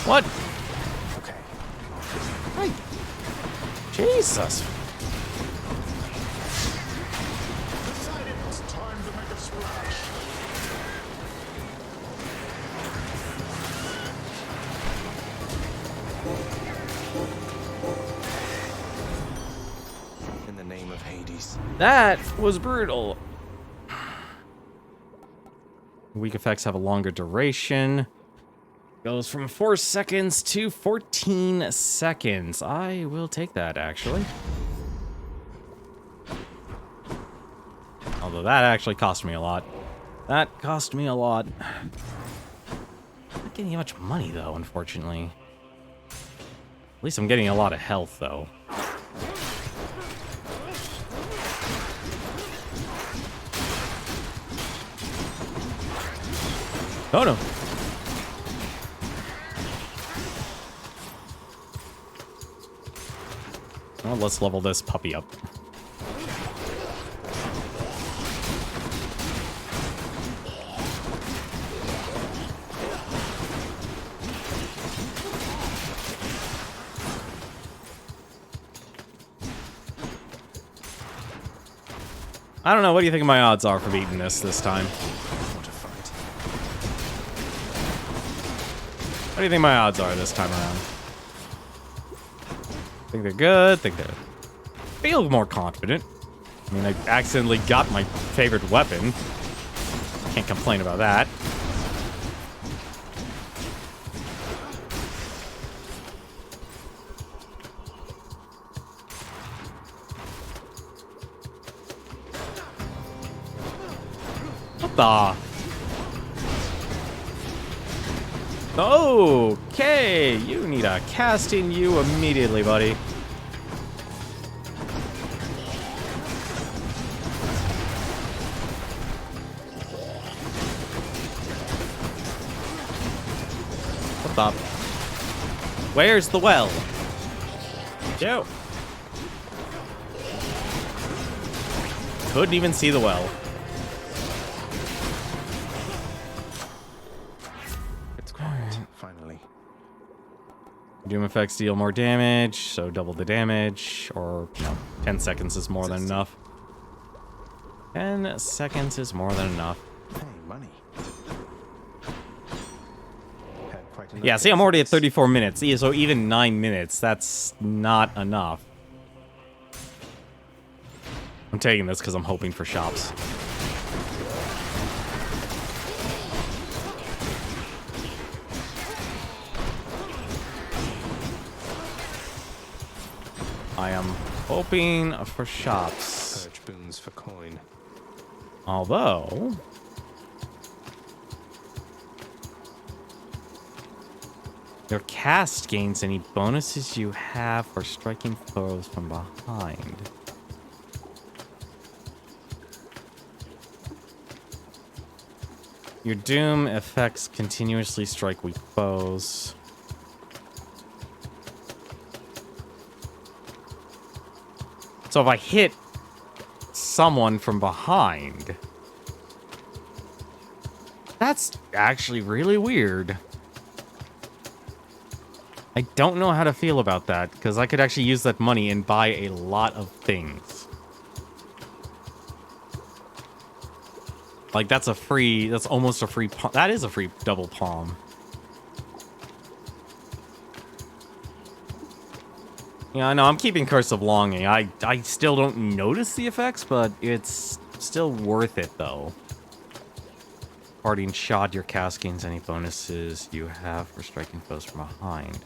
What? Okay. Hey. Jesus. It's time to make a splash. In the name of Hades. That was brutal. Weak effects have a longer duration. Goes from 4 seconds to 14 seconds. I will take that, actually. Although that actually cost me a lot. That cost me a lot. Not getting much money, though, unfortunately. At least I'm getting a lot of health, though. Oh, no. Well, let's level this puppy up. I don't know. What do you think my odds are for beating this time? What do you think my odds are this time around? Think they're good. Think they're... Feel more confident. I mean, I accidentally got my favorite weapon. Can't complain about that. What the? Okay, you need a casting you immediately, buddy. What the? Where's the well? Yo. Couldn't even see the well. Doom effects deal more damage, so double the damage, or, 10 seconds is more than enough. 10 seconds is more than enough. Hey, money. Yeah, see, I'm already at 34 minutes, so even 9 minutes, that's not enough. I'm taking this because I'm hoping for shops. I am hoping for shops. Purge boons for coin. Although... your cast gains any bonuses you have for striking foes from behind. Your Doom effects continuously strike weak foes. So if I hit someone from behind, that's actually really weird. I don't know how to feel about that, because I could actually use that money and buy a lot of things. Like, that's almost a free, that is a free double palm. Yeah, I know, I'm keeping Curse of Longing. I still don't notice the effects, but it's still worth it, though. Parting shot, your cast gains any bonuses you have for striking foes from behind.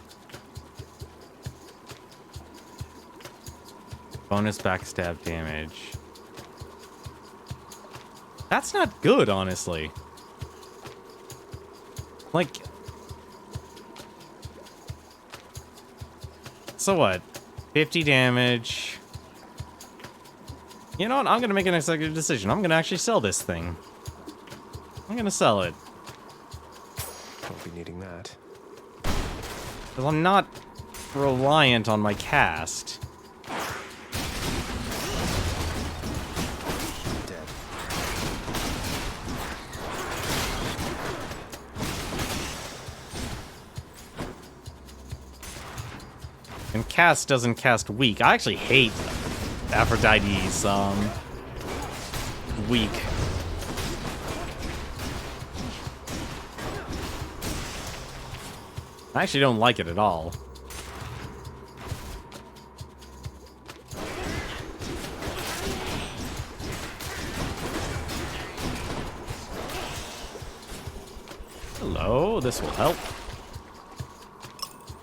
Bonus backstab damage. That's not good, honestly. Like... so what? 50 damage. You know what? I'm gonna make an executive decision. I'm gonna actually sell this thing. I'm gonna sell it. Won't be needing that. Because I'm not reliant on my cast. Dead. And cast doesn't cast weak. I actually hate Aphrodite's weak. I actually don't like it at all. Hello, this will help.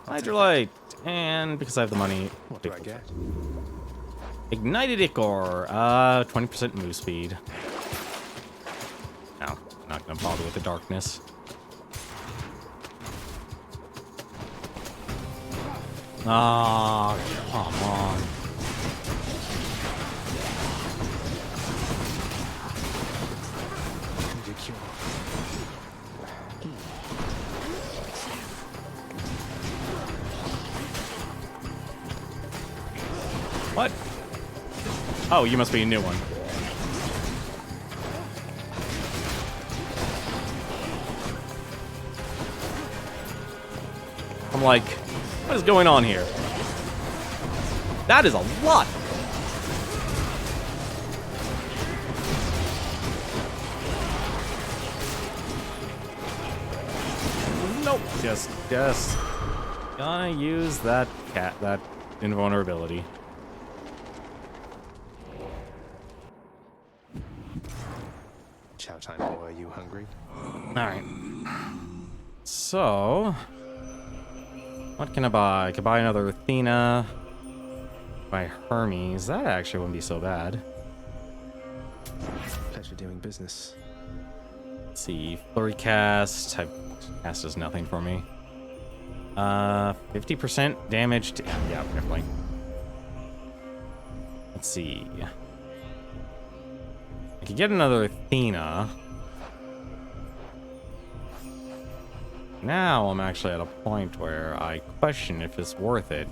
Hydrolite, and because I have the money, what do I get? Ignited Ichor, 20% move speed. No, I'm not gonna bother with the darkness. Oh, come on. What? Oh, you must be a new one. I'm like, what is going on here? That is a lot. Nope. Just gonna use that invulnerability. Chow time, boy. Are you hungry? Alright. So... what can I buy? I could buy another Athena. Buy Hermes. That actually wouldn't be so bad. Pleasure doing business. Let's see. Flurry cast. Cast does nothing for me. 50% damage to... yeah, definitely. Let's see. I could get another Athena. Now I'm actually at a point where I question if it's worth it.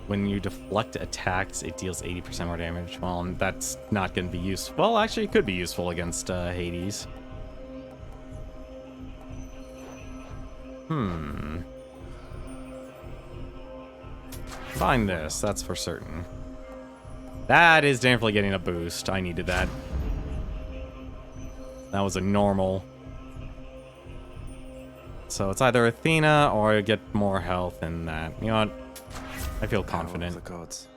When you deflect attacks, it deals 80% more damage. Well, that's not going to be useful. Well, actually, it could be useful against Hades. Find this, that's for certain. That is definitely getting a boost. I needed that. That was a normal. So it's either Athena or I get more health in that. You know what? I feel confident. The gods.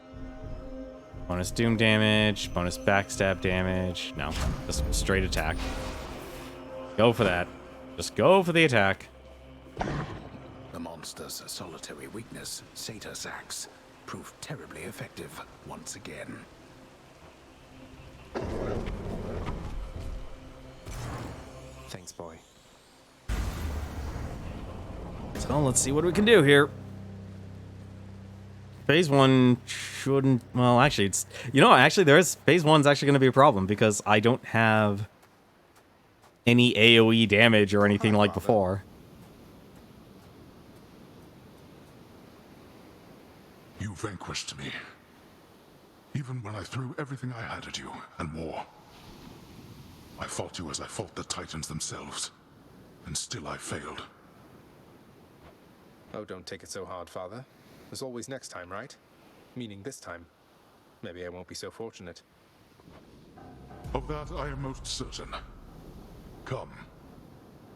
Bonus doom damage, bonus backstab damage. No, just straight attack. Go for that. Just go for the attack. The monster's solitary weakness, Satyr Sacs, proved terribly effective once again. Thanks, boy. So let's see what we can do here. Phase 1 shouldn't... Well, actually, it's... You know, actually, Phase 1's actually going to be a problem because I don't have any AoE damage or anything like before. You vanquished me. Even when I threw everything I had at you, and more. I fought you as I fought the Titans themselves. And still I failed. Oh, don't take it so hard, Father. There's always next time, right? Meaning this time. Maybe I won't be so fortunate. Of that I am most certain. Come.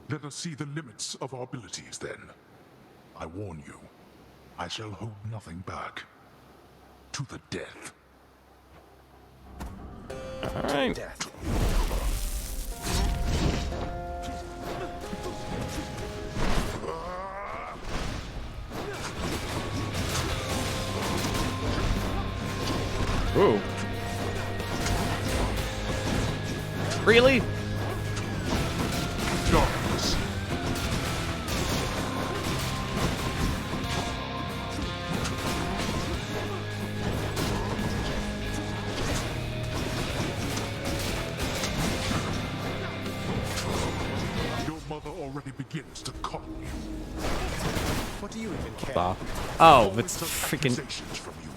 Let us see the limits of our abilities, then. I warn you, I shall hold nothing back. To the death. Alright. Ooh. Really? Darkness. Your mother already begins to call you. What do you even care? Oh, it's freaking... From you.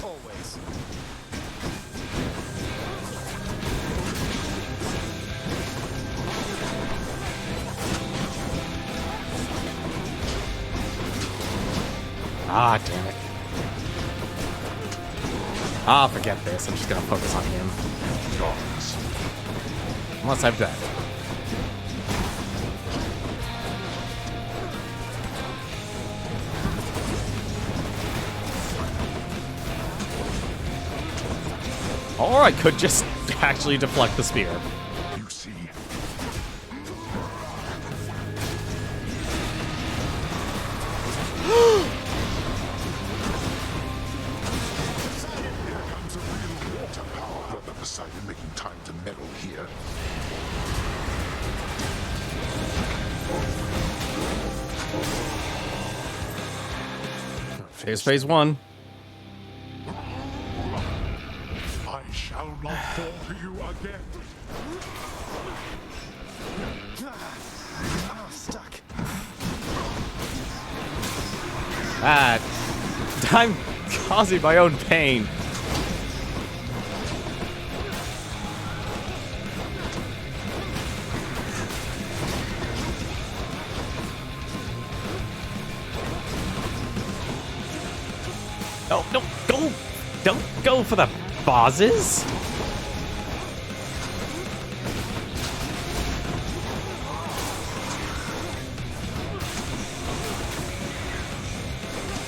Always. Ah, damn it. Ah, forget this. I'm just gonna focus on him. Unless I've done. Or I could just actually deflect the spear. You see. Here comes a real water power. Brother Poseidon making time to meddle here. Here's phase 1. I shall not fall to you again. Ah, stuck. I'm causing my own pain. No, don't go for the bosses.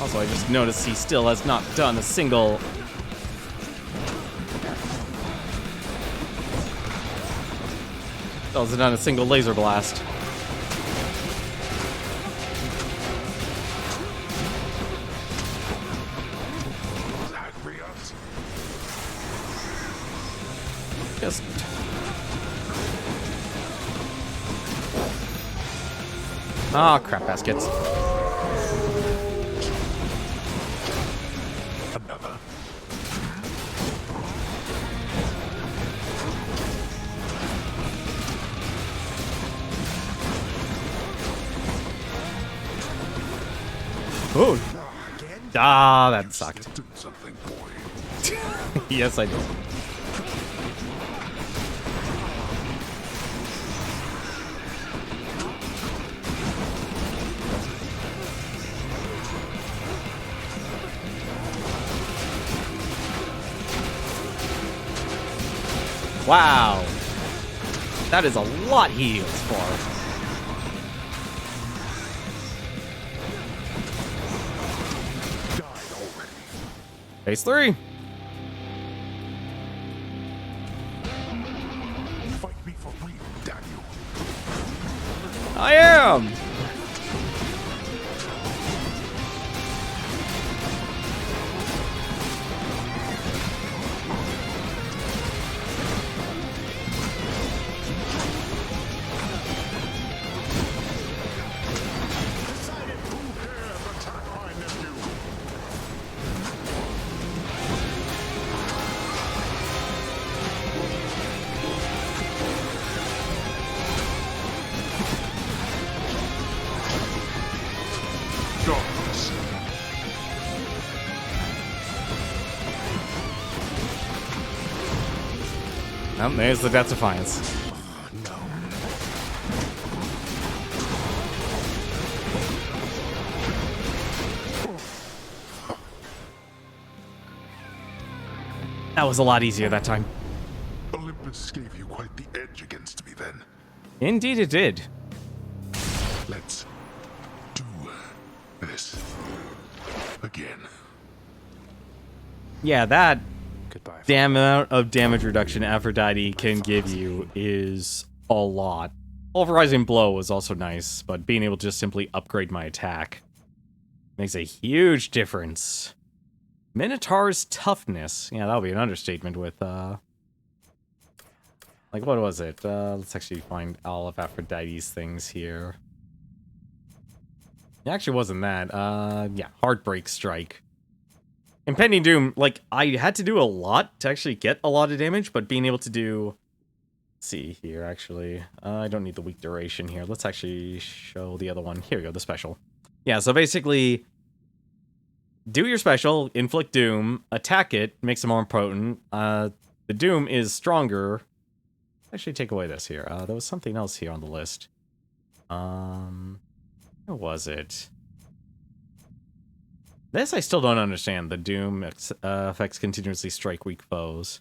Also, I just noticed he still has not done a single... Still hasn't done a single laser blast. Just... Ah, crap baskets. Another. Oh. Ah, that sucked. Something, boy. Yes, I did. Wow. That is a lot he heals for. Phase 3. Fight me for real, damn you. I am. Oh, there's the Death Defiance. That was a lot easier that time. Olympus gave you quite the edge against me then. Indeed it did. Let's do this again. Yeah, that Goodbye. damn amount of damage reduction Aphrodite can give you is a lot. Pulverizing Blow was also nice, but being able to just simply upgrade my attack makes a huge difference. Minotaur's Toughness. Yeah, that'll be an understatement with, like, what was it? Let's actually find all of Aphrodite's things here. It actually wasn't that. Yeah, Heartbreak Strike. Impending Doom, like, I had to do a lot to actually get a lot of damage, but being able to do... Let's see here, actually. I don't need the weak duration here. Let's actually show the other one. Here we go, the special. Yeah, so basically, do your special, inflict Doom, attack it, makes it more potent. The Doom is stronger. Actually, take away this here. There was something else here on the list. Where was it? This I still don't understand. The Doom effects continuously strike weak foes.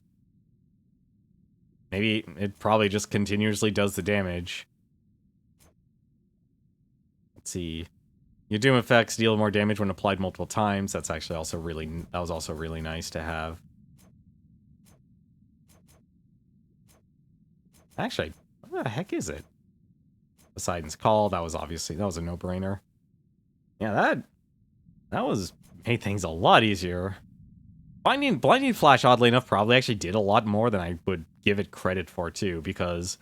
Maybe it probably just continuously does the damage. Let's see. Your Doom effects deal more damage when applied multiple times. That's actually also really... That was also really nice to have. Actually, what the heck is it? Poseidon's Call. That was obviously... That was a no-brainer. Yeah, that was... made things a lot easier. Blinding Flash, oddly enough, probably actually did a lot more than I would give it credit for, too, because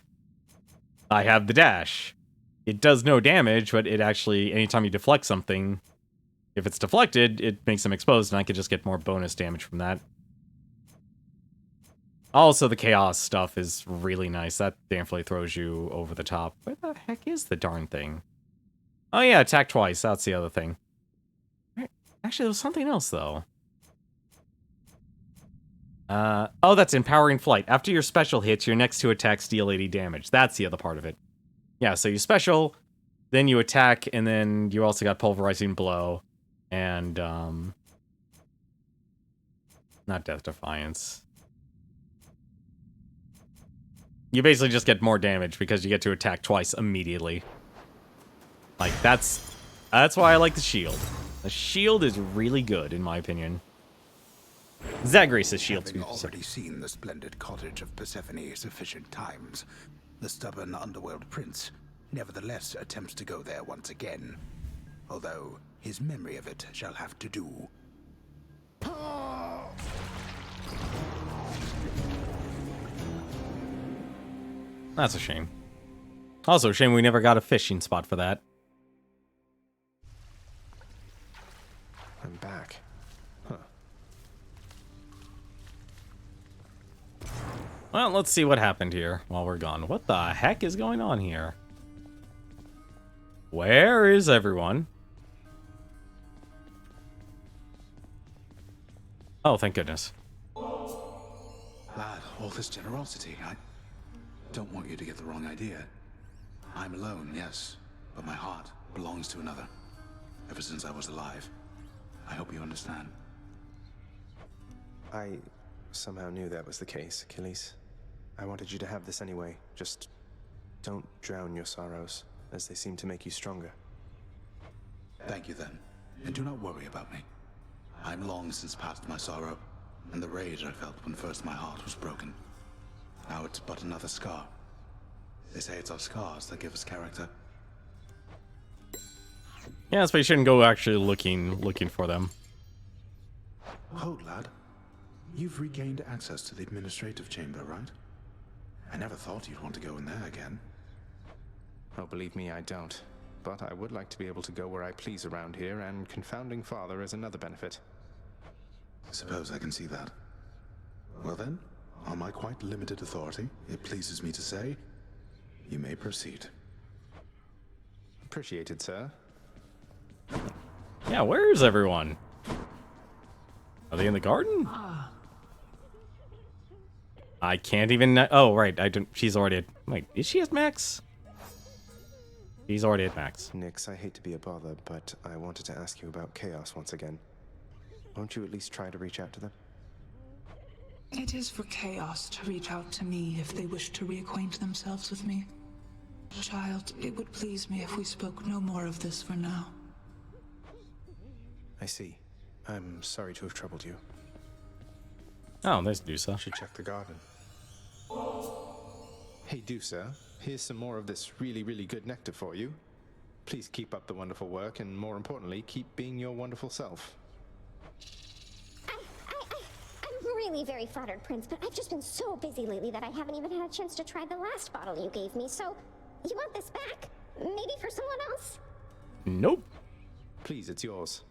I have the dash. It does no damage, but it actually, anytime you deflect something, if it's deflected, it makes them exposed, and I could just get more bonus damage from that. Also, the Chaos stuff is really nice. That definitely throws you over the top. Where the heck is the darn thing? Oh yeah, attack twice. That's the other thing. Actually, there was something else, though. Oh, that's Empowering Flight. After your special hits, your next two attacks deal 80 damage. That's the other part of it. Yeah, so you special, then you attack, and then you also got Pulverizing Blow, and, not Death Defiance. You basically just get more damage because you get to attack twice immediately. Like, that's why I like the shield. The shield is really good, in my opinion. Zagreus' shield, to be Having specific. already seen the splendid cottage of Persephone sufficient times, the stubborn underworld prince nevertheless attempts to go there once again, although his memory of it shall have to do. That's a shame. Also a shame we never got a fishing spot for that. I'm back. Huh. Well, let's see what happened here while we're gone. What the heck is going on here? Where is everyone? Oh, thank goodness. Lad, all this generosity, I don't want you to get the wrong idea. I'm alone, yes, but my heart belongs to another. Ever since I was alive. I hope you understand. I somehow knew that was the case, Achilles. I wanted you to have this anyway. Just don't drown your sorrows, as they seem to make you stronger. Thank you then, and do not worry about me. I'm long since past my sorrow, and the rage I felt when first my heart was broken. Now it's but another scar. They say it's our scars that give us character. Yeah, so you shouldn't go actually looking for them. Hold, lad. You've regained access to the administrative chamber, right? I never thought you'd want to go in there again. Oh, believe me, I don't. But I would like to be able to go where I please around here, and confounding father is another benefit. Suppose I can see that. Well then, on my quite limited authority, it pleases me to say, you may proceed. Appreciated, sir. Yeah, where is everyone? Are they in the garden? I can't even... Oh, right. I don't... She's already at... Wait, is she at max? She's already at max. Nix, I hate to be a bother, but I wanted to ask you about Chaos once again. Won't you at least try to reach out to them? It is for Chaos to reach out to me if they wish to reacquaint themselves with me. Child, it would please me if we spoke no more of this for now. I see. I'm sorry to have troubled you. Oh, there's Dusa. Should check the garden. Hey, Dusa. Here's some more of this really, really good nectar for you. Please keep up the wonderful work, and more importantly, keep being your wonderful self. I'm really very flattered, Prince, but I've just been so busy lately that I haven't even had a chance to try the last bottle you gave me, so you want this back? Maybe for someone else? Nope. Please, it's yours.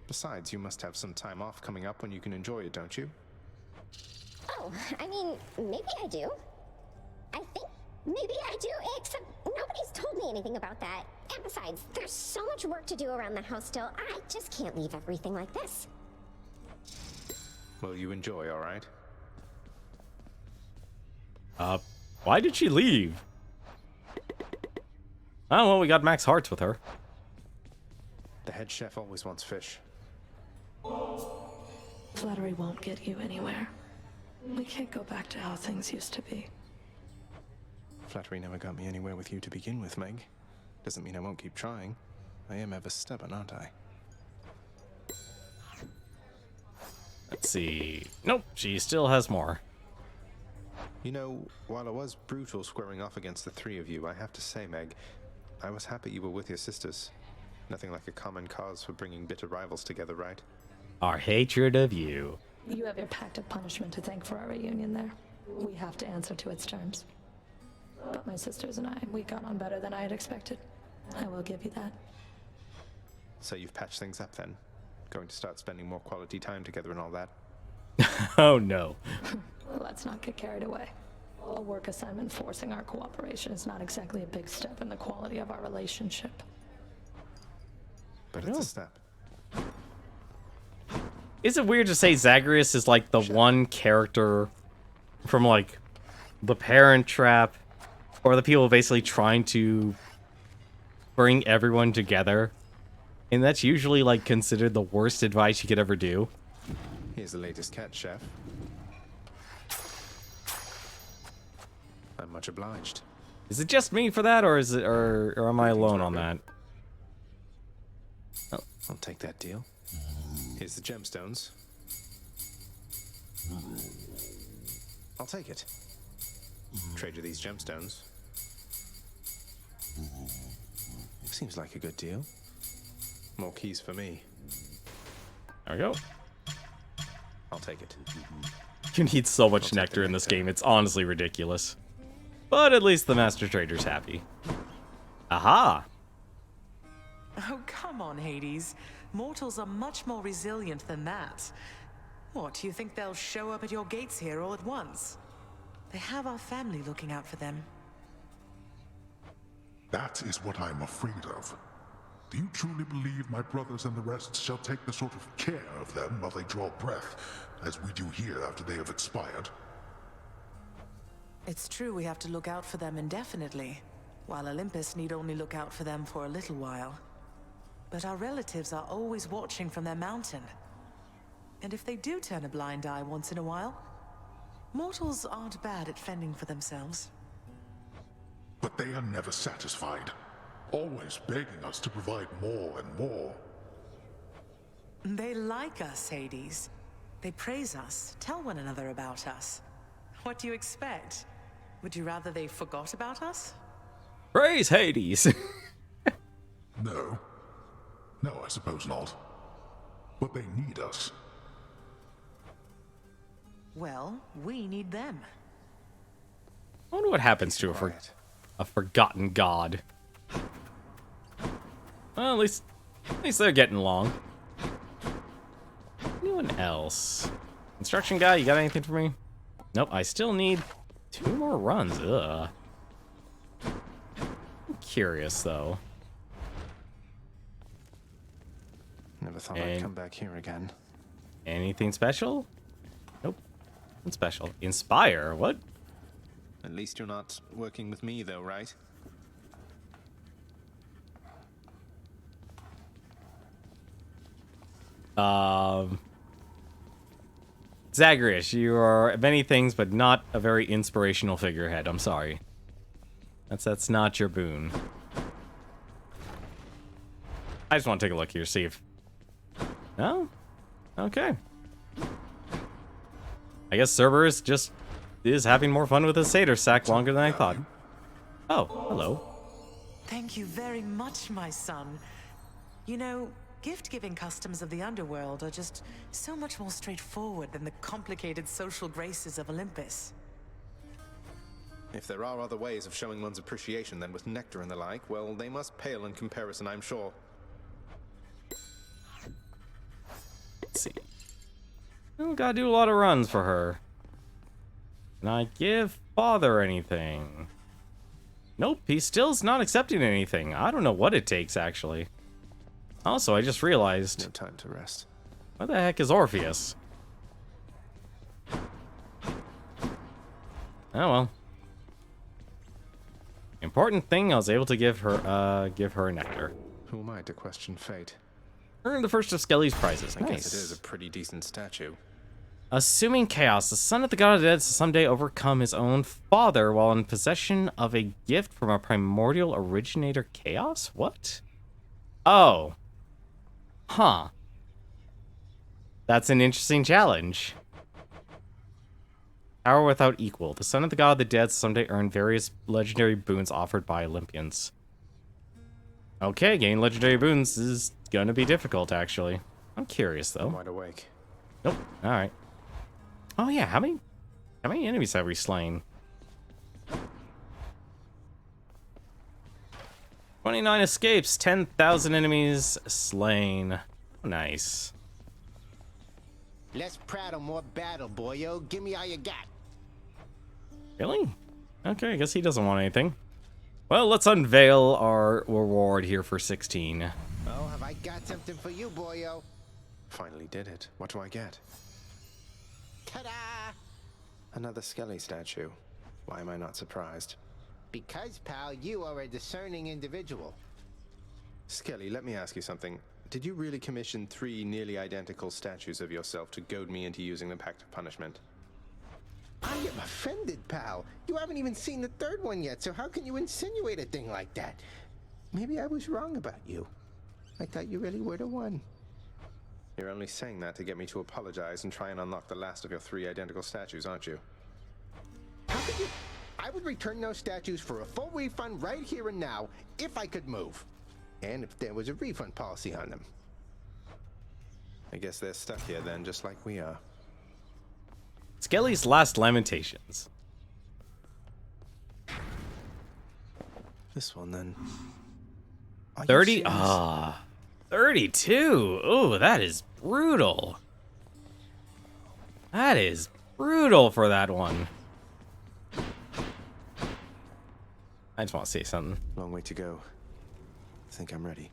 Besides, you must have some time off coming up when you can enjoy it, don't you? Oh, I mean, maybe I do. I think maybe I do, except nobody's told me anything about that. And besides, there's so much work to do around the house still. I just can't leave everything like this. Well, you enjoy, all right? Why did she leave? Oh, well, we got max hearts with her. The head chef always wants fish. Flattery won't get you anywhere. We can't go back to how things used to be. Flattery never got me anywhere with you to begin with, Meg. Doesn't mean I won't keep trying. I am ever stubborn, aren't I? Let's see. Nope, she still has more. You know, while it was brutal squaring off against the three of you, I have to say, Meg, I was happy you were with your sisters. Nothing like a common cause for bringing bitter rivals together, right? Our hatred of you. You have your pact of punishment to thank for our reunion there. We have to answer to its terms. But my sisters and we got on better than I had expected. I will give you that. So you've patched things up then? Going to start spending more quality time together and all that? Oh no. Let's not get carried away. A work assignment forcing our cooperation is not exactly a big step in the quality of our relationship. But it's a step. Is it weird to say Zagreus is like the one character from like The Parent Trap, or the people basically trying to bring everyone together? And that's usually like considered the worst advice you could ever do. Here's the latest cat, chef. I'm much obliged. Is it just me for that, or is it, or am I alone on that? Oh, I'll take that deal. Here's the gemstones. I'll take it. Trade you these gemstones. Seems like a good deal. More keys for me. There we go. I'll take it. You need so much nectar in this game, it's honestly ridiculous. But at least the Master Trader's happy. Aha! Oh, come on, Hades. Mortals are much more resilient than that. What, do you think they'll show up at your gates here all at once? They have our family looking out for them. That is what I'm afraid of. Do you truly believe my brothers and the rest shall take the sort of care of them while they draw breath, as we do here after they have expired? It's true we have to look out for them indefinitely, while Olympus need only look out for them for a little while. But our relatives are always watching from their mountain. And if they do turn a blind eye once in a while, Mortals aren't bad at fending for themselves. But they are never satisfied, always begging us to provide more and more. They like us, Hades. They praise us, tell one another about us. What do you expect? Would you rather they forgot about us? Praise Hades! No. No, I suppose not. But they need us. Well, we need them. I wonder what happens to a forgotten god. Well, at least they're getting along. Anyone else? Construction guy, you got anything for me? Nope, I still need 2 more runs. Ugh. I'm curious, though. Never thought I'd come back here again. Anything special? Nope. Nothing special. Inspire? What? At least you're not working with me, though, right? Zagreus, you are many things, but not a very inspirational figurehead. I'm sorry. That's not your boon. I just want to take a look here, see if... No? Okay. I guess Cerberus just is having more fun with his satyr sack longer than I thought. Oh, hello. Thank you very much, my son. You know, gift-giving customs of the underworld are just so much more straightforward than the complicated social graces of Olympus. If there are other ways of showing one's appreciation than with nectar and the like, well, they must pale in comparison, I'm sure. Let's see. Oh, gotta do a lot of runs for her. Can I give father anything? Nope, he still's not accepting anything. I don't know what it takes, actually. Also, I just realized... No time to rest. Where the heck is Orpheus? Oh well. Important thing, I was able to give her a nectar. Who am I to question fate? Earned the first of Skelly's prizes. I Nice. guess it is a pretty decent statue. Assuming chaos, the son of the god of the dead will someday overcome his own father while in possession of a gift from a primordial originator chaos? What? Oh. Huh. That's an interesting challenge. Power without equal. The son of the god of the dead someday earn various legendary boons offered by Olympians. Okay, gain legendary boons is gonna be difficult, actually. I'm curious, though. I'm wide awake. Nope. Alright. Oh, yeah, how many enemies have we slain? 29 escapes, 10,000 enemies slain. Nice. Less prattle, more battle, boyo. Give me all you got. Really? Okay, I guess he doesn't want anything. Well, let's unveil our reward here for 16. Oh, have I got something for you, boyo? Finally did it. What do I get? Ta-da! Another Skelly statue. Why am I not surprised? Because, pal, you are a discerning individual. Skelly, let me ask you something. Did you really commission 3 nearly identical statues of yourself to goad me into using the Pact of Punishment? I am offended, pal. You haven't even seen the 3rd one yet, so how can you insinuate a thing like that? Maybe I was wrong about you. I thought you really were the one. You're only saying that to get me to apologize and try and unlock the last of your 3 identical statues, aren't you? How could you? I would return those statues for a full refund right here and now, if I could move. And if there was a refund policy on them. I guess they're stuck here then, just like we are. Skelly's Last Lamentations. This one then. 30? 32. Oh, that is brutal. That is brutal for that one. I just want to say something. Long way to go. I think I'm ready.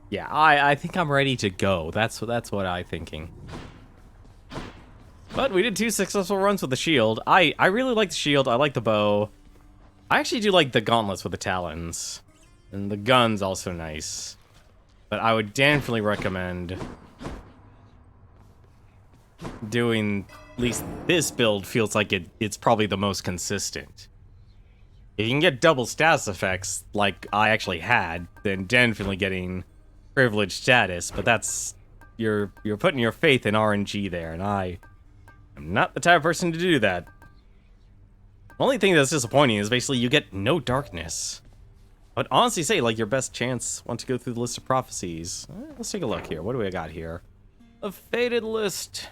Yeah, I think I'm ready to go. That's what I'm thinking. But we did 2 successful runs with the shield. I really like the shield. I like the bow. I actually do like the gauntlets with the talons. And the gun's also nice. But I would definitely recommend doing at least this build feels like it's probably the most consistent. If you can get double status effects like I actually had, then definitely getting privileged status, but that's you're putting your faith in RNG there, and I am not the type of person to do that. The only thing that's disappointing is basically you get no darkness. I would honestly say, like, your best chance once you go through the list of prophecies. Let's take a look here. What do we got here? A fated list.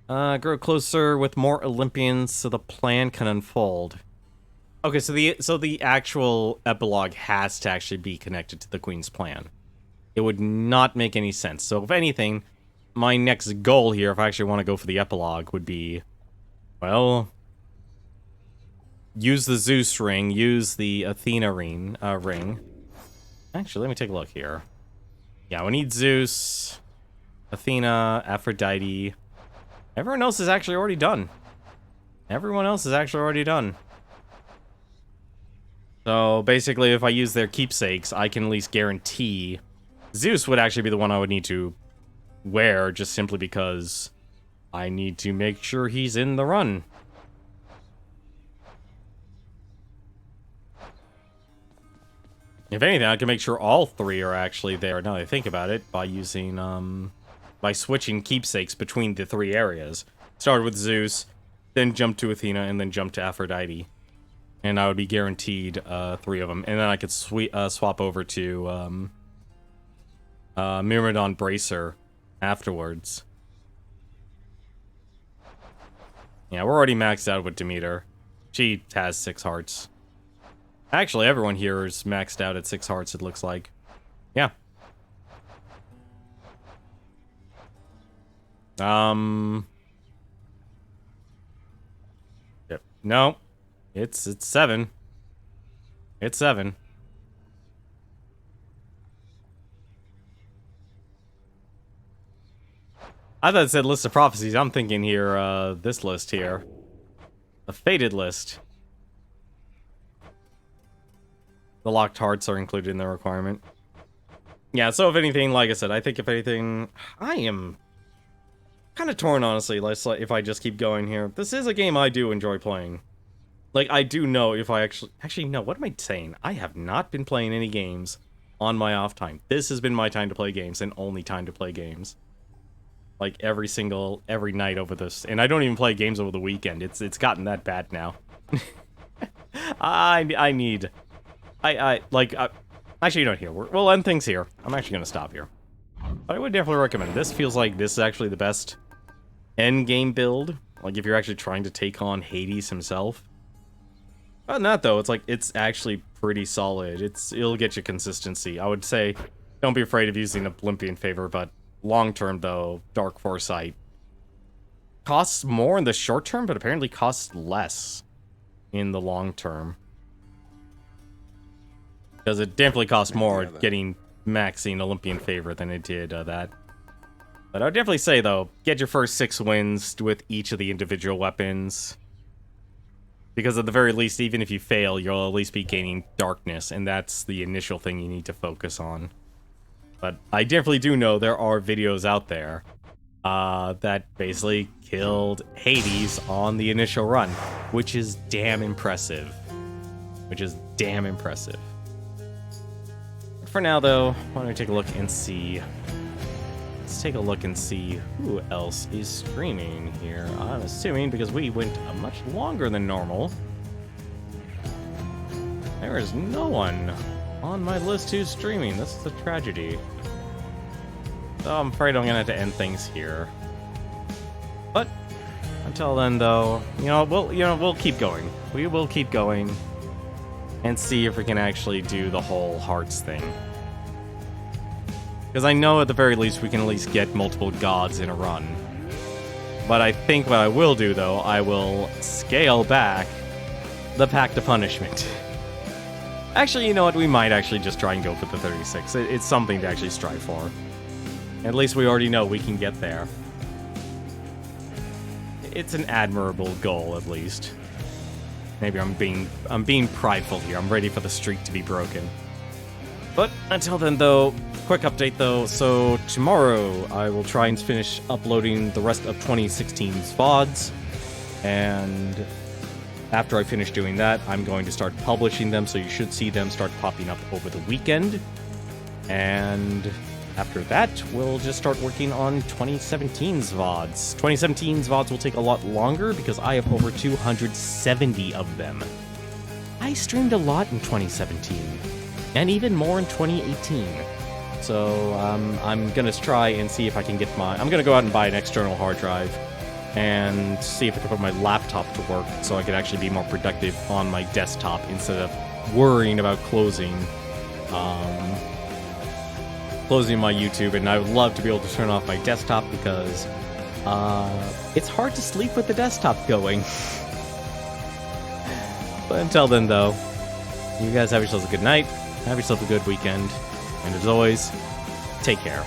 Grow closer with more Olympians so the plan can unfold. Okay, so the actual epilogue has to actually be connected to the Queen's plan. It would not make any sense. So if anything, my next goal here, if I actually want to go for the epilogue, would be, well, use the Zeus ring, use the Athena ring. Actually, let me take a look here. Yeah, we need Zeus, Athena, Aphrodite. Everyone else is actually already done. Everyone else is actually already done. So basically, if I use their keepsakes, I can at least guarantee Zeus would actually be the one I would need to wear, just simply because I need to make sure he's in the run. If anything, I can make sure all three are actually there, now that I think about it, by using, by switching keepsakes between the three areas. Started with Zeus, then jump to Athena, and then jump to Aphrodite. And I would be guaranteed 3 of them. And then I could swap over to Myrmidon Bracer afterwards. Yeah, we're already maxed out with Demeter. She has 6 hearts. Actually, everyone here is maxed out at 6 hearts, it looks like. Yeah. Yep. No. It's 7. It's 7. I thought it said list of prophecies. I'm thinking here, this list here. The fated list. The locked hearts are included in the requirement. Yeah, so if anything, like I said, I think if anything, I am kind of torn, honestly, if I just keep going here. This is a game I do enjoy playing. Like, I do know if I actually, no, what am I saying? I have not been playing any games on my off time. This has been my time to play games and only time to play games. Like, every night over this. And I don't even play games over the weekend. It's gotten that bad now. Actually, you know, here. We'll end things here. I'm actually going to stop here. But I would definitely recommend it. This feels like this is actually the best end-game build. Like, if you're actually trying to take on Hades himself. Other than that, though, it's actually pretty solid. It'll get you consistency. I would say, don't be afraid of using Olympian favor, but long-term, though, Dark Foresight costs more in the short term, but apparently costs less in the long term. Because it definitely costs more getting maxing Olympian favor than it did that. But I would definitely say, though, get your first 6 wins with each of the individual weapons. Because at the very least, even if you fail, you'll at least be gaining darkness, and that's the initial thing you need to focus on. But I definitely do know there are videos out there that basically killed Hades on the initial run, which is damn impressive. For now, though, why don't we take a look and see... Let's take a look and see who else is streaming here. I'm assuming because we went much longer than normal. There is no one on my list who's streaming. This is a tragedy. So I'm afraid I'm gonna have to end things here. But until then, though, we'll keep going. We will keep going and see if we can actually do the whole hearts thing. Because I know at the very least we can at least get multiple gods in a run. But I think what I will do, though, I will scale back the Pact of Punishment. Actually, you know what? We might actually just try and go for the 36. It's something to actually strive for. At least we already know we can get there. It's an admirable goal, at least. Maybe I'm being prideful here. I'm ready for the streak to be broken. But until then, though, quick update though. So tomorrow I will try and finish uploading the rest of 2016's VODs, and after I finish doing that, I'm going to start publishing them, so you should see them start popping up over the weekend. And after that, we'll just start working on 2017's VODs. 2017's VODs will take a lot longer because I have over 270 of them. I streamed a lot in 2017, and even more in 2018. So I'm gonna try and see if I can get I'm gonna go out and buy an external hard drive and see if I can put my laptop to work so I can actually be more productive on my desktop instead of worrying about closing my YouTube. And I would love to be able to turn off my desktop because it's hard to sleep with the desktop going. But until then, though, you guys have yourselves a good night, have yourself a good weekend, and as always, take care.